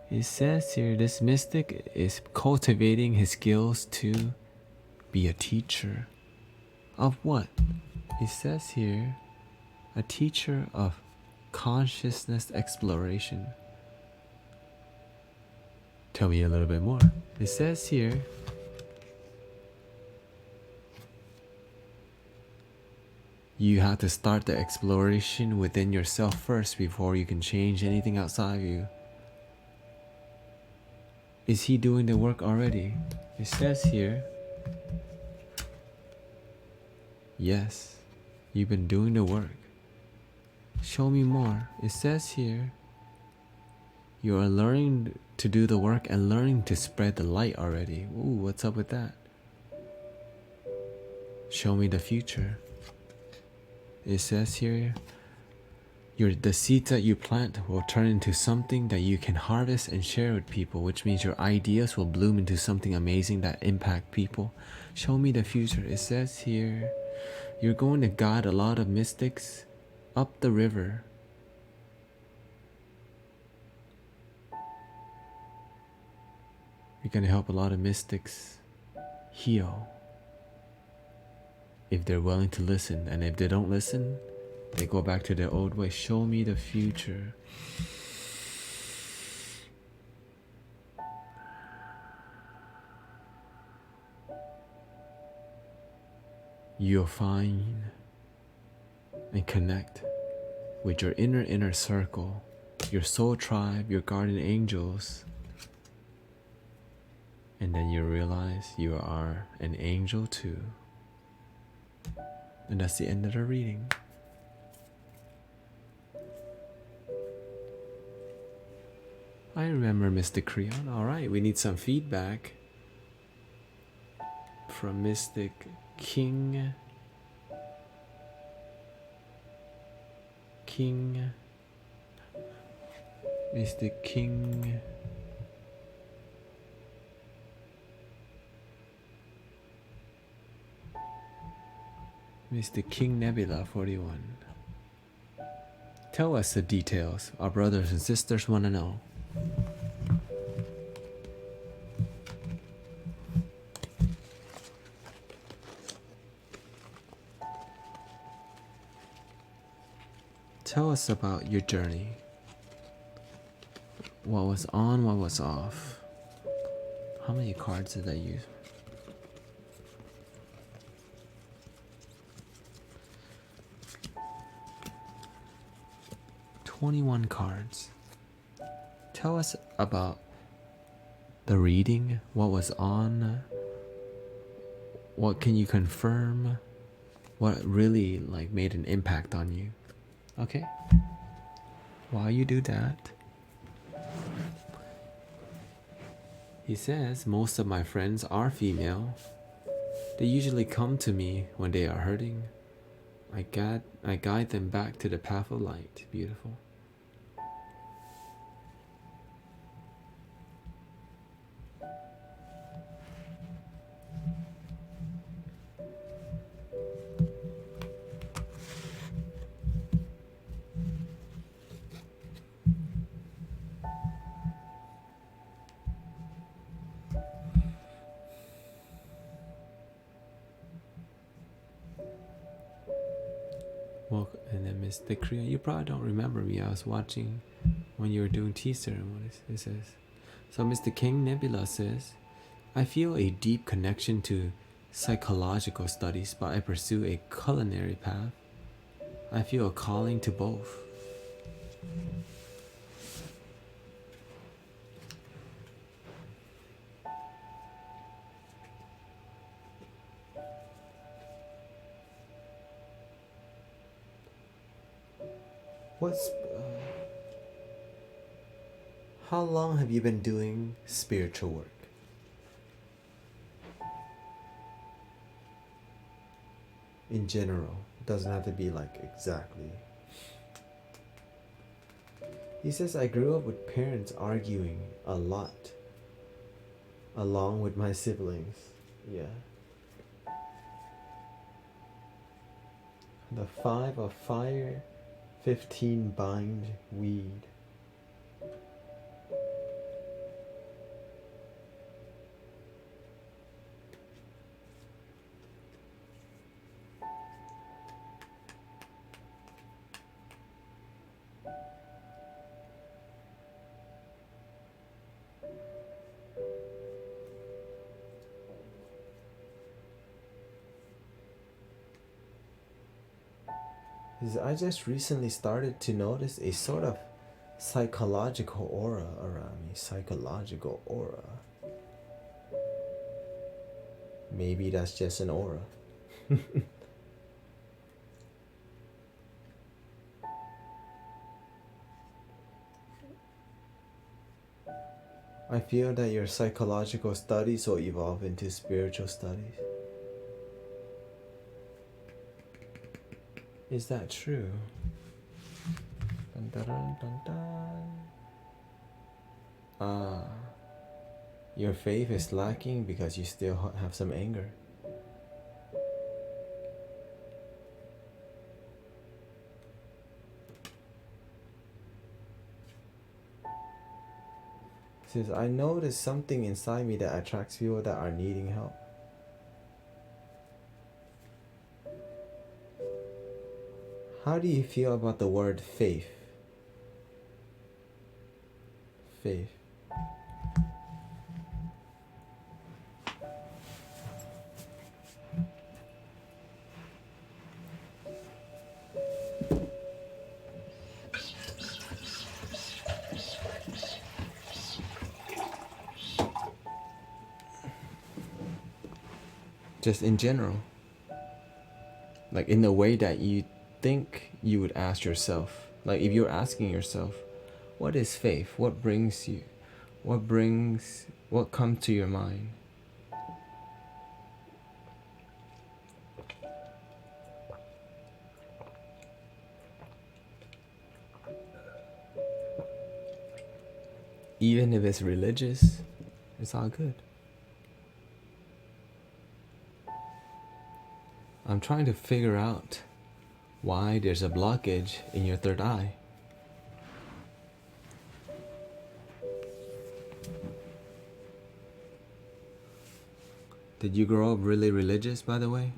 It says here, this mystic is cultivating his skills to be a teacher. Of what? It says here, a teacher of consciousness exploration. Tell me a little bit more. It says here, You have to start the exploration within yourself first before you can change anything outside of you. Is he doing the work already? It says here, yes, you've been doing the work. Show me more. It says here, you are learning to do the work and learning to spread the light already. Ooh, what's up with that? Show me the future. It says here, the seeds that you plant will turn into something that you can harvest and share with people, which means your ideas will bloom into something amazing that impact people. Show me the future. It says here, you're going to guide a lot of mystics up the river. You're going to help a lot of mystics heal if they're willing to listen. And if they don't listen, they go back to their old way. Show me the future. You'll find and connect with your inner circle, your soul tribe, your guardian angels. And then you realize you are an angel too. And that's the end of the reading. I remember Mystic Creon. Alright, we need some feedback from Mystic King. Mystic King. Mr. King Nebula 41. Tell us the details. Our brothers and sisters want to know. Tell us about your journey. What was on, what was off? How many cards did I use? 21 cards. Tell us about the reading, what was on, what can you confirm, what really made an impact on you. Okay? While you do that, he says, most of my friends are female. They usually come to me when they are hurting. I guide them back to the path of light. Beautiful. Well, and then Mr. Korea, you probably don't remember me. I was watching when you were doing tea ceremonies. It says, so Mr. King Nebula says, I feel a deep connection to psychological studies, but I pursue a culinary path. I feel a calling to both. How long have you been doing spiritual work? In general, it doesn't have to be exactly. He says, I grew up with parents arguing a lot, along with my siblings. Yeah. The 5 of fire, 15 bind weed. is I just recently started to notice a sort of psychological aura around me. Psychological aura. Maybe that's just an aura. I feel that your psychological studies will evolve into spiritual studies. Is that true? Dun, dun, dun, dun, dun. Ah, your faith is lacking because you still have some anger. Says, I know there's something inside me that attracts people that are needing help. How do you feel about the word faith? Faith. Just in general. Like in the way that you think you would ask yourself. Like if you're asking yourself, what is faith? What brings you? What comes to your mind? Even if it's religious, it's all good. I'm trying to figure out why there's a blockage in your third eye. Did you grow up really religious, by the way?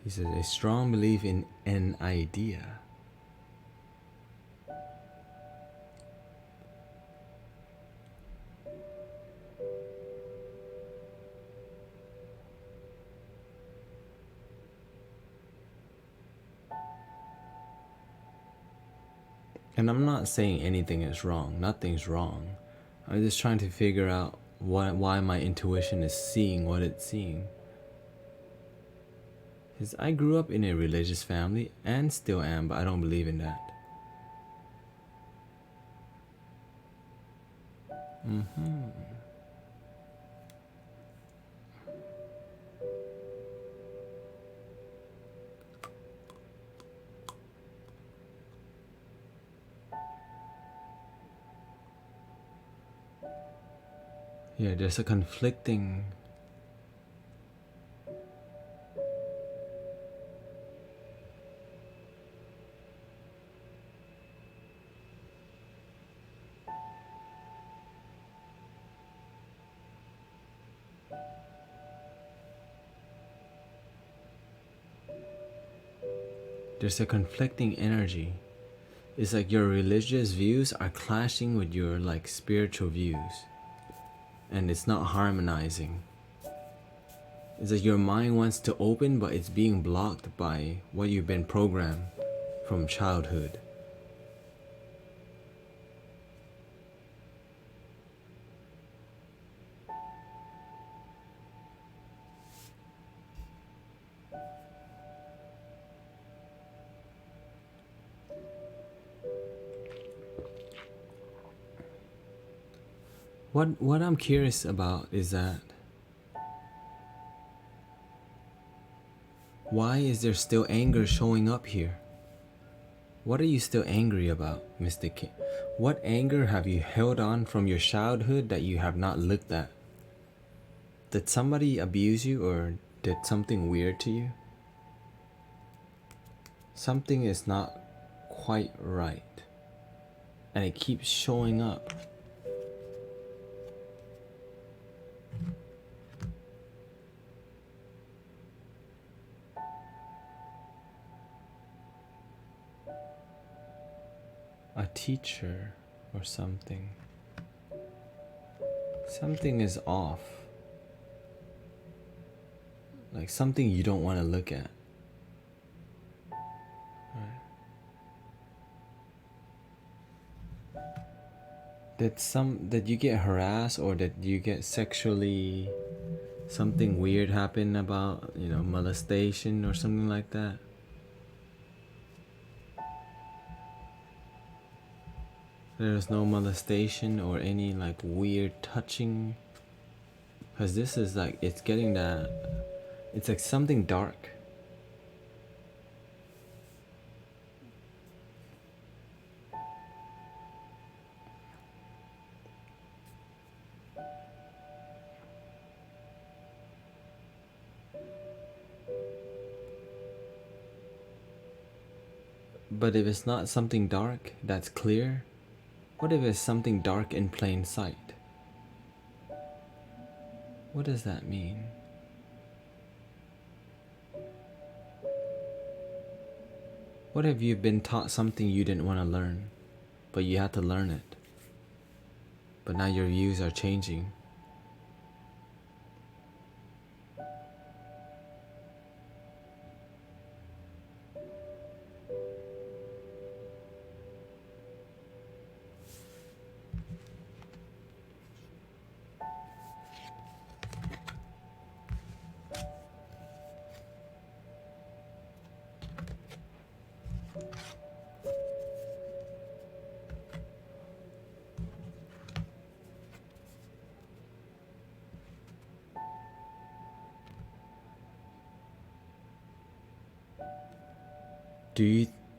He says, a strong belief in an idea. And I'm not saying anything is wrong. Nothing's wrong. I'm just trying to figure out why my intuition is seeing what it's seeing. Because I grew up in a religious family and still am, but I don't believe in that. Yeah, there's a conflicting. There's a conflicting energy. It's like your religious views are clashing with your like spiritual views. And it's not harmonizing. It's like your mind wants to open, but it's being blocked by what you've been programmed from childhood. What I'm curious about is that why is there still anger showing up here? What are you still angry about, Mr. King? What anger have you held on from your childhood that you have not looked at? Did somebody abuse you or did something weird to you? Something is not quite right. And it keeps showing up. teacher or something. Something is off. Like something you don't want to look at. Right? That you get harassed, or that you get sexually, something weird happen about, molestation or something like that. There's no molestation or any like weird touching. Because this is like, it's getting that, it's like something dark. But if it's not something dark that's clear, what if it's something dark in plain sight? What does that mean? What if you've been taught something you didn't want to learn, but you had to learn it? But now your views are changing.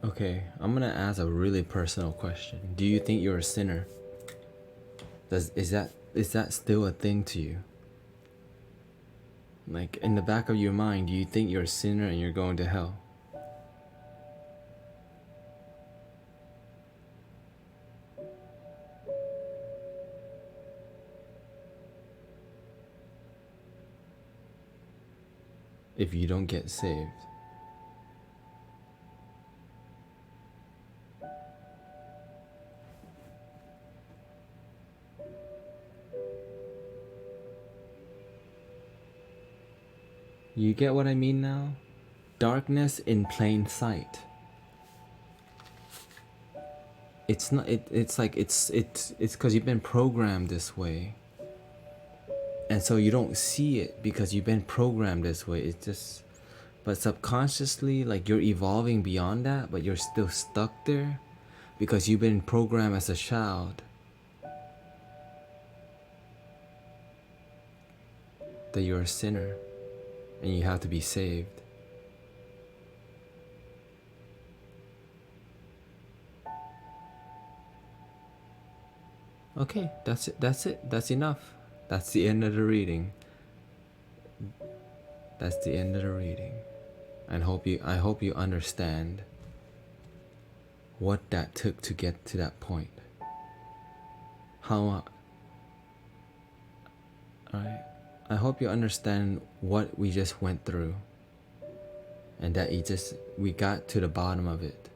Okay, I'm gonna ask a really personal question. Do you think you're a sinner? Is that still a thing to you? Like in the back of your mind, do you think you're a sinner and you're going to hell? If you don't get saved. You get what I mean now? Darkness in plain sight. It's not. It's like it's because you've been programmed this way, and so you don't see it because you've been programmed this way. It's just, but subconsciously, like you're evolving beyond that, but you're still stuck there because you've been programmed as a child that you're a sinner and you have to be saved. Okay, that's it. That's enough. That's the end of the reading. That's the end of the reading. And I hope you understand what that took to get to that point. Alright. I hope you understand what we just went through, and that we got to the bottom of it.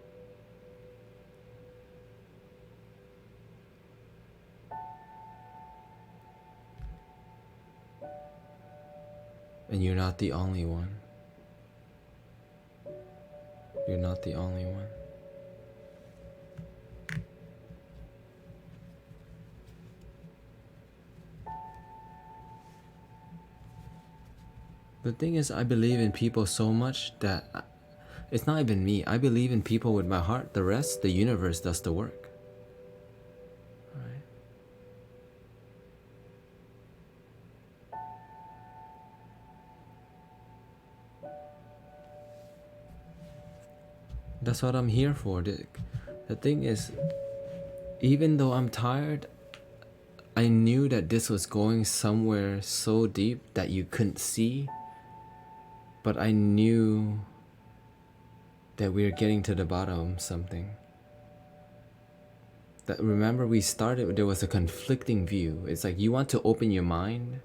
And you're not the only one. You're not the only one. The thing is, I believe in people so much that it's not even me. I believe in people with my heart. The rest, the universe does the work. Right? That's what I'm here for. The thing is, even though I'm tired, I knew that this was going somewhere so deep that you couldn't see. But I knew that we were getting to the bottom of something. That remember we started, there was a conflicting view. It's like you want to open your mind,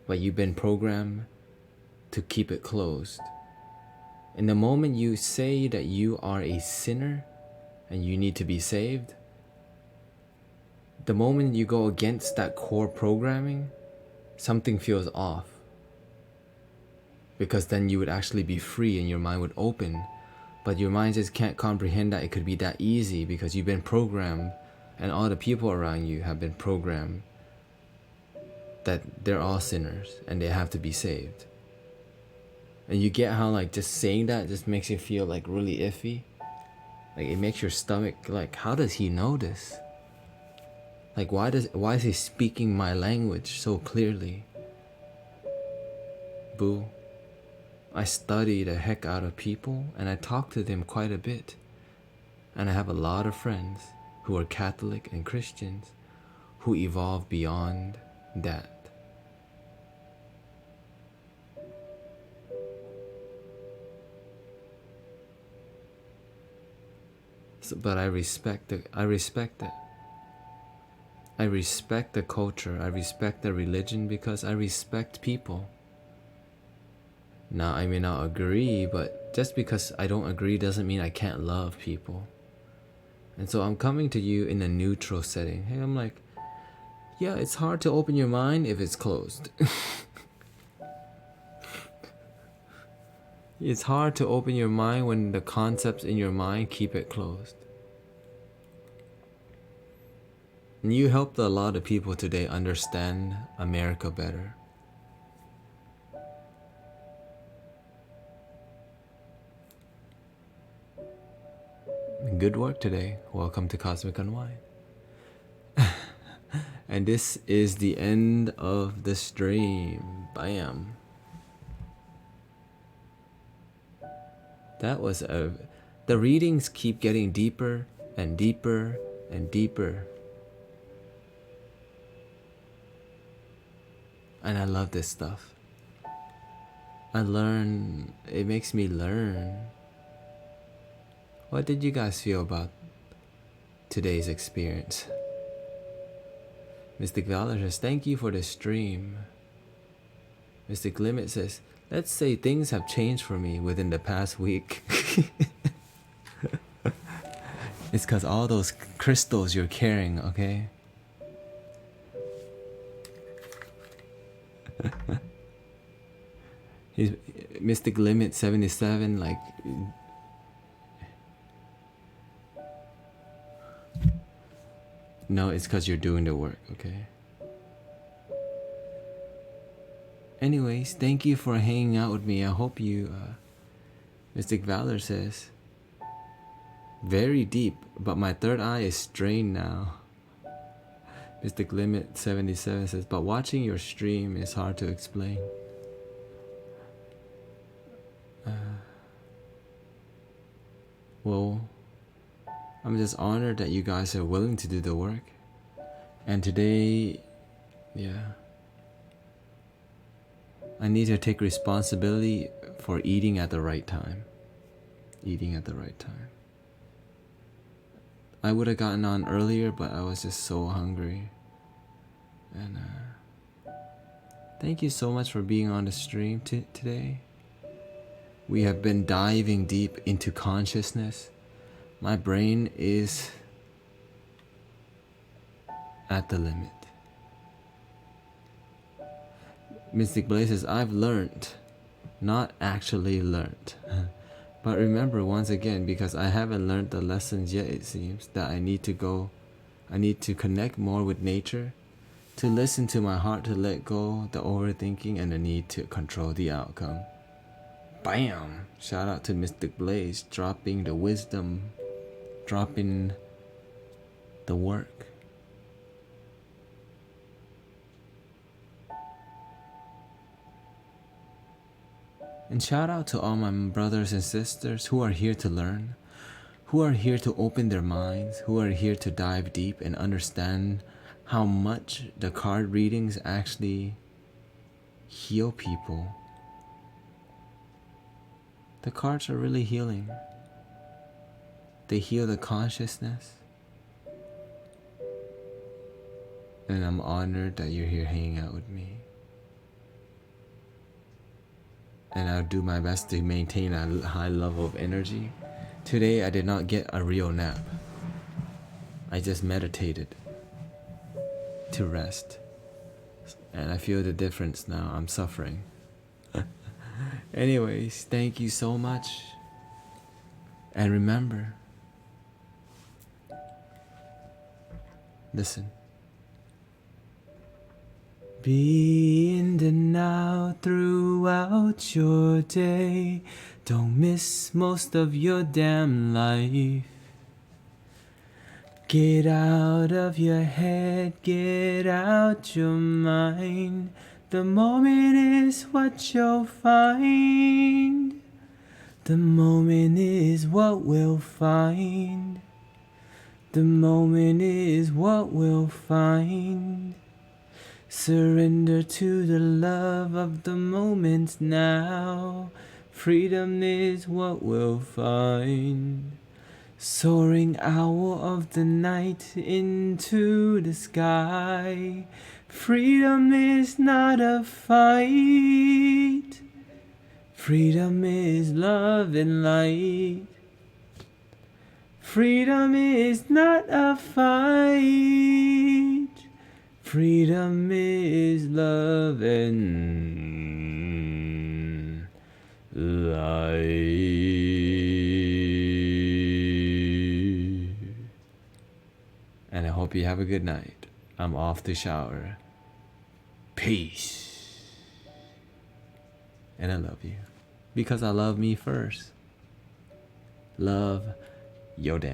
but you've been programmed to keep it closed. And the moment you say that you are a sinner and you need to be saved, the moment you go against that core programming, something feels off. Because then you would actually be free and your mind would open. But your mind just can't comprehend that it could be that easy because you've been programmed and all the people around you have been programmed that they're all sinners and they have to be saved. And you get how like just saying that just makes you feel like really iffy. Like it makes your stomach like, how does he know this? Like why is he speaking my language so clearly? Boo. I study the heck out of people and I talk to them quite a bit. And I have a lot of friends who are Catholic and Christians who evolve beyond that. So, but I respect that. I respect the culture. I respect the religion because I respect people. Now, I may not agree, but just because I don't agree doesn't mean I can't love people. And so I'm coming to you in a neutral setting. Hey, I'm like, yeah, it's hard to open your mind if it's closed. It's hard to open your mind when the concepts in your mind keep it closed. And you helped a lot of people today understand America better. Good work today. Welcome to Cosmic Unwind. And this is the end of the stream. Bam. That was the readings keep getting deeper and deeper and deeper. And I love this stuff. It makes me learn. What did you guys feel about today's experience? Mystic Valor says, thank you for the stream. Mystic Limit says, let's say things have changed for me within the past week. It's because all those crystals you're carrying, okay? He's Mystic Limit 77, like... No, it's because you're doing the work, okay? Anyways, thank you for hanging out with me. I hope you... Mystic Valor says... Very deep, but my third eye is strained now. Mystic Limit 77 says, but watching your stream is hard to explain. Well, I'm just honored that you guys are willing to do the work. And today, yeah, I need to take responsibility for eating at the right time. Eating at the right time. I would have gotten on earlier, but I was just so hungry. And thank you so much for being on the stream today. We have been diving deep into consciousness. My brain is at the limit. Mystic Blaze says, I've learned, not actually learned. But remember, once again, because I haven't learned the lessons yet, it seems, that I need to connect more with nature, to listen to my heart, to let go the overthinking and the need to control the outcome. Bam! Shout out to Mystic Blaze, dropping the wisdom, dropping the work. And shout out to all my brothers and sisters who are here to learn, who are here to open their minds, who are here to dive deep and understand how much the card readings actually heal people. The cards are really healing. They heal the consciousness. And I'm honored that you're here hanging out with me. And I'll do my best to maintain a high level of energy. Today I did not get a real nap. I just meditated. to rest. And I feel the difference now. I'm suffering. Anyways, thank you so much. And remember, listen. Be in the now throughout your day. Don't miss most of your damn life. Get out of your head, get out your mind. The moment is what you'll find. The moment is what we'll find. The moment is what we'll find. Surrender to the love of the moment now. Freedom is what we'll find. Soaring owl of the night into the sky. Freedom is not a fight. Freedom is love and light. Freedom is not a fight. Freedom is love and light. And I hope you have a good night. I'm off to shower. Peace. And I love you. Because I love me first. Love your damn